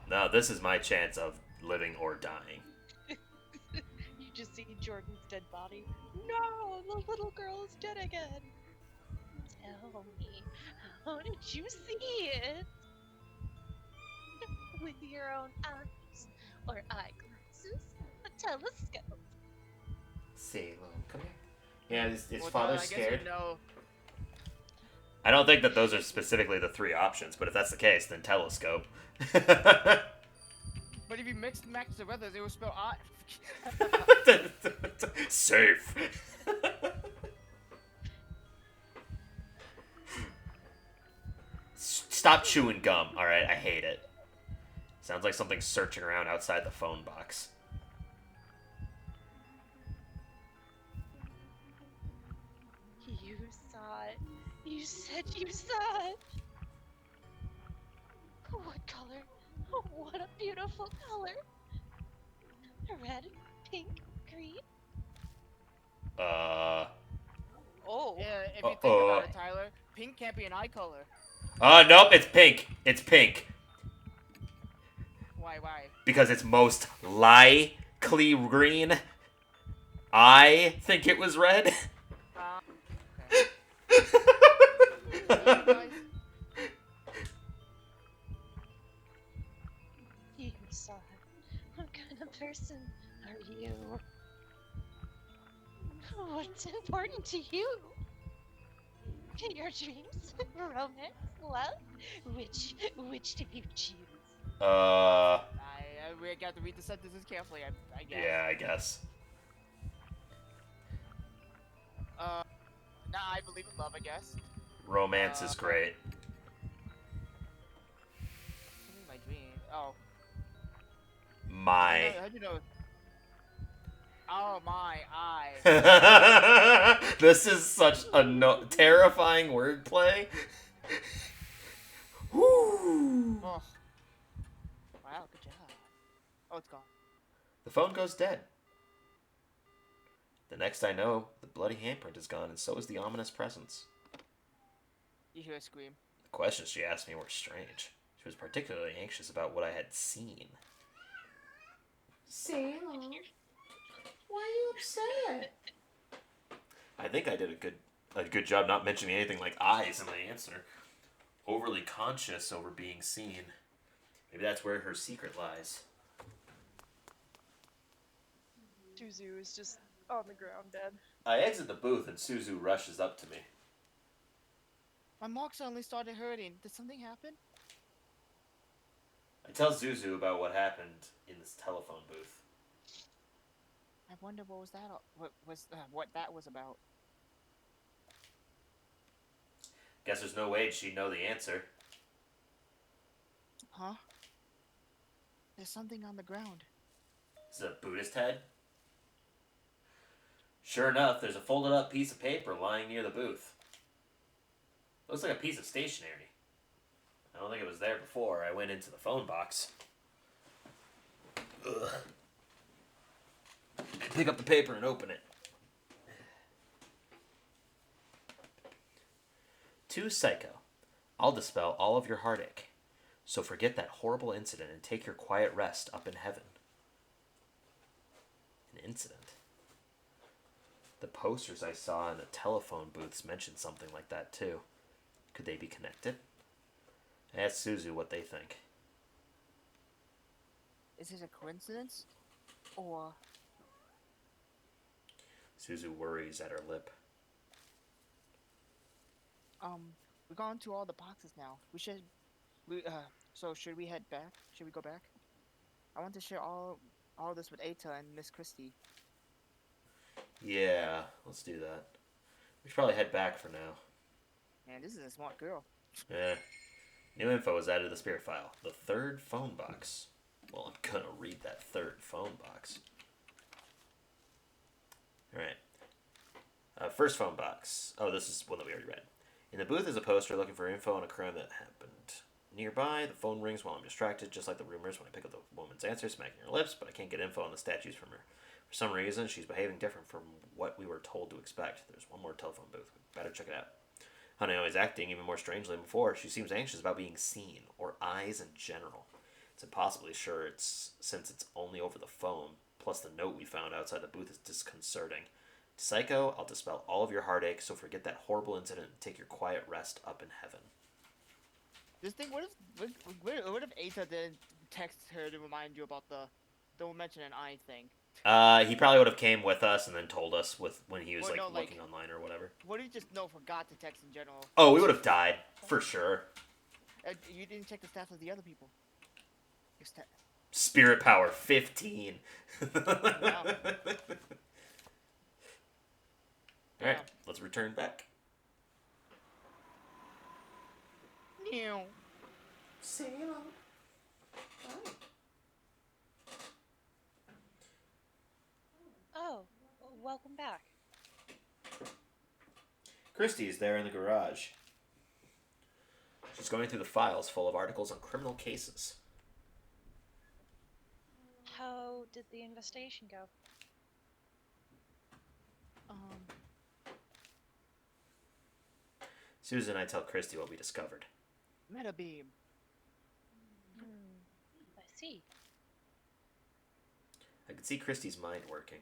No, this is my chance of living or dying. You just see Jordan's dead body. No, the little girl is dead again. Tell me, how did you see it? With your own eyes, or eyeglasses, a telescope. Salem, come here. Yeah, is Well, father I guess scared? you know. I don't think that those are specifically the three options, but if that's the case, then telescope. But if you match the weather, they will spell I. Safe. Stop chewing gum. Alright, I hate it. Sounds like something searching around outside the phone box. You saw it. You said you saw it. What color? Oh, what a beautiful color. Red, pink, green. Oh. Yeah, if you think about it, Tyler, pink can't be an eye color. Nope, it's pink. It's pink. Why? Because it's most likely green. I think it was red. Okay. You saw it. What kind of person are you? What's important to you? Your dreams, romance, love? Which do you choose? We got to read the sentences carefully. I guess. Yeah, I guess. Now I believe in love, I guess. Romance is great. Something my dream. Oh, My. how'd you know? Oh my, I. This is such a terrifying wordplay. Woo. Oh, wow, good job. Oh, it's gone. The phone goes dead. The next I know, the bloody handprint is gone, and so is the ominous presence. You hear a scream. The questions she asked me were strange. She was particularly anxious about what I had seen. Salem, why are you upset? I think I did a good job not mentioning anything like eyes in my answer. Overly conscious over being seen. Maybe that's where her secret lies. Suzu is just on the ground dead. I exit the booth and Suzu rushes up to me. My mark suddenly started hurting. Did something happen? I tell Zuzu about what happened in this telephone booth. I wonder what was that? What that was about? Guess there's no way she'd know the answer. Huh? There's something on the ground. Is it a Buddhist head? Sure enough, there's a folded up piece of paper lying near the booth. Looks like a piece of stationery. I don't think it was there before I went into the phone box. Ugh. Pick up the paper and open it. To Psycho, I'll dispel all of your heartache. So forget that horrible incident and take your quiet rest up in heaven. An incident? The posters I saw in the telephone booths mentioned something like that too. Could they be connected? I asked Suzu what they think. Is it a coincidence? Or Suzu worries at her lip. we've gone to all the boxes now. So should we head back? Should we go back? I want to share all this with Ata and Miss Christie. Yeah, let's do that. We should probably head back for now. Man, this is a smart girl. Eh. New info is added to the spirit file. The third phone box. Well, I'm gonna read that third phone box. Alright. First phone box. Oh, this is one that we already read. In the booth is a poster looking for info on a crime that happened. Nearby, the phone rings while I'm distracted, just like the rumors when I pick up the woman's answer, smacking her lips, but I can't get info on the statues from her. For some reason, she's behaving different from what we were told to expect. There's one more telephone booth. Better check it out. Hanao is acting even more strangely than before. She seems anxious about being seen, or eyes in general. It's impossibly sure since it's only over the phone, plus the note we found outside the booth is disconcerting. Psycho, I'll dispel all of your heartache, so forget that horrible incident and take your quiet rest up in heaven. This thing, what if Ata didn't text her to remind you about the don't mention an eye thing? He probably would have came with us and then told us when he was looking online or whatever. What if you just forgot to text in general? Oh, we would have died for sure. You didn't check the stats of the other people. Spirit power 15. Wow. Alright, let's return back. Meow. Oh, welcome back. Christy's there in the garage. She's going through the files full of articles on criminal cases. How did the investigation go? Susan and I tell Christy what we discovered. Meta beam. I see. I could see Christy's mind working.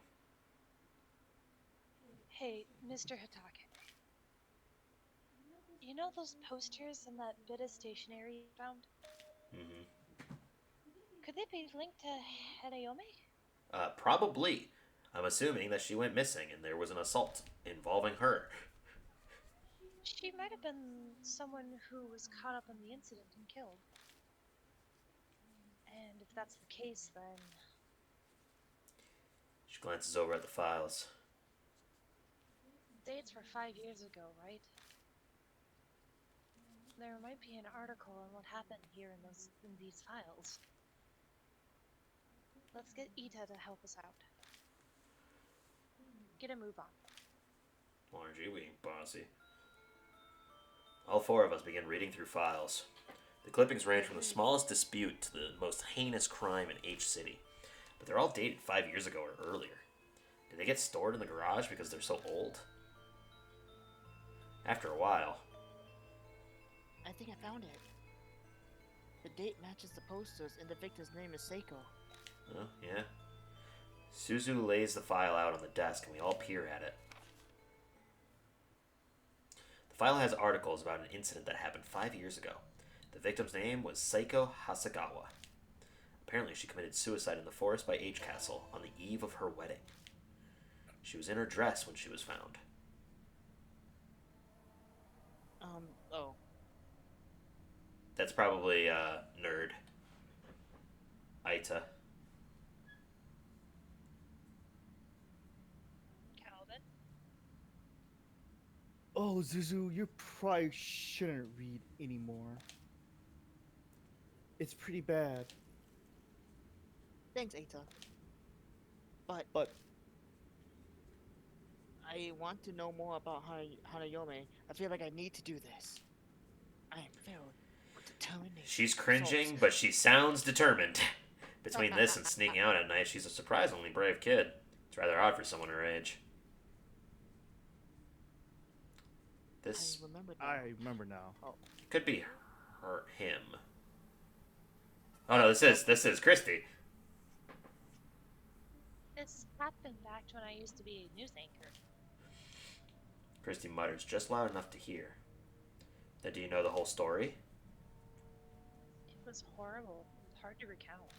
Hey, Mr. Hatake. You know those posters in that bit of stationery you found? Mm-hmm. Could they be linked to Hideyome? Probably. I'm assuming that she went missing and there was an assault involving her. She might have been someone who was caught up in the incident and killed. And if that's the case, then... She glances over at the files. dates were 5 years ago, right? There might be an article on what happened here in these files. Let's get Ita to help us out. Get a move on. Aren't you being bossy? All four of us begin reading through files. The clippings range from the smallest dispute to the most heinous crime in H City, but they're all dated 5 years ago or earlier. Did they get stored in the garage because they're so old? After a while, I think I found it. The date matches the posters, and the victim's name is Seiko. oh, yeah. Suzu lays the file out on the desk, and we all peer at it. The file has articles about an incident that happened 5 years ago. The victim's name was Seiko Hasagawa. Apparently, she committed suicide in the forest by H Castle on the eve of her wedding. She was in her dress when she was found. Oh. That's probably nerd. Aita. Calvin? Oh, Zuzu, you probably shouldn't read anymore. It's pretty bad. Thanks, Ata. But I want to know more about Hanayome. I feel like I need to do this. I am filled with determination. She's cringing, but she sounds determined. Between this and sneaking out at night, she's a surprisingly brave kid. It's rather odd for someone her age. This I remember now. could be him. Oh no, this is Christy. This happened back when I used to be a news anchor. Christy mutters just loud enough to hear. Now, do you know the whole story? It was horrible. Hard to recount.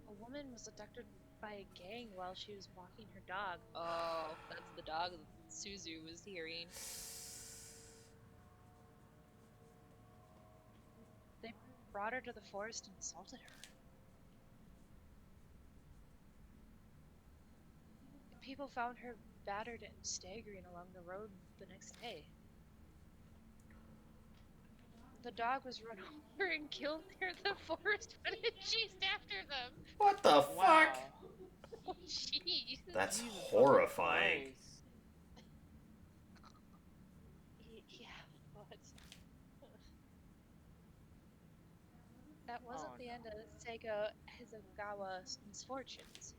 A woman was abducted by a gang while she was walking her dog. Oh, that's the dog that Suzu was hearing. They brought her to the forest and assaulted her. People found her battered and staggering along the road the next day. The dog was run over and killed near the forest when it chased after them. What the fuck? Wow. Oh, jeez. That's Jesus horrifying. Christ. Yeah, but that wasn't Oh, the end of Seiko Hasegawa's misfortunes.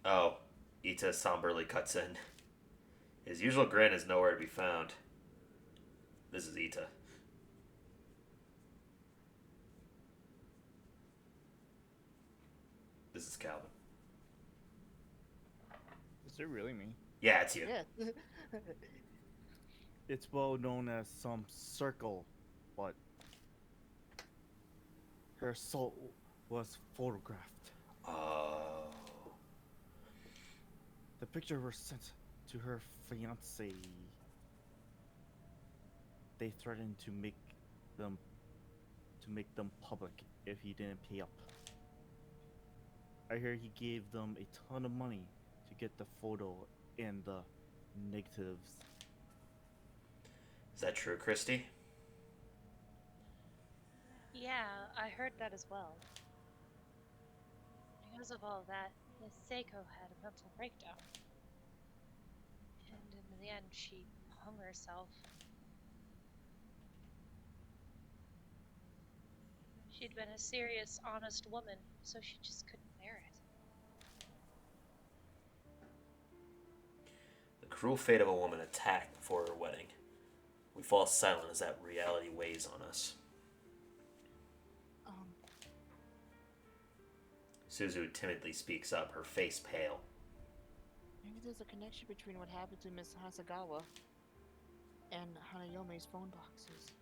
Oh, Ita somberly cuts in. His usual grin is nowhere to be found. This is Ita. This is Calvin. Is it really me? Yeah, it's you. Yeah. It's well known as some circle, but her soul was photographed. Oh. The picture was sent to her fiance. They threatened to make them public if he didn't pay up. I hear he gave them a ton of money to get the photo and the negatives. Is that true, Christy? Yeah, I heard that as well. Because of all that, Miss Seiko had a mental breakdown. And in the end, she hung herself. She'd been a serious, honest woman, so she just couldn't bear it. The cruel fate of a woman attacked before her wedding. We fall silent as that reality weighs on us. Suzu timidly speaks up, her face pale. Maybe there's a connection between what happened to Miss Hasagawa and Hanayome's phone boxes.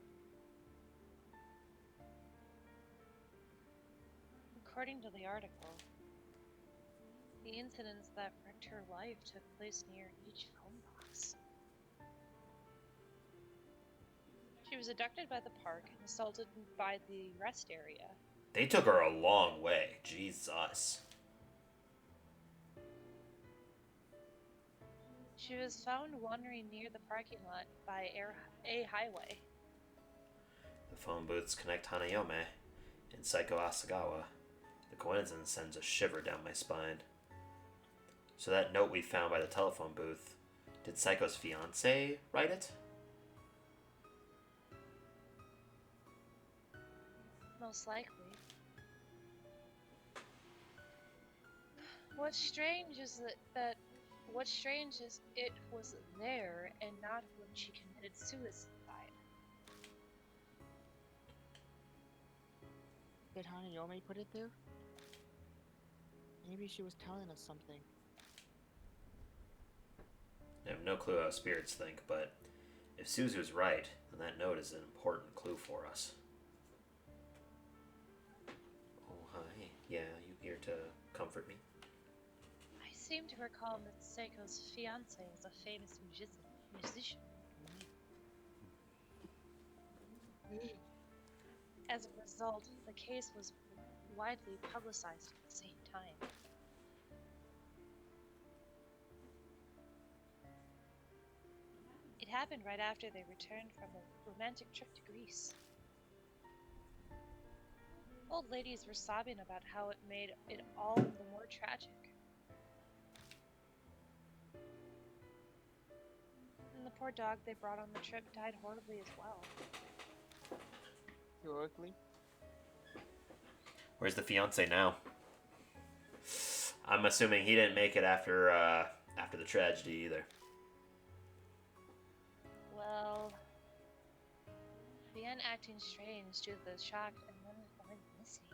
According to the article, the incidents that wrecked her life took place near each phone box. She was abducted by the park and assaulted by the rest area. They took her a long way. Jesus. She was found wandering near the parking lot by A Highway. The phone booths connect Hanayome and Psycho Asagawa. The coincidence sends a shiver down my spine. So that note we found by the telephone booth, did Psycho's fiance write it? Most likely. What's strange is what's strange is it was there and not when she committed suicide. Did Hanayome put it there? Maybe she was telling us something. I have no clue how spirits think, but if Suzu's right, then that note is an important clue for us. Oh, hi. Yeah, you here to comfort me? I seem to recall that Seiko's fiance was a famous musician. As a result, the case was widely publicized at the same time. It happened right after they returned from a romantic trip to Greece. Old ladies were sobbing about how it made it all the more tragic. And the poor dog they brought on the trip died horribly as well. Heroically? Where's the fiance now? I'm assuming he didn't make it after the tragedy either. Well, began acting strange due to the shock and then went missing.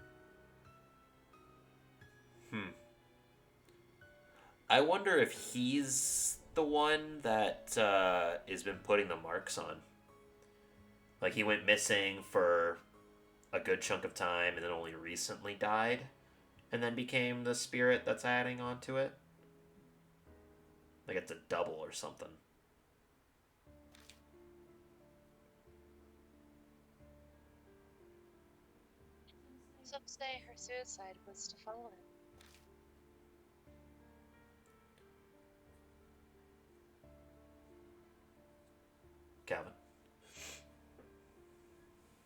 I wonder if he's the one that has been putting the marks on. Like, he went missing for a good chunk of time and then only recently died, and then became the spirit that's adding onto it. Like, it's a double or something. Some say her suicide was to follow him. Calvin.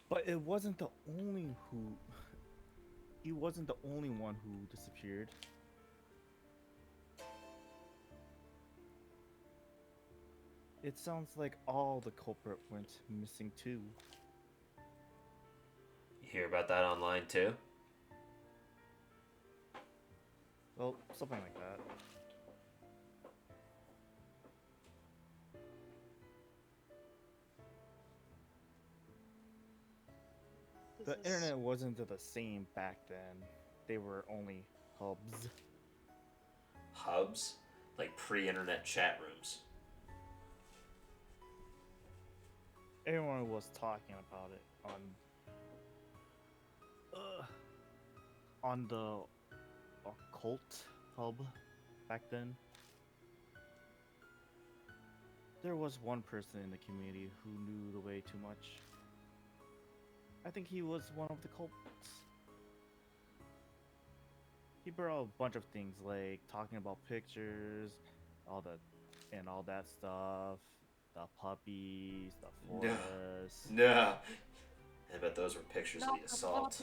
But it wasn't the only who. He wasn't the only one who disappeared. It sounds like all the culprit went missing too. You hear about that online too? Well, something like that. The internet wasn't the same back then. They were only hubs. Hubs? Like pre-internet chat rooms. Everyone was talking about it on the occult hub back then. There was one person in the community who knew the way too much. I think he was one of the culprits. He brought a bunch of things like talking about pictures, all that stuff, the puppies, the forest. No. I bet those were pictures of the assault.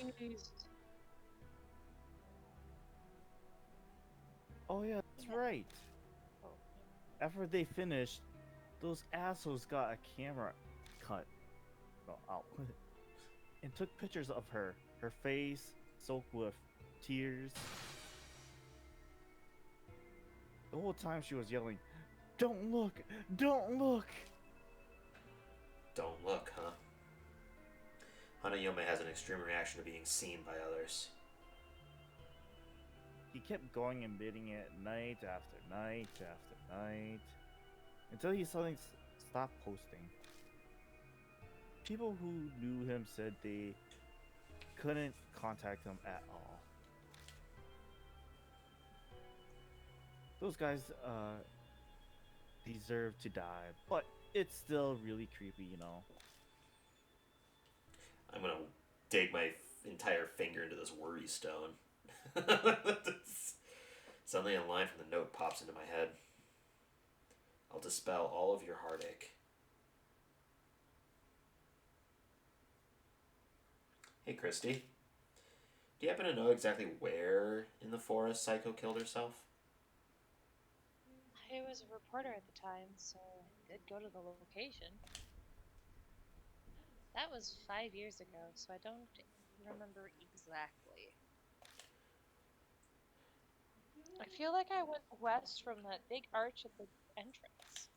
Oh yeah, that's right. After they finished, those assholes got a camera out and took pictures of her face soaked with tears. The whole time she was yelling, "Don't look! Don't look!" Don't look, huh? Hanayome has an extreme reaction to being seen by others. He kept going and bidding it night after night after night until he suddenly stopped posting. People who knew him said they couldn't contact him at all. Those guys deserve to die, but it's still really creepy, you know. I'm gonna dig my entire finger into this worry stone. Suddenly a line from the note pops into my head. I'll dispel all of your heartache. Hey, Christy. Do you happen to know exactly where in the forest Psycho killed herself? I was a reporter at the time, so I did go to the location. That was 5 years ago, so I don't remember exactly. I feel like I went west from that big arch at the entrance.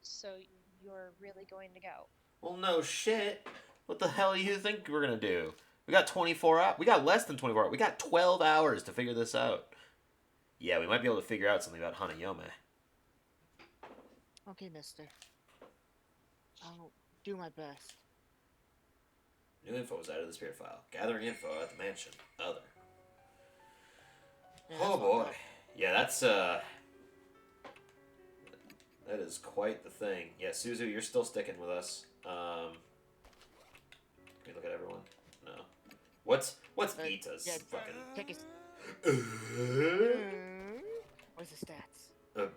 So you're really going to go? Well, no shit. What the hell do you think we're gonna do? We got 24 hours. We got less than 24 hours. We got 12 hours to figure this out. Yeah, we might be able to figure out something about Hanayome. Okay, mister. I'll do my best. New info was added to the spirit file. Gathering info at the mansion. Other. Yeah, Oh that's boy. fucked up. Yeah, that's that is quite the thing. Yeah, Suzu, you're still sticking with us. Can we look at everyone? No. What's Ita's Yeah, fucking check his. Where's the stats?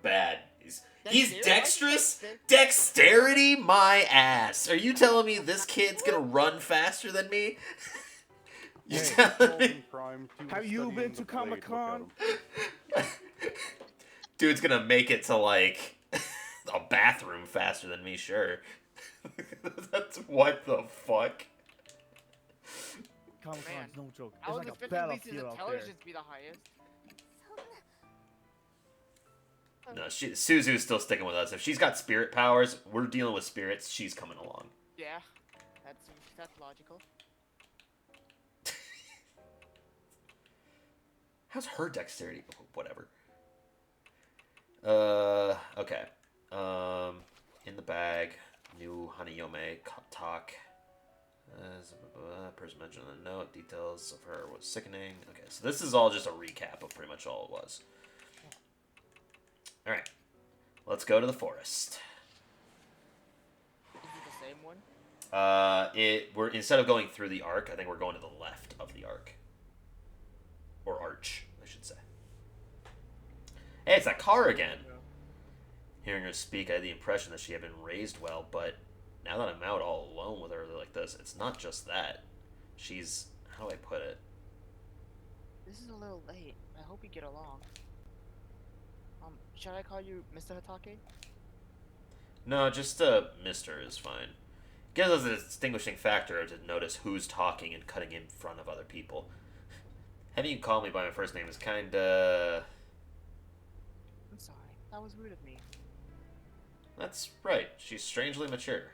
bad? He's Dexterity? dexterous. Dexter- Dexterity, my ass. Are you telling me this kid's gonna run faster than me? You Hey, telling me? Golden Prime, he was Have you studying been the to blade, look at Comic-Con? him. Dude's gonna make it to like a bathroom faster than me, sure. That's what the fuck. Comic-Con's Man, no joke. I It's was like a expecting at least his battlefield out there. intelligence to be the highest. No, Suzu's still sticking with us. If she's got spirit powers, we're dealing with spirits. She's coming along. Yeah, that's logical. How's her dexterity? Whatever. Okay. In the bag, new Hanayome talk. Person mentioned in the note, details of her was sickening. Okay, so this is all just a recap of pretty much all it was. Alright. Let's go to the forest. Is it the same one? We're instead of going through the arc, I think we're going to the left of the arc. Or arch, I should say. Hey, it's that car again. Yeah. Hearing her speak, I had the impression that she had been raised well, but now that I'm out all alone with her like this, it's not just that. She's... how do I put it? This is a little late. I hope we get along. Should I call you Mr. Hatake? No, just Mister is fine. Gives us a distinguishing factor to notice who's talking and cutting in front of other people. Having you call me by my first name is kinda... I'm sorry. That was rude of me. That's right. She's strangely mature.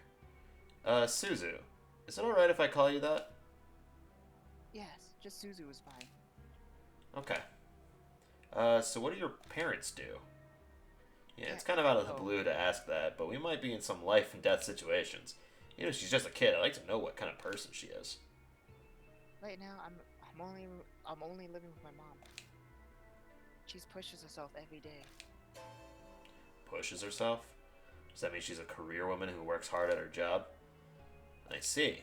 Suzu, is it alright if I call you that? Yes, just Suzu is fine. Okay. So what do your parents do? Yeah, it's kind of out of the blue to ask that, but we might be in some life and death situations. Even if she's just a kid, I'd like to know what kind of person she is. Right now, I'm only living with my mom. She pushes herself every day. Pushes herself? Does that mean she's a career woman who works hard at her job? I see.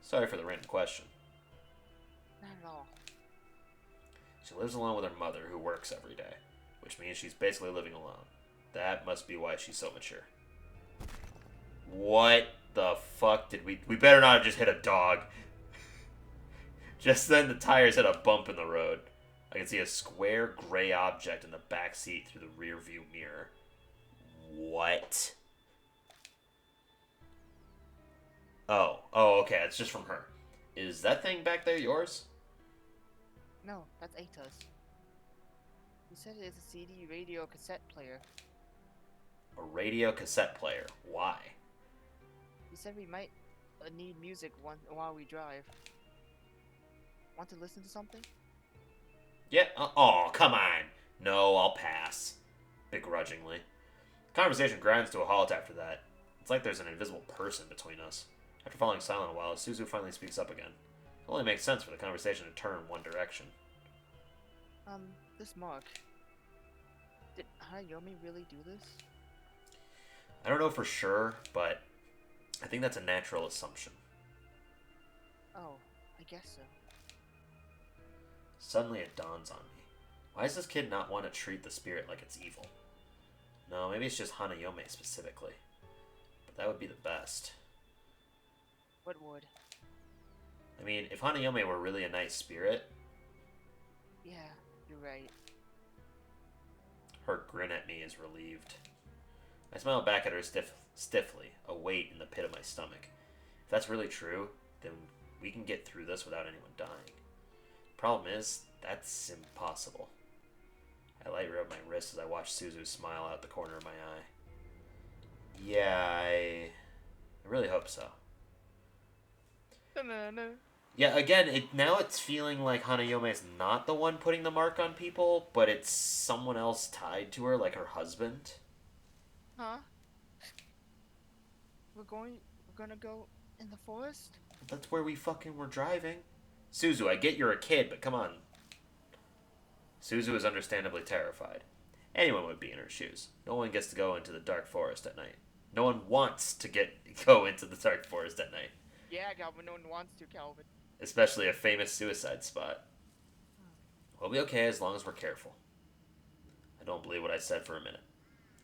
Sorry for the random question. Not at all. She lives alone with her mother, who works every day, which means she's basically living alone. That must be why she's so mature. What the fuck did we... We better not have just hit a dog. Just then the tires hit a bump in the road. I can see a square gray object in the back seat through the rear view mirror. What? Oh, okay, it's just from her. Is that thing back there yours? No, that's Ata's. He said it is a CD radio cassette player. A radio cassette player. Why? He said we might need music while we drive. Want to listen to something? Yeah. Oh, come on. No, I'll pass. Begrudgingly. Conversation grinds to a halt after that. It's like there's an invisible person between us. After falling silent a while, Suzu finally speaks up again. It only makes sense for the conversation to turn one direction. This mark. Did Hayomi really do this? I don't know for sure, but I think that's a natural assumption. Oh, I guess so. Suddenly it dawns on me. Why does this kid not want to treat the spirit like it's evil? No, maybe it's just Hanayome specifically. But that would be the best. What would? I mean, if Hanayome were really a nice spirit, Yeah, you're right. her grin at me is relieved. I smile back at her stiffly, a weight in the pit of my stomach. If that's really true, then we can get through this without anyone dying. Problem is, that's impossible. I light rub my wrist as I watch Suzu smile out the corner of my eye. Yeah, I really hope so. Yeah, again, now it's feeling like Hanayome is not the one putting the mark on people, but it's someone else tied to her, like her husband. Huh? We're gonna go in the forest? That's where we fucking were driving. Suzu, I get you're a kid, but come on. Suzu is understandably terrified. Anyone would be in her shoes. No one gets to go into the dark forest at night. No one wants to go into the dark forest at night. Yeah, Calvin, no one wants to, Calvin. Especially a famous suicide spot. We'll be okay as long as we're careful. I don't believe what I said for a minute.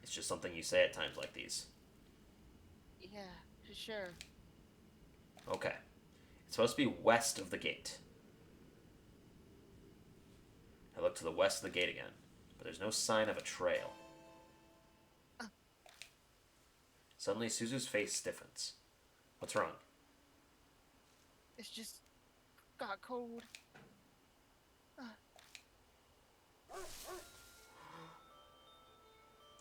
It's just something you say at times like these. Yeah, for sure. Okay. It's supposed to be west of the gate. I look to the west of the gate again, but there's no sign of a trail. Suddenly, Suzu's face stiffens. What's wrong? It's just got cold.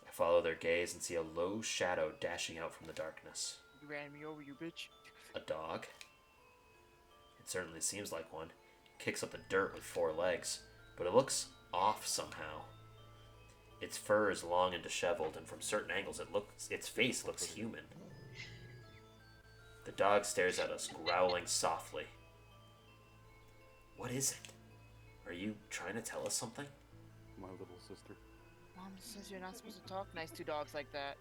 I follow their gaze and see a low shadow dashing out from the darkness. You ran me over, you bitch. A dog? It certainly seems like one. It kicks up the dirt with 4 legs, but it looks off somehow. Its fur is long and disheveled, and from certain angles its face looks human. The dog stares at us, growling softly. What is it? Are you trying to tell us something? My little sister. Mom says you're not supposed to talk nice to dogs like that.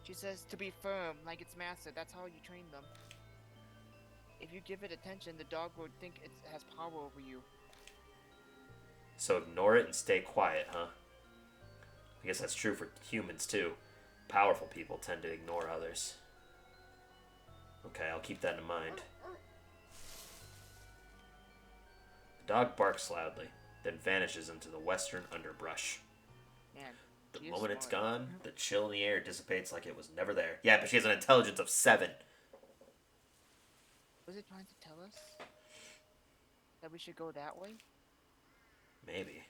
She says to be firm, like its master. That's how you train them. If you give it attention, the dog will think it has power over you. So ignore it and stay quiet, huh? I guess that's true for humans, too. Powerful people tend to ignore others. Okay, I'll keep that in mind. The dog barks loudly, then vanishes into the western underbrush. Man, The she is moment it's smart. gone, the chill in the air dissipates like it was never there. Yeah, but she has an intelligence of 7. Was it trying to tell us that we should go that way? Maybe.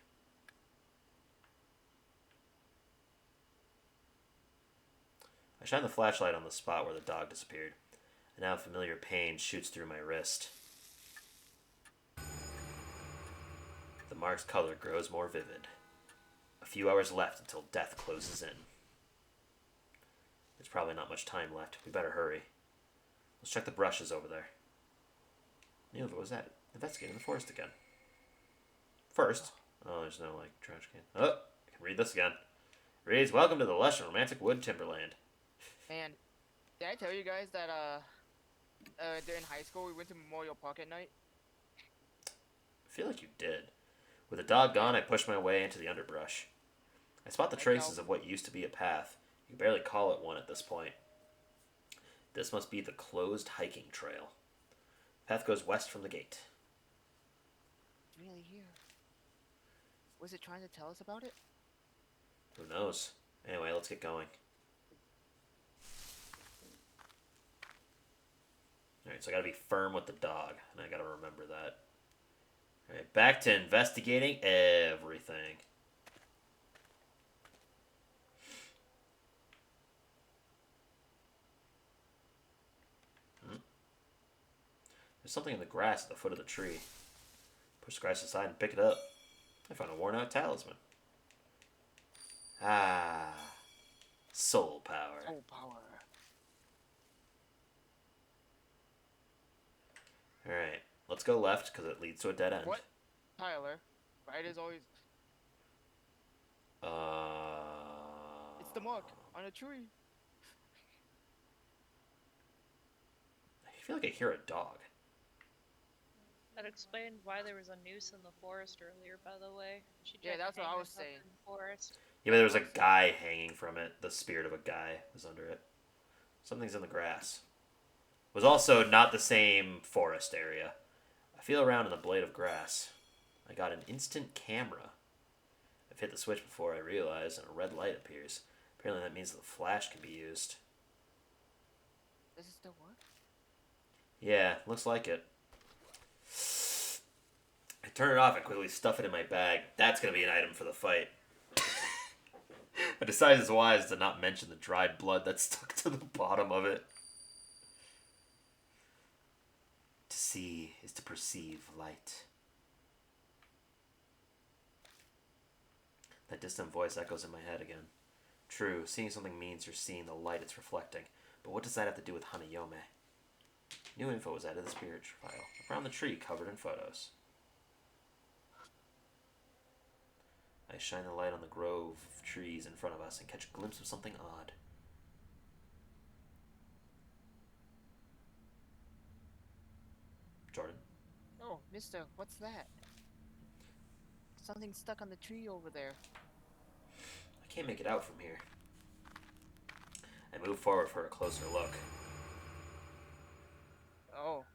I shine the flashlight on the spot where the dog disappeared. A now familiar pain shoots through my wrist. The mark's color grows more vivid. A few hours left until death closes in. There's probably not much time left. We better hurry. Let's check the brushes over there. Neil, what was that? Investigating the forest again. First, there's no, trash can. Oh, I can read this again. It reads, welcome to the lush and romantic wood timberland. Man, did I tell you guys that during high school we went to Memorial Park at night? I feel like you did. With the dog gone, I push my way into the underbrush. I spot the traces of what used to be a path. You can barely call it one at this point. This must be the closed hiking trail. The path goes west from the gate. It's really here. Was it trying to tell us about it? Who knows? Anyway, let's get going. Alright, so I gotta be firm with the dog, and I gotta remember that. Alright, back to investigating everything. There's something in the grass at the foot of the tree. Push the grass aside and pick it up. I found a worn-out talisman. Ah, soul power. Soul power. Alright, let's go left because it leads to a dead end. What? Tyler, right is always... It's the mark on a tree. I feel like I hear a dog. That explained why there was a noose in the forest earlier, by the way. She Yeah, tried to that's what hang I was herself saying. in the forest. Yeah, but there was a guy hanging from it. The spirit of a guy was under it. Something's in the grass. It was also not the same forest area. I feel around in the blade of grass. I got an instant camera. I've hit the switch before I realize, and a red light appears. Apparently that means the flash can be used. Does it still work? Yeah, looks like it. I turn it off and quickly stuff it in my bag. That's going to be an item for the fight. I decided it's wise to not mention the dried blood that's stuck to the bottom of it. To see is to perceive light. That distant voice echoes in my head again. True, seeing something means you're seeing the light it's reflecting. But what does that have to do with Hanayome? New info was added to the spirit file. Around the tree covered in photos. I shine the light on the grove of trees in front of us and catch a glimpse of something odd. Jordan? Oh, mister, what's that? Something stuck on the tree over there. I can't make it out from here. I move forward for a closer look. Oh,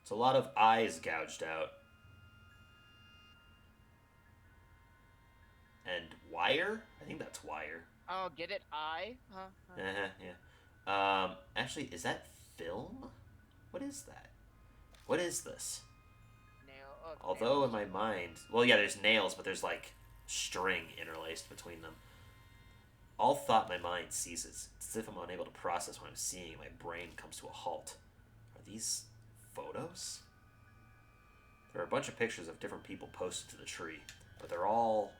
It's a lot of eyes gouged out. And wire? I think that's wire. oh, get it? Huh? Yeah. Actually, is that film? What is that? What is this? Nail. Although in nails. my mind, well, yeah, there's nails, but there's like string interlaced between them. All thought in my mind ceases. It's as if I'm unable to process what I'm seeing and my brain comes to a halt. Are these photos? There are a bunch of pictures of different people posted to the tree, but they're all...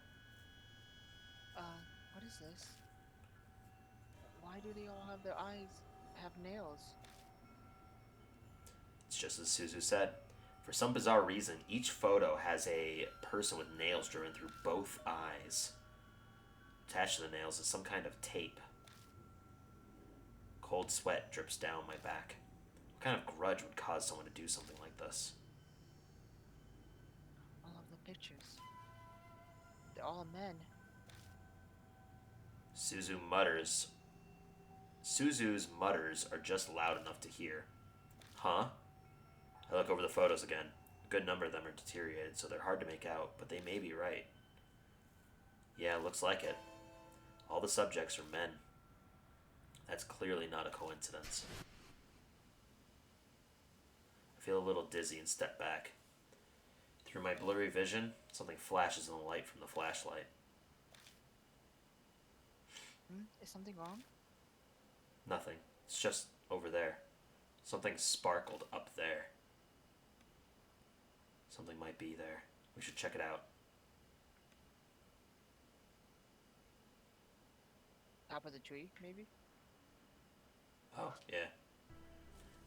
What is this? Why do they all have their eyes have nails? It's just as Suzu said. For some bizarre reason, each photo has a person with nails driven through both eyes. Attached to the nails is some kind of tape. Cold sweat drips down my back. What kind of grudge would cause someone to do something like this? All of the pictures. They're all men. Suzu's mutters are just loud enough to hear. Huh? I look over the photos again. A good number of them are deteriorated, so they're hard to make out, but they may be right. Yeah, looks like it. All the subjects are men. That's clearly not a coincidence. I feel a little dizzy and step back. Through my blurry vision, something flashes in the light from the flashlight. Is something wrong? Nothing. It's just over there. Something sparkled up there. Something might be there. We should check it out. Top of the tree, maybe? Oh, yeah.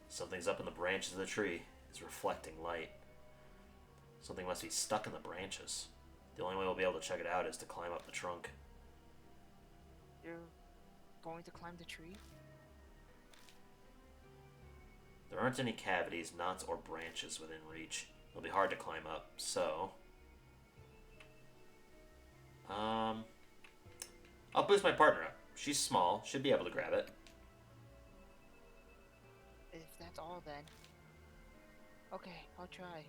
Something's up in the branches of the tree. It's reflecting light. Something must be stuck in the branches. The only way we'll be able to check it out is to climb up the trunk. You're going to climb the tree? There aren't any cavities, knots, or branches within reach. It'll be hard to climb up, so... I'll boost my partner up. She's small, should be able to grab it. If that's all, then. Okay, I'll try.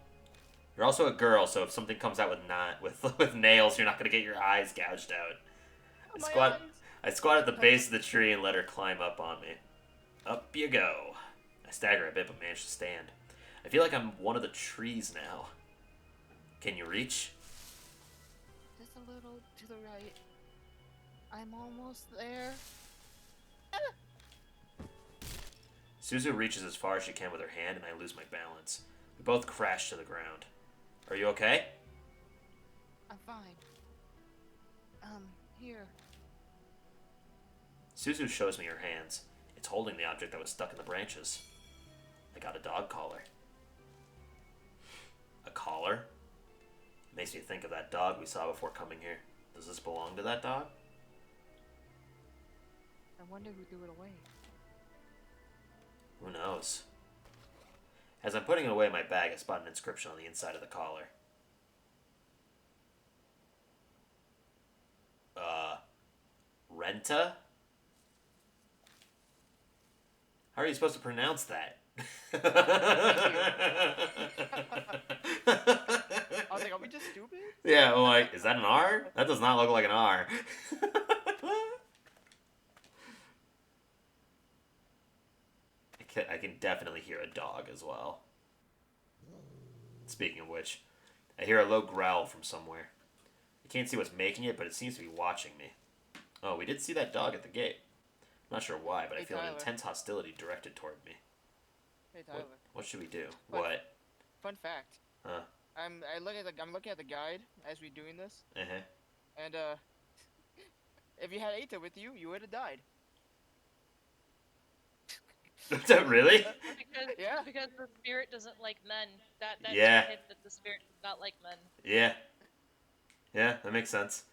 You're also a girl, so if something comes out with nails, you're not gonna get your eyes gouged out. I squat at the base of the tree and let her climb up on me. Up you go. I stagger a bit, but manage to stand. I feel like I'm one of the trees now. Can you reach? Just a little to the right. I'm almost there. Suzu reaches as far as she can with her hand, and I lose my balance. We both crash to the ground. Are you okay? I'm fine. Here. Suzu shows me her hands. It's holding the object that was stuck in the branches. I got a dog collar. A collar? Makes me think of that dog we saw before coming here. Does this belong to that dog? I wonder who threw it away. Who knows? As I'm putting it away in my bag, I spot an inscription on the inside of the collar. Genta? How are you supposed to pronounce that? I was like, are we just stupid? Yeah, I'm like, is that an R? That does not look like an R. I can definitely hear a dog as well. Speaking of which, I hear a low growl from somewhere. I can't see what's making it, but it seems to be watching me. Oh, we did see that dog at the gate. I'm not sure why, but I Hey, feel an Tyler. intense hostility directed toward me. Hey Tyler. What should we do? What? What? Fun fact. Huh? I'm looking at the guide as we're doing this, Uh-huh. and if you had Aita with you, you would have died. Is that really? Because Yeah. because the spirit doesn't like men. That Yeah. should hint that the spirit does not like men. Yeah. Yeah, that makes sense.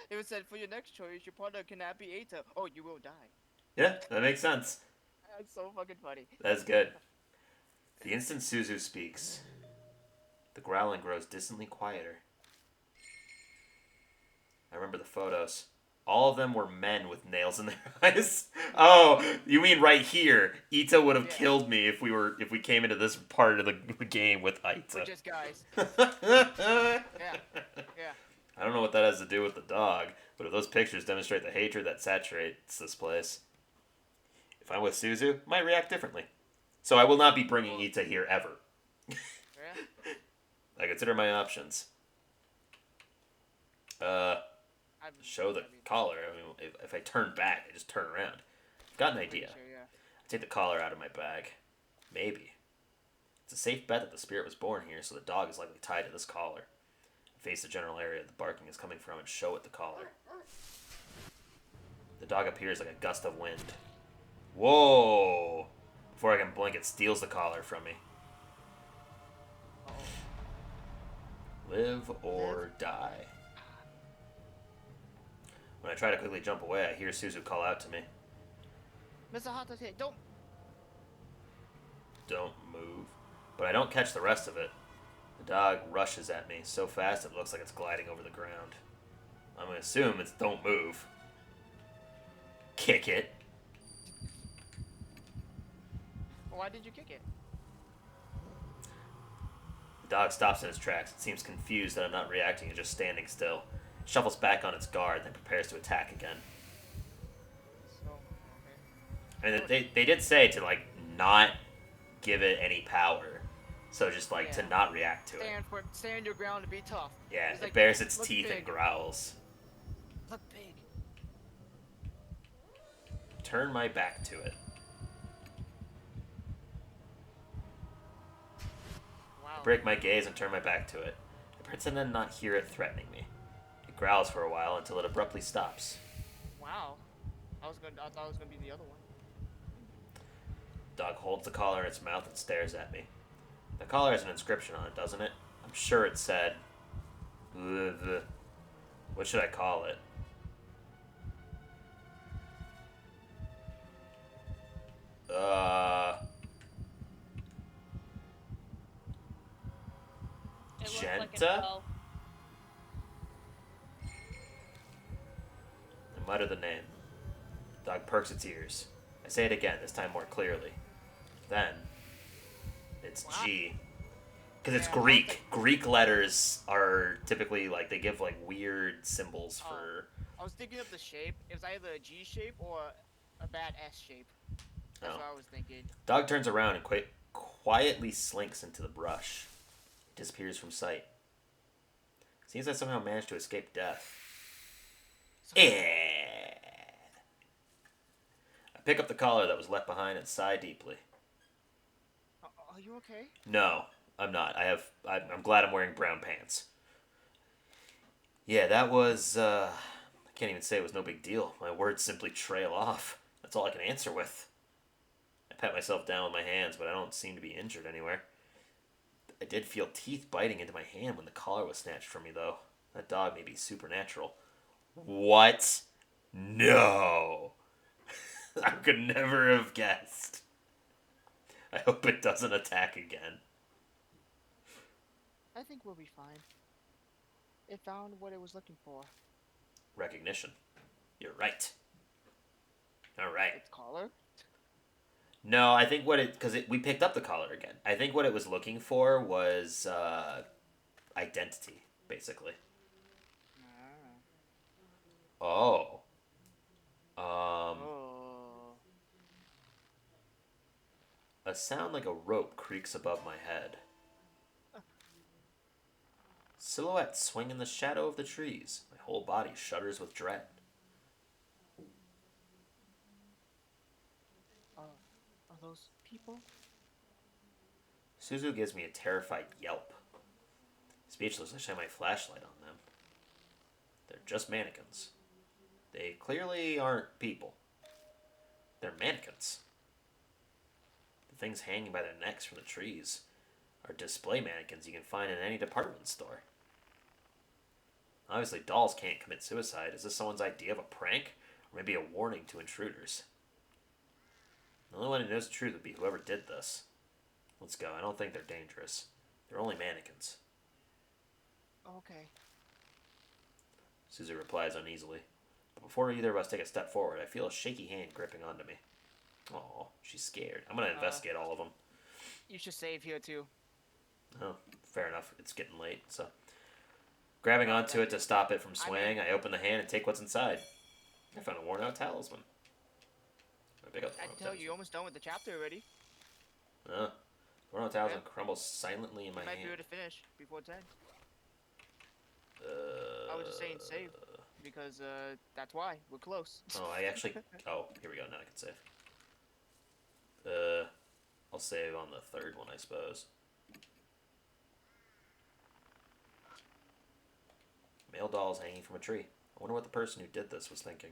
It was said for your next choice, your partner cannot be Aita. Oh, you will die. Yeah, that makes sense. That's so fucking funny. That's good. The instant Suzu speaks, the growling grows distantly quieter. I remember the photos. All of them were men with nails in their eyes. Oh, you mean right here? Ita would have Yeah. killed me if we came into this part of the game with We're Ita. just guys. Yeah. Yeah. I don't know what that has to do with the dog, but if those pictures demonstrate the hatred that saturates this place, if I'm with Suzu, I might react differently. So I will not be bringing Ita here ever. Yeah. I consider my options. Show the collar. I mean, if I turn back, I just turn around. I've got an idea. Sure, yeah. I take the collar out of my bag. Maybe. It's a safe bet that the spirit was born here, so the dog is likely tied to this collar. Face the general area the barking is coming from and show it the collar. The dog appears like a gust of wind. Whoa! Before I can blink, it steals the collar from me. Live or die. When I try to quickly jump away, I hear Suzu call out to me. Mr. Hatate, don't. Don't move. But I don't catch the rest of it. The dog rushes at me so fast it looks like it's gliding over the ground. I'm going to assume it's don't move. Kick it. Why did you kick it? The dog stops in its tracks. It seems confused that I'm not reacting and just standing still. It shuffles back on its guard, then prepares to attack again. So, okay. I mean, they did say to, like, not give it any power. So just, like, to Yeah. not react to it. Stand your ground and be tough. Yeah, It's it like, bares its look teeth and big. growls. Look big. Turn my back to it. Wow. I break my gaze and turn my back to it. I pretend to not hear it threatening me. It growls for a while until it abruptly stops. Wow. I thought it was gonna be the other one. The dog holds the collar in its mouth and stares at me. The collar has an inscription on it, doesn't it? I'm sure it said... What should I call it? It looked like an Genta? L. I mutter the name. The dog perks its ears. I say it again, this time more clearly. Then, it's Wow. G. Because it's Yeah, I Greek. think- Greek letters are typically, like, they give, like, weird symbols Oh. for... I was thinking of the shape. It was either a G shape or a bad S shape. That's Oh. what I was thinking. Dog turns around and quietly slinks into the brush. It disappears from sight. Seems I somehow managed to escape death. I pick up the collar that was left behind and sigh deeply. Are you okay? No, I'm not. I'm glad I'm wearing brown pants. Yeah, that was, I can't even say it was no big deal. My words simply trail off. That's all I can answer with. I pat myself down with my hands, but I don't seem to be injured anywhere. I did feel teeth biting into my hand when the collar was snatched from me, though. That dog may be supernatural. What? No! I could never have guessed. I hope it doesn't attack again. I think we'll be fine. It found what it was looking for. Recognition. You're right. All right. Its collar? No, I think what it because we picked up the collar again. I think what it was looking for was identity, basically. Ah. Oh. Oh. A sound like a rope creaks above my head. Silhouettes swing in the shadow of the trees. My whole body shudders with dread. Are those people? Suzu gives me a terrified yelp. Speechless, I shine my flashlight on them. They're just mannequins. They clearly aren't people. They're mannequins. The things hanging by their necks from the trees are display mannequins you can find in any department store. Obviously, dolls can't commit suicide. Is this someone's idea of a prank? Or maybe a warning to intruders? The only one who knows the truth would be whoever did this. Let's go. I don't think they're dangerous. They're only mannequins. Okay. Susie replies uneasily. But before either of us take a step forward, I feel a shaky hand gripping onto me. Oh, she's scared. I'm going to investigate all of them. You should save here too. Oh, fair enough. It's getting late, so... Grabbing onto it to stop it from swaying, I open the hand and take what's inside. I found a worn-out talisman. I pick up the I worn-out can tell you, talisman. you're almost done with the chapter already. Oh, the worn-out talisman crumbles silently in my You might hand. be able to finish before 10. I was just saying save. Because, that's why. We're close. Oh, I actually... Oh, here we go. Now I can save. I'll save on the third one, I suppose. Male dolls hanging from a tree. I wonder what the person who did this was thinking.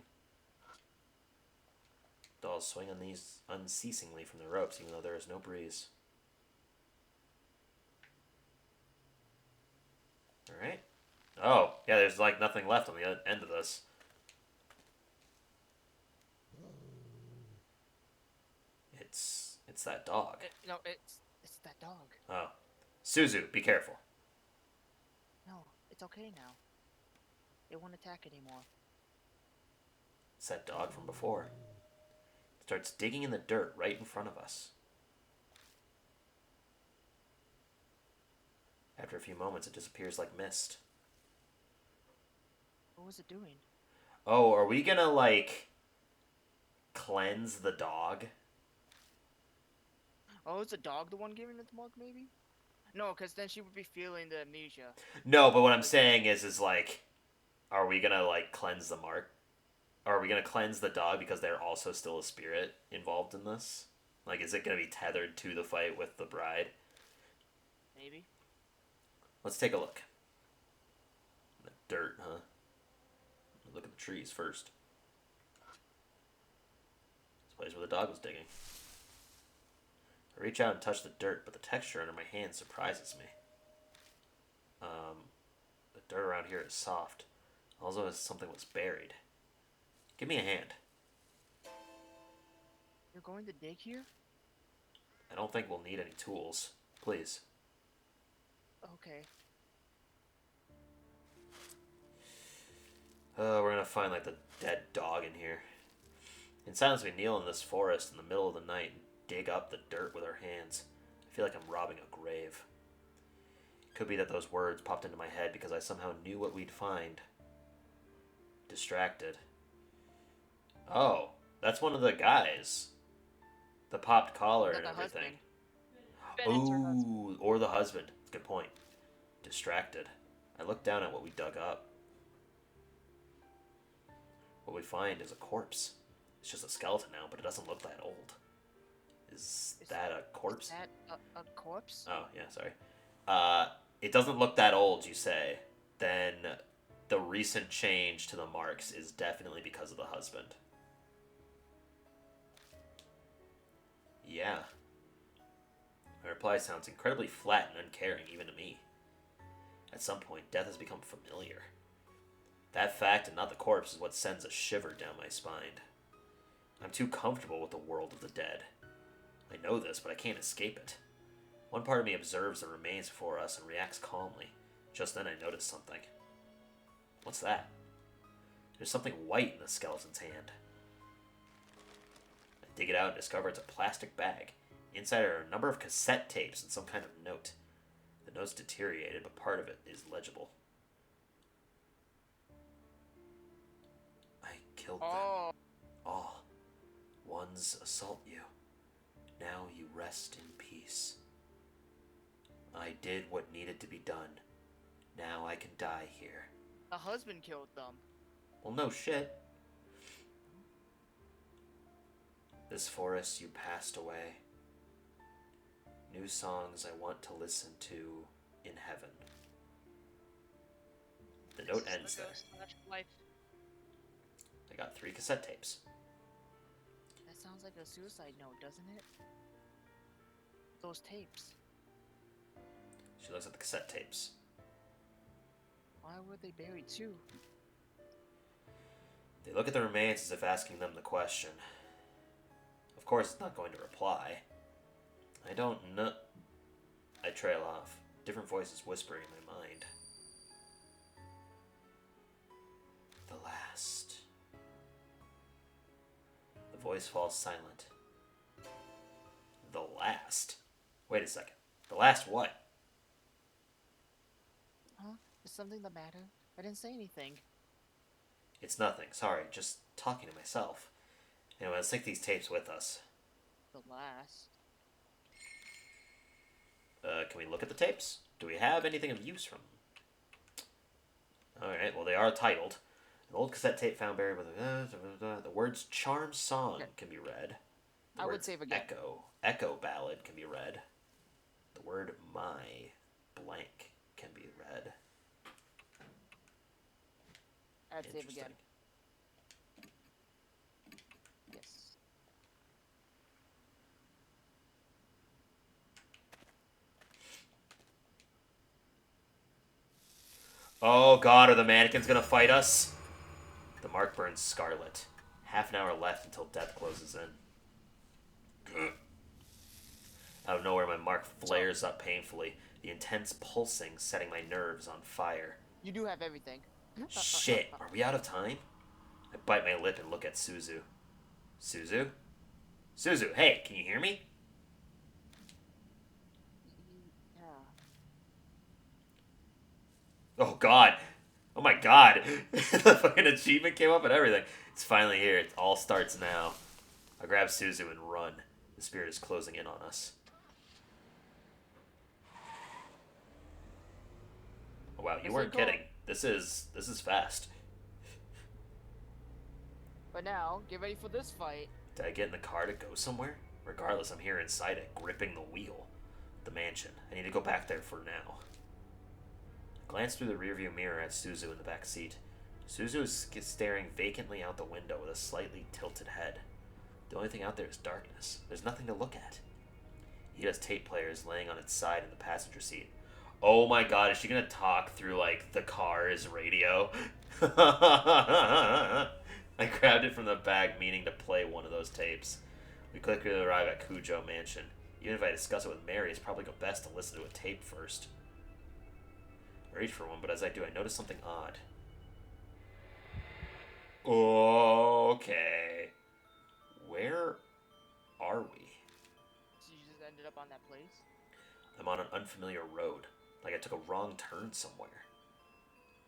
Dolls swing on these unceasingly from the ropes, even though there is no breeze. Alright. Oh, yeah, there's like nothing left on the end of this. It's that dog. No, it's that dog. Oh. Suzu, be careful. No, it's okay now. It won't attack anymore. It's that dog from before. It starts digging in the dirt right in front of us. After a few moments, it disappears like mist. What was it doing? Oh, are we gonna, like, cleanse the dog? Oh, is the dog the one giving it the mug, maybe? No, because then she would be feeling the amnesia. No, but what I'm saying is like, are we gonna, like, cleanse the mark? Are we gonna cleanse the dog because they're also still a spirit involved in this? Like, is it gonna be tethered to the fight with the bride? Maybe. Let's take a look. The dirt, huh? Look at the trees first. This place where the dog was digging. I reach out and touch the dirt, but the texture under my hand surprises me. The dirt around here is soft, although as something was buried. Give me a hand. You're going to dig here? I don't think we'll need any tools. Please. Okay. We're gonna find, like, the dead dog in here. In silence, we kneel in this forest in the middle of the night and dig up the dirt with our hands. I feel like I'm robbing a grave. It could be that those words popped into my head because I somehow knew what we'd find. Distracted. Oh, that's one of the guys. The popped collar Is and that the everything. Bennett's her husband. Ooh, or the husband. Good point. Distracted. I look down at what we dug up. What we find is a corpse. It's just a skeleton now, but it doesn't look that old. Is that a corpse? Is that a corpse? Oh, yeah, sorry. It doesn't look that old, you say. Then the recent change to the marks is definitely because of the husband. Yeah. My reply sounds incredibly flat and uncaring, even to me. At some point, death has become familiar. That fact, and not the corpse, is what sends a shiver down my spine. I'm too comfortable with the world of the dead. I know this, but I can't escape it. One part of me observes the remains before us and reacts calmly. Just then I notice something. What's that? There's something white in the skeleton's hand. Dig it out and discover it's a plastic bag. Inside are a number of cassette tapes and some kind of note. The note's deteriorated, but part of it is legible. I killed them. Oh, All. Ones assault you. Now you rest in peace. I did what needed to be done. Now I can die here. the husband killed them. Well, no shit. This forest you passed away. New songs I want to listen to in heaven. The note ends there. Life. I got 3 cassette tapes. That sounds like a suicide note, doesn't it? Those tapes. She looks at the cassette tapes. Why were they buried too? They look at the remains as if asking them the question. Of course, it's not going to reply. I don't know. I trail off. Different voices whispering in my mind. The last. The voice falls silent. The last? Wait a second. The last what? Huh? Is something the matter? I didn't say anything. It's nothing. Sorry, just talking to myself. Anyway, let's take these tapes with us. The last. Can we look at the tapes? Do we have anything of use from them? Alright, well, they are titled. An old cassette tape found buried with the words Charm Song Okay. can be read. The I would words save again. Echo Ballad can be read. The word My blank can be read. I'd save Interesting. again. Yes. Oh god, are the mannequins gonna fight us? The mark burns scarlet. Half an hour left until death closes in. Out of nowhere, my mark flares up painfully, the intense pulsing setting my nerves on fire. You do have everything. Shit, are we out of time? I bite my lip and look at Suzu. Suzu? Suzu, hey, can you hear me? Yeah. Oh god. Oh my god. The fucking achievement came up and everything. It's finally here. It all starts now. I grab Suzu and run. The spirit is closing in on us. Oh, wow, you Yes, weren't I call- kidding. This is fast. But now, get ready for this fight. Did I get in the car to go somewhere? Regardless, I'm here inside it, gripping the wheel. The mansion. I need to go back there for now. I glance through the rearview mirror at Suzu in the back seat. Suzu is staring vacantly out the window with a slightly tilted head. The only thing out there is darkness. There's nothing to look at. Ida's tape player is laying on its side in the passenger seat. Oh my god, is she gonna talk through, like, the car's radio? I grabbed it from the bag, meaning to play one of those tapes. We quickly arrive at Cujo Mansion. Even if I discuss it with Mary, it's probably best to listen to a tape first. I reach for one, but as I do, I notice something odd. Okay. Where are we? So you just ended up on that place? I'm on an unfamiliar road. Like I took a wrong turn somewhere.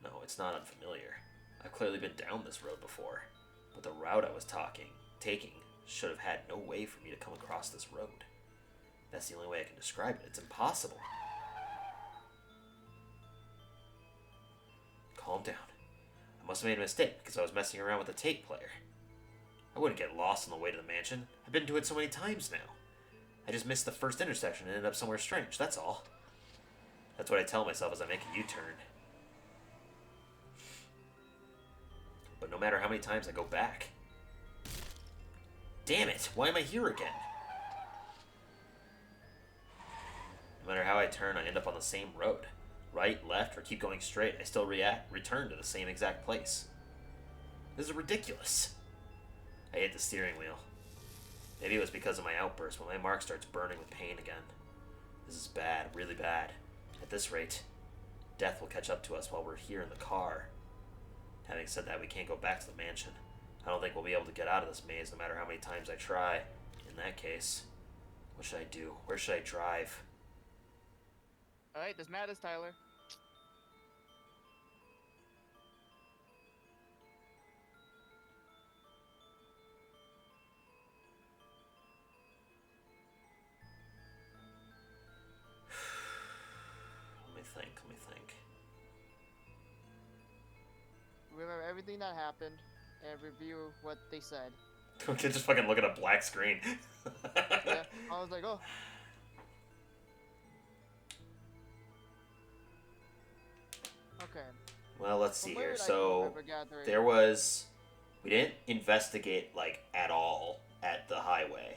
No, it's not unfamiliar. I've clearly been down this road before. But the route I was taking should have had no way for me to come across this road. That's the only way I can describe it. It's impossible. Calm down. I must have made a mistake because I was messing around with the tape player. I wouldn't get lost on the way to the mansion. I've been to it so many times now. I just missed the first intersection and ended up somewhere strange, that's all. That's what I tell myself as I make a U-turn. But no matter how many times I go back... Damn it! Why am I here again? No matter how I turn, I end up on the same road. Right, left, or keep going straight, I still return to the same exact place. This is ridiculous. I hit the steering wheel. Maybe it was because of my outburst, but my mark starts burning with pain again. This is bad, really bad. At this rate, death will catch up to us while we're here in the car. Having said that, we can't go back to the mansion. I don't think we'll be able to get out of this maze no matter how many times I try. in that case. What should I do? Where should I drive? Alright, this matters, Tyler. Let me think. Remember everything that happened and review what they said. Okay, just fucking look at a black screen. Yeah, I was like, oh. Okay. Well, let's see From where here. did I So remember gathering? there was, we didn't investigate like at all at the highway.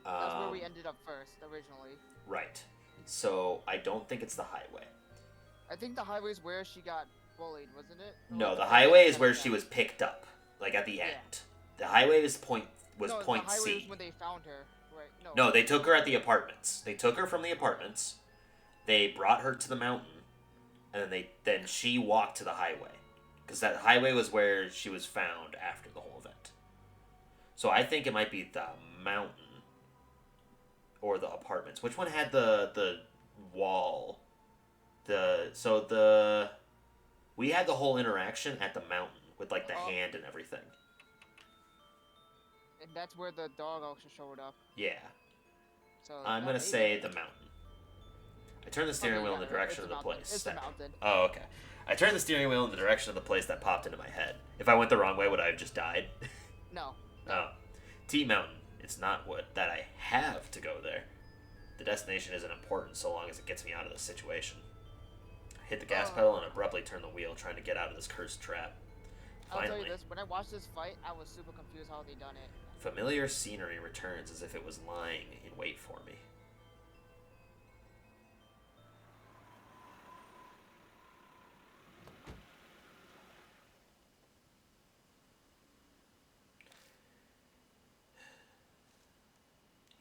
That's where we ended up first, originally. Right. So I don't think it's the highway. I think the highway is where she got bullied, wasn't it? Or No, was the it highway is that where attack? she was picked up, like at the Yeah. end. The highway is point No, point the highway C. was when they found her. Right? No, they took her at the apartments. They took her from the apartments. They brought her to the mountain, and then she walked to the highway, because that highway was where she was found after the whole event. So I think it might be the mountain or the apartments. Which one had the wall? We had the whole interaction at the mountain with like the hand and everything. And that's where the dog also showed up. Yeah. So I'm that gonna may say be- the mountain. I turned the steering Okay, wheel in yeah, the direction it's of the mountain. place. It's the mountain. Oh, okay. I turned the steering wheel in the direction of the place that popped into my head. If I went the wrong way, would I have just died? No. Oh. T Mountain. It's not that I have to go there. The destination isn't important so long as it gets me out of this situation. I hit the gas pedal and abruptly turned the wheel, trying to get out of this cursed trap. I'll tell Finally, you this: when I watched this fight, I was super confused how they done it. familiar scenery returns as if it was lying in wait for me.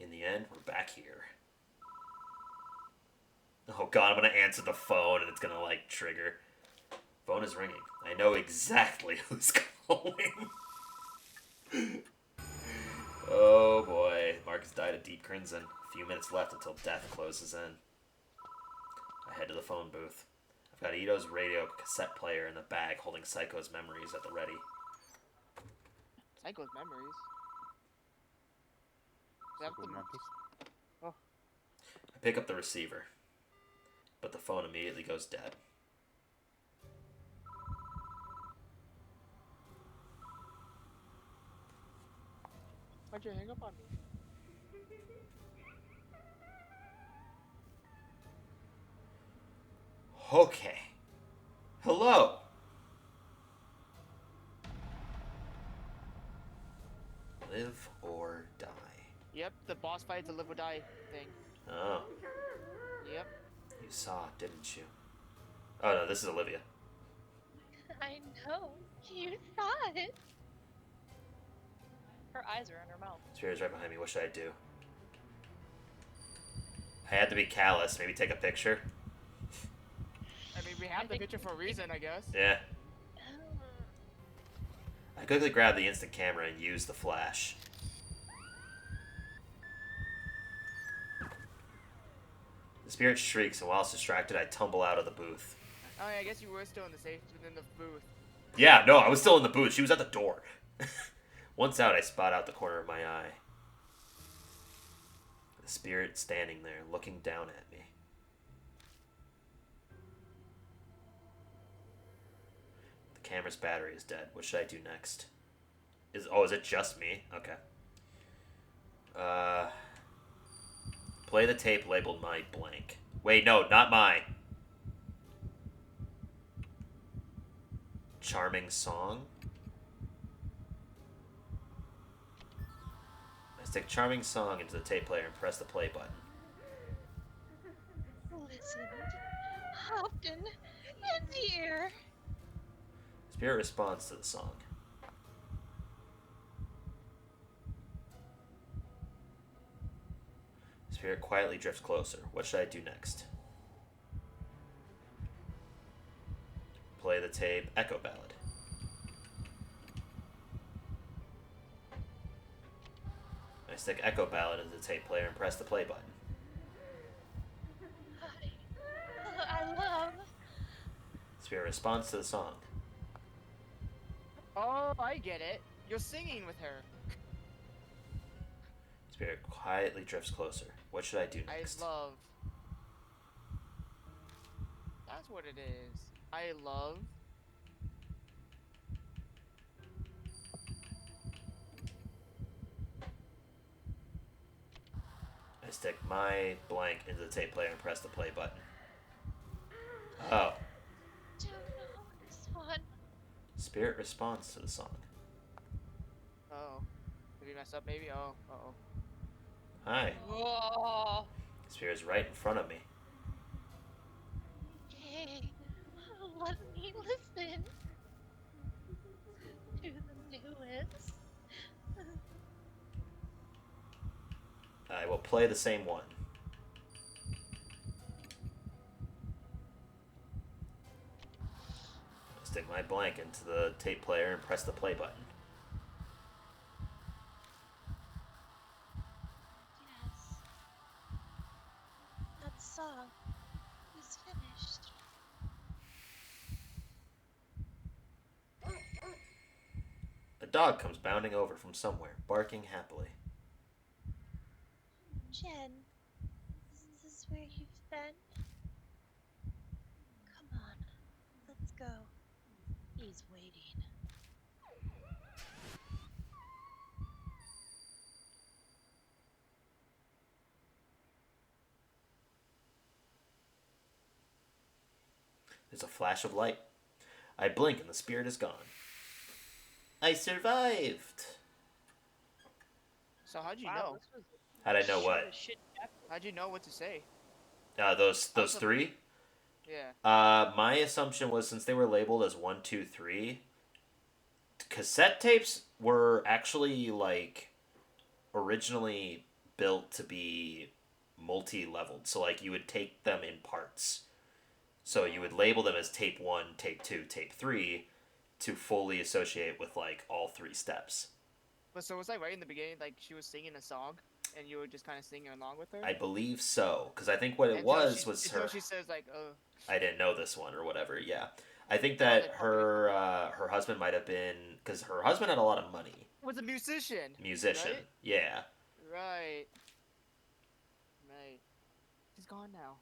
In the end, we're back here. Oh god, I'm gonna answer the phone and it's gonna like trigger. Phone is ringing. I know exactly who's calling. Oh boy. Marcus died a deep crimson. A few minutes left until death closes in. I head to the phone booth. I've got Ito's radio cassette player in the bag holding Psycho's memories at the ready. Psycho's memories. Is that Psycho the- Mantis? I pick up the receiver, but the phone immediately goes dead. Why'd you hang up on me? Okay. Hello. Live or die. Yep, the boss fight's a live or die thing. Oh, Yep. you saw, didn't you? Oh no, this is Olivia. I know. You saw it. Her eyes are in her mouth. Spirit's right behind me. What should I do? I had to be callous. Maybe take a picture. I mean, we have the picture for a reason, I guess. Yeah. I quickly grabbed the instant camera and used the flash. The spirit shrieks, and while it's distracted, I tumble out of the booth. Oh, yeah, I guess you were still in the safe within the booth. Yeah, no, I was still in the booth. She was at the door. Once out, I spot out the corner of my eye. The spirit standing there, looking down at me. The camera's battery is dead. What should I do next? Is it just me? Okay. Play the tape labeled my blank. Wait, no, not my. Charming song? I stick charming song into the tape player and press the play button. Listened, often, and dear. Spirit responds to the song. Spirit quietly drifts closer. What should I do next? Play the tape Echo Ballad. stick Echo Ballad into the tape player and press the play button. I love. Spirit responds to the song. Oh, I get it. You're singing with her. Spirit quietly drifts closer. What should I do next? I love. That's what it is. I love. I stick my blank into the tape player and press the play button. Oh. Don't know this one. Spirit responds to the song. Oh. Did we mess up maybe? Oh. Uh-oh. Hi. Whoa. Spirit's right in front of me. Hey, let me listen to the newest. I will play the same one. Stick my blank into the tape player and press the play button. Yes, that song is finished. A dog comes bounding over from somewhere, barking happily. Jen, is this where you've been? Come on, let's go. He's waiting. There's a flash of light. I blink and the spirit is gone. I survived! So how'd you Wow, know? this was How'd I know short what? as shit chapter. How'd you know what to say? Those Also- three? Yeah. My assumption was since they were labeled as 1, 2, 3, cassette tapes were actually, like, originally built to be multi-leveled. So, like, you would take them in parts. So you would label them as tape 1, tape 2, tape 3 to fully associate with, like, all three steps. But so was like right in the beginning, like she was singing a song, and you were just kind of singing along with her. I believe so, because I think what it Until was she, was until her. she says like, I didn't know this one or whatever. Yeah, I think Oh, they that pumped her husband might have been because her husband had a lot of money. was a musician. Musician, Right? yeah. Right. Right. She's gone now.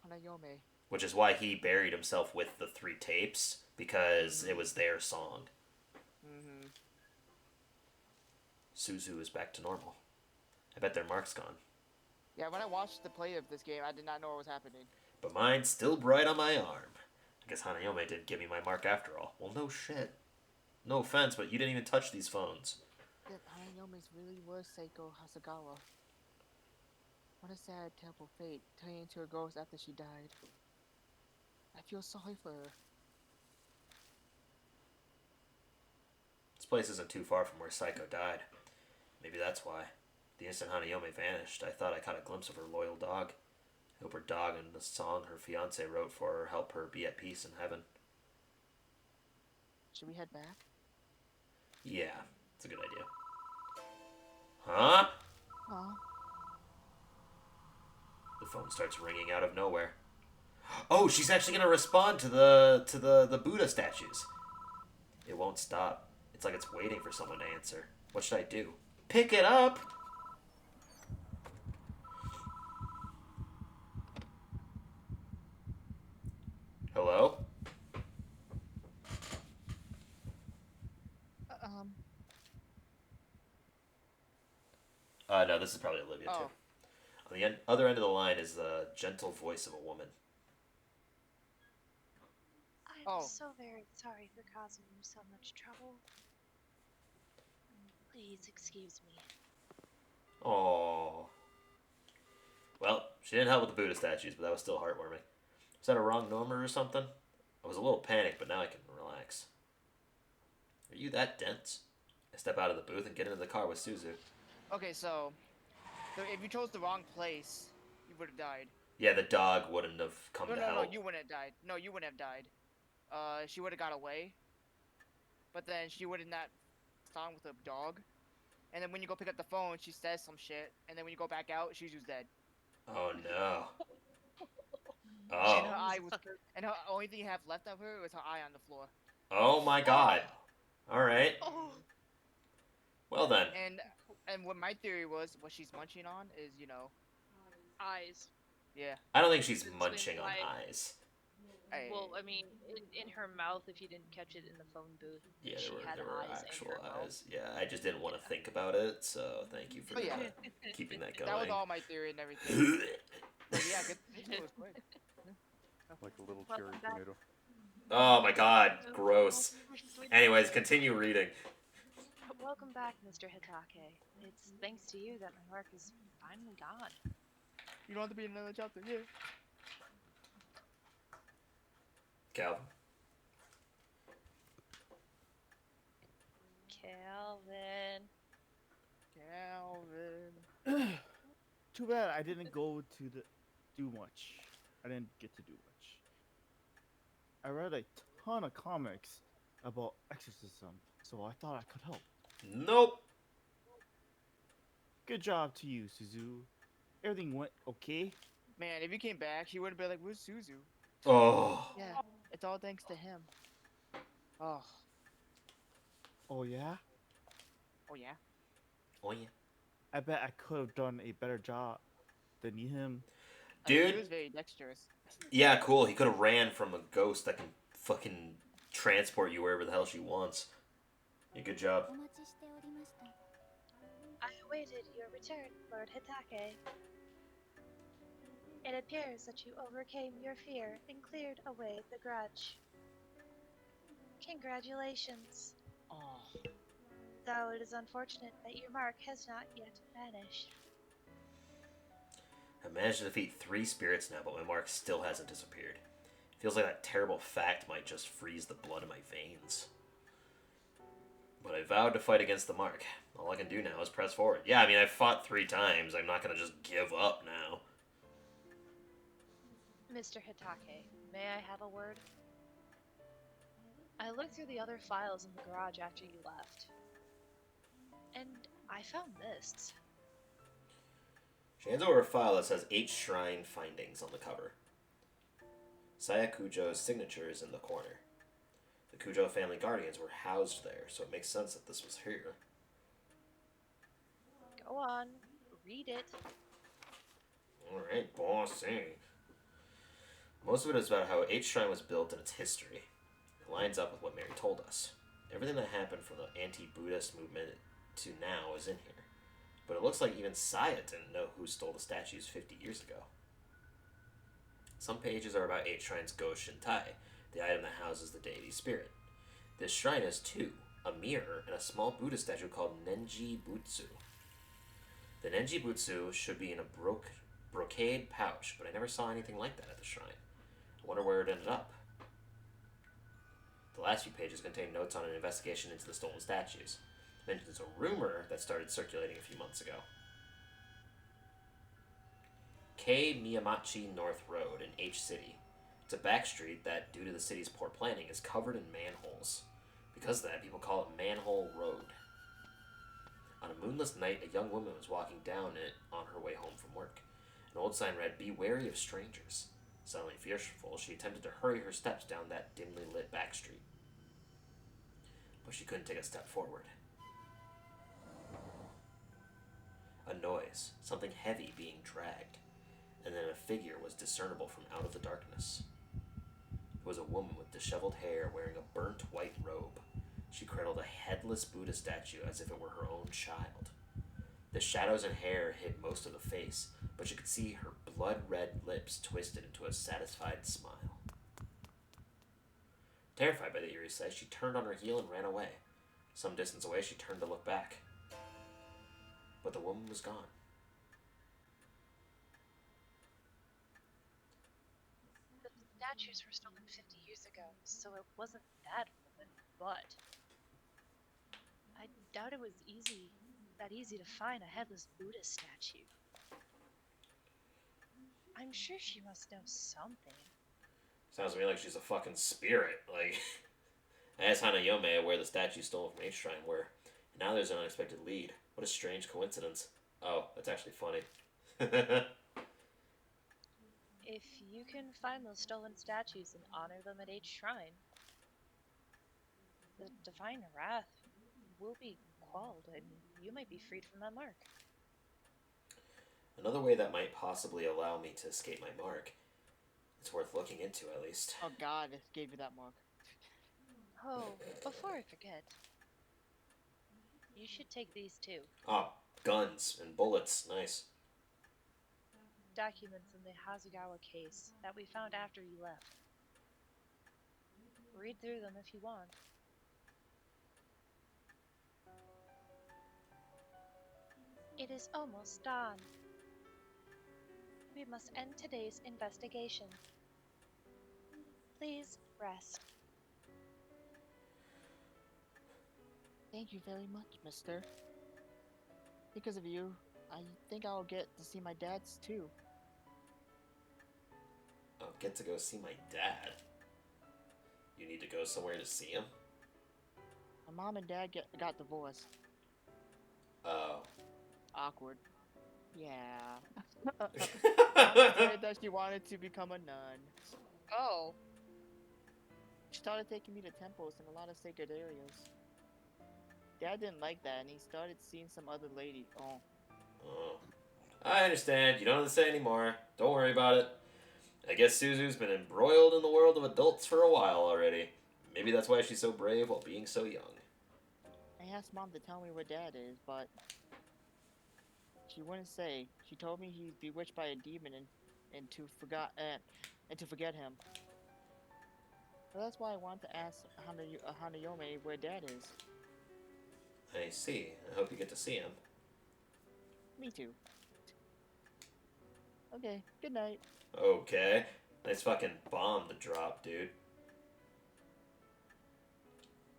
Hanayome. Which is why he buried himself with the three tapes because it was their song. Mm-hmm. Suzu is back to normal. I bet their mark's gone. Yeah, when I watched the play of this game, I did not know what was happening. But mine's still bright on my arm. I guess Hanayome didn't give me my mark after all. Well, no shit. No offense, but you didn't even touch these phones. Yeah, Hanayome's really was Seiko Hasagawa. What a sad, terrible fate, turning into a ghost after she died. I feel sorry for her. This place isn't too far from where Psycho died. Maybe that's why. The instant Hanayome vanished, I thought I caught a glimpse of her loyal dog. I hope her dog and the song her fiance wrote for her help her be at peace in heaven. Should we head back? Yeah, it's a good idea. Huh? Aw. The phone starts ringing out of nowhere. Oh, she's actually gonna respond to the Buddha statues. It won't stop. It's like it's waiting for someone to answer. What should I do? Pick it up! Hello? No, this is probably Olivia, too. Oh. On the other end of the line is the gentle voice of a woman. I'm Oh. so very sorry for causing you so much trouble. Please excuse me. Oh. Well, she didn't help with the Buddha statues, but that was still heartwarming. Was that a wrong number or something? I was a little panicked, but now I can relax. Are you that dense? I step out of the booth and get into the car with Suzu. Okay, so if you chose the wrong place, you would have died. Yeah, the dog wouldn't have come to No, help. you wouldn't have died. No, you wouldn't have died. She would have got away. But then she would have not found with a dog. And then when you go pick up the phone, she says some shit. And then when you go back out, she's just dead. Oh no. And Oh. her eye was, and her only thing you have left of her was her eye on the floor. Oh my god. Alright. Oh, Well then. And what my theory was, what she's munching on is, eyes. yeah. I don't think she's It's munching on why- eyes. Well, I mean, in her mouth, if you didn't catch it in the phone booth, Yeah, she had there were eyes actual in her mouth. eyes. Yeah, I just didn't want to think about it, so thank you for Oh, yeah. keeping that going. That was all my theory and everything. But yeah, it was quick. Like a little Welcome cherry back. tomato. Oh my god, gross. Sweet- Anyways, continue reading. Welcome back, Mr. Hitake. It's thanks to you that my mark is finally gone. You don't have to be in another chapter, yeah. Calvin. Calvin. Calvin. Too bad I didn't go to do much. I didn't get to do much. I read a ton of comics about exorcism, so I thought I could help. Nope. Good job to you, Suzu. Everything went okay. Man, if you came back, he would have been like, where's Suzu? Oh. Yeah, it's all thanks to him. Oh. Oh yeah? Oh, yeah? Oh yeah. I bet I could have done a better job than him. I mean, Dude. he was very dexterous. Yeah, cool. He could have ran from a ghost that can fucking transport you wherever the hell she wants. Yeah, good job. I awaited your return, Lord Hitake. It appears that you overcame your fear and cleared away the grudge. Congratulations. Oh. Though it is unfortunate that your mark has not yet vanished. I managed to defeat 3 spirits now, but my mark still hasn't disappeared. Feels like that terrible fact might just freeze the blood in my veins. But I vowed to fight against the mark. All I can do now is press forward. Yeah, I mean, I fought 3 times. I'm not gonna just give up now. Mr. Hitake, may I have a word? I looked through the other files in the garage after you left. And I found this. She hands over a file that says 8 shrine findings on the cover. Saya Kujo's signature is in the corner. The Kujo family guardians were housed there, so it makes sense that this was here. Go on, read it. Alright, bossy. Most of it is about how 8 Shrine was built and its history. It lines up with what Mary told us. Everything that happened from the anti-Buddhist movement to now is in here. But it looks like even Saya didn't know who stole the statues 50 years ago. Some pages are about 8 Shrine's Go Shintai, the item that houses the deity's spirit. This shrine has 2, a mirror and a small Buddha statue called Nenji Butsu. The Nenji Butsu should be in a brocade pouch, but I never saw anything like that at the shrine. I wonder where it ended up. The last few pages contain notes on an investigation into the stolen statues. It mentions a rumor that started circulating a few months ago. K Miyamachi North Road in H City. It's a back street that, due to the city's poor planning, is covered in manholes. Because of that, people call it Manhole Road. On a moonless night, a young woman was walking down it on her way home from work. An old sign read, "Be wary of strangers." Suddenly fearful, she attempted to hurry her steps down that dimly lit back street. But she couldn't take a step forward. A noise, something heavy being dragged, and then a figure was discernible from out of the darkness. It was a woman with disheveled hair wearing a burnt white robe. She cradled a headless Buddha statue as if it were her own child. The shadows and hair hid most of the face, but you could see her blood-red lips twisted into a satisfied smile. Terrified by the eerie sight, she turned on her heel and ran away. Some distance away, she turned to look back. But the woman was gone. The statues were stolen 50 years ago, so it wasn't that woman, but I doubt it was that easy to find a headless Buddha statue. I'm sure she must know something. Sounds to me like she's a fucking spirit. Like, I asked Hanayome where the statue stolen from H Shrine were, and now there's an unexpected lead. What a strange coincidence. Oh, that's actually funny. If you can find those stolen statues and honor them at each shrine, the divine wrath will be quelled, and you might be freed from that mark. Another way that might possibly allow me to escape my mark. It's worth looking into, at least. Oh God, it gave you that mark. Oh, before I forget, you should take these too. Ah, guns and bullets. Nice. Documents in the Hazugawa case that we found after you left. Read through them if you want. It is almost dawn. We must end today's investigation. Please rest. Thank you very much, mister. Because of you, I think I'll get to see my dad's too. I'll get to go see my dad. You need to go somewhere to see him? My mom and dad got divorced. Oh. Awkward. Yeah. Mom said that she wanted to become a nun. Oh. She started taking me to temples in a lot of sacred areas. Dad didn't like that, and he started seeing some other lady. Oh. Oh. I understand. You don't have to say anymore. Don't worry about it. I guess Suzu's been embroiled in the world of adults for a while already. Maybe that's why she's so brave while being so young. I asked Mom to tell me where Dad is, but she wouldn't say. She told me he's bewitched by a demon and to forget him. So that's why I want to ask Hanayome where Dad is. I see. I hope you get to see him. Me too. Okay, good night. Okay. Nice fucking bomb to drop, dude.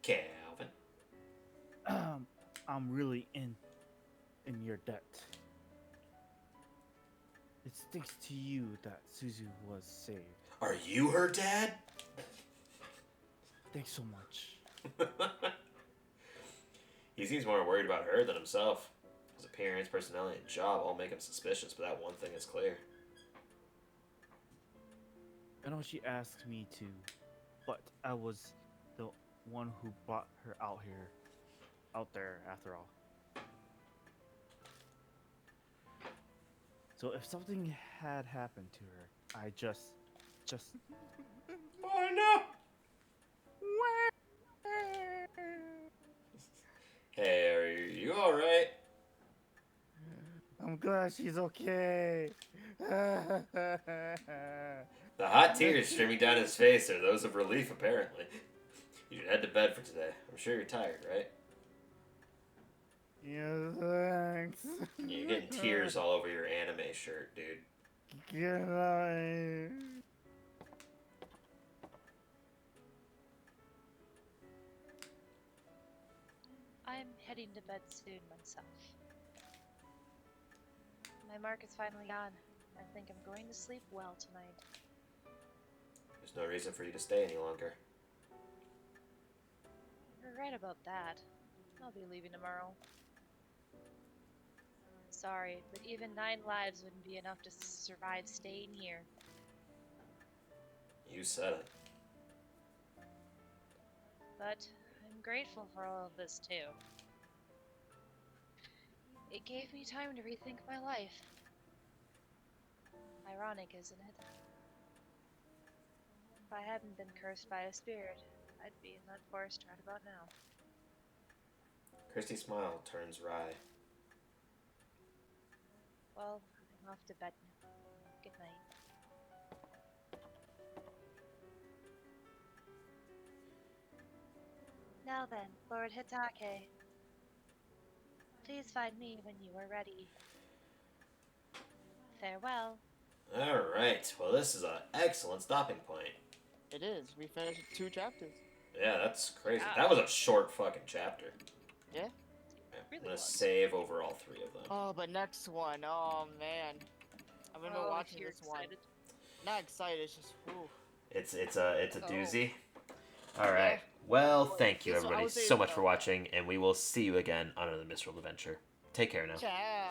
Calvin. I'm really in your debt. It's thanks to you that Suzu was saved. Are you her dad? Thanks so much. He seems more worried about her than himself. His appearance, personality, and job all make him suspicious, but that one thing is clear. I know she asked me to, but I was the one who brought her out there after all. So if something had happened to her, I just Oh no! Hey, are you alright? I'm glad she's okay. The hot tears streaming down his face are those of relief, apparently. You should head to bed for today. I'm sure you're tired, right? Yeah, thanks. Yeah, you're getting tears all over your anime shirt, dude. Good night. I'm heading to bed soon myself. My mark is finally gone. I think I'm going to sleep well tonight. There's no reason for you to stay any longer. You're right about that. I'll be leaving tomorrow. Sorry, but even 9 lives wouldn't be enough to survive staying here. You said it. But I'm grateful for all of this too. It gave me time to rethink my life. Ironic, isn't it? If I hadn't been cursed by a spirit, I'd be in that forest right about now. Christy's smile turns wry. Well, I'm off to bed now. Good night. Now then, Lord Hitake. Please find me when you are ready. Farewell. Alright, well this is an excellent stopping point. It is. We finished 2 chapters. Yeah, that's crazy. Wow. That was a short fucking chapter. Yeah? Yeah, Really I'm gonna was. save over all 3 of them. Oh, but next one. Oh man. I've been Oh, watching you're this one. excited. Not excited. It's just. Whew. It's a Oh. doozy. All right. Yeah. Well, thank you This one- I everybody would say, so much for watching, and we will see you again on another Misrule adventure. Take care now. Ciao.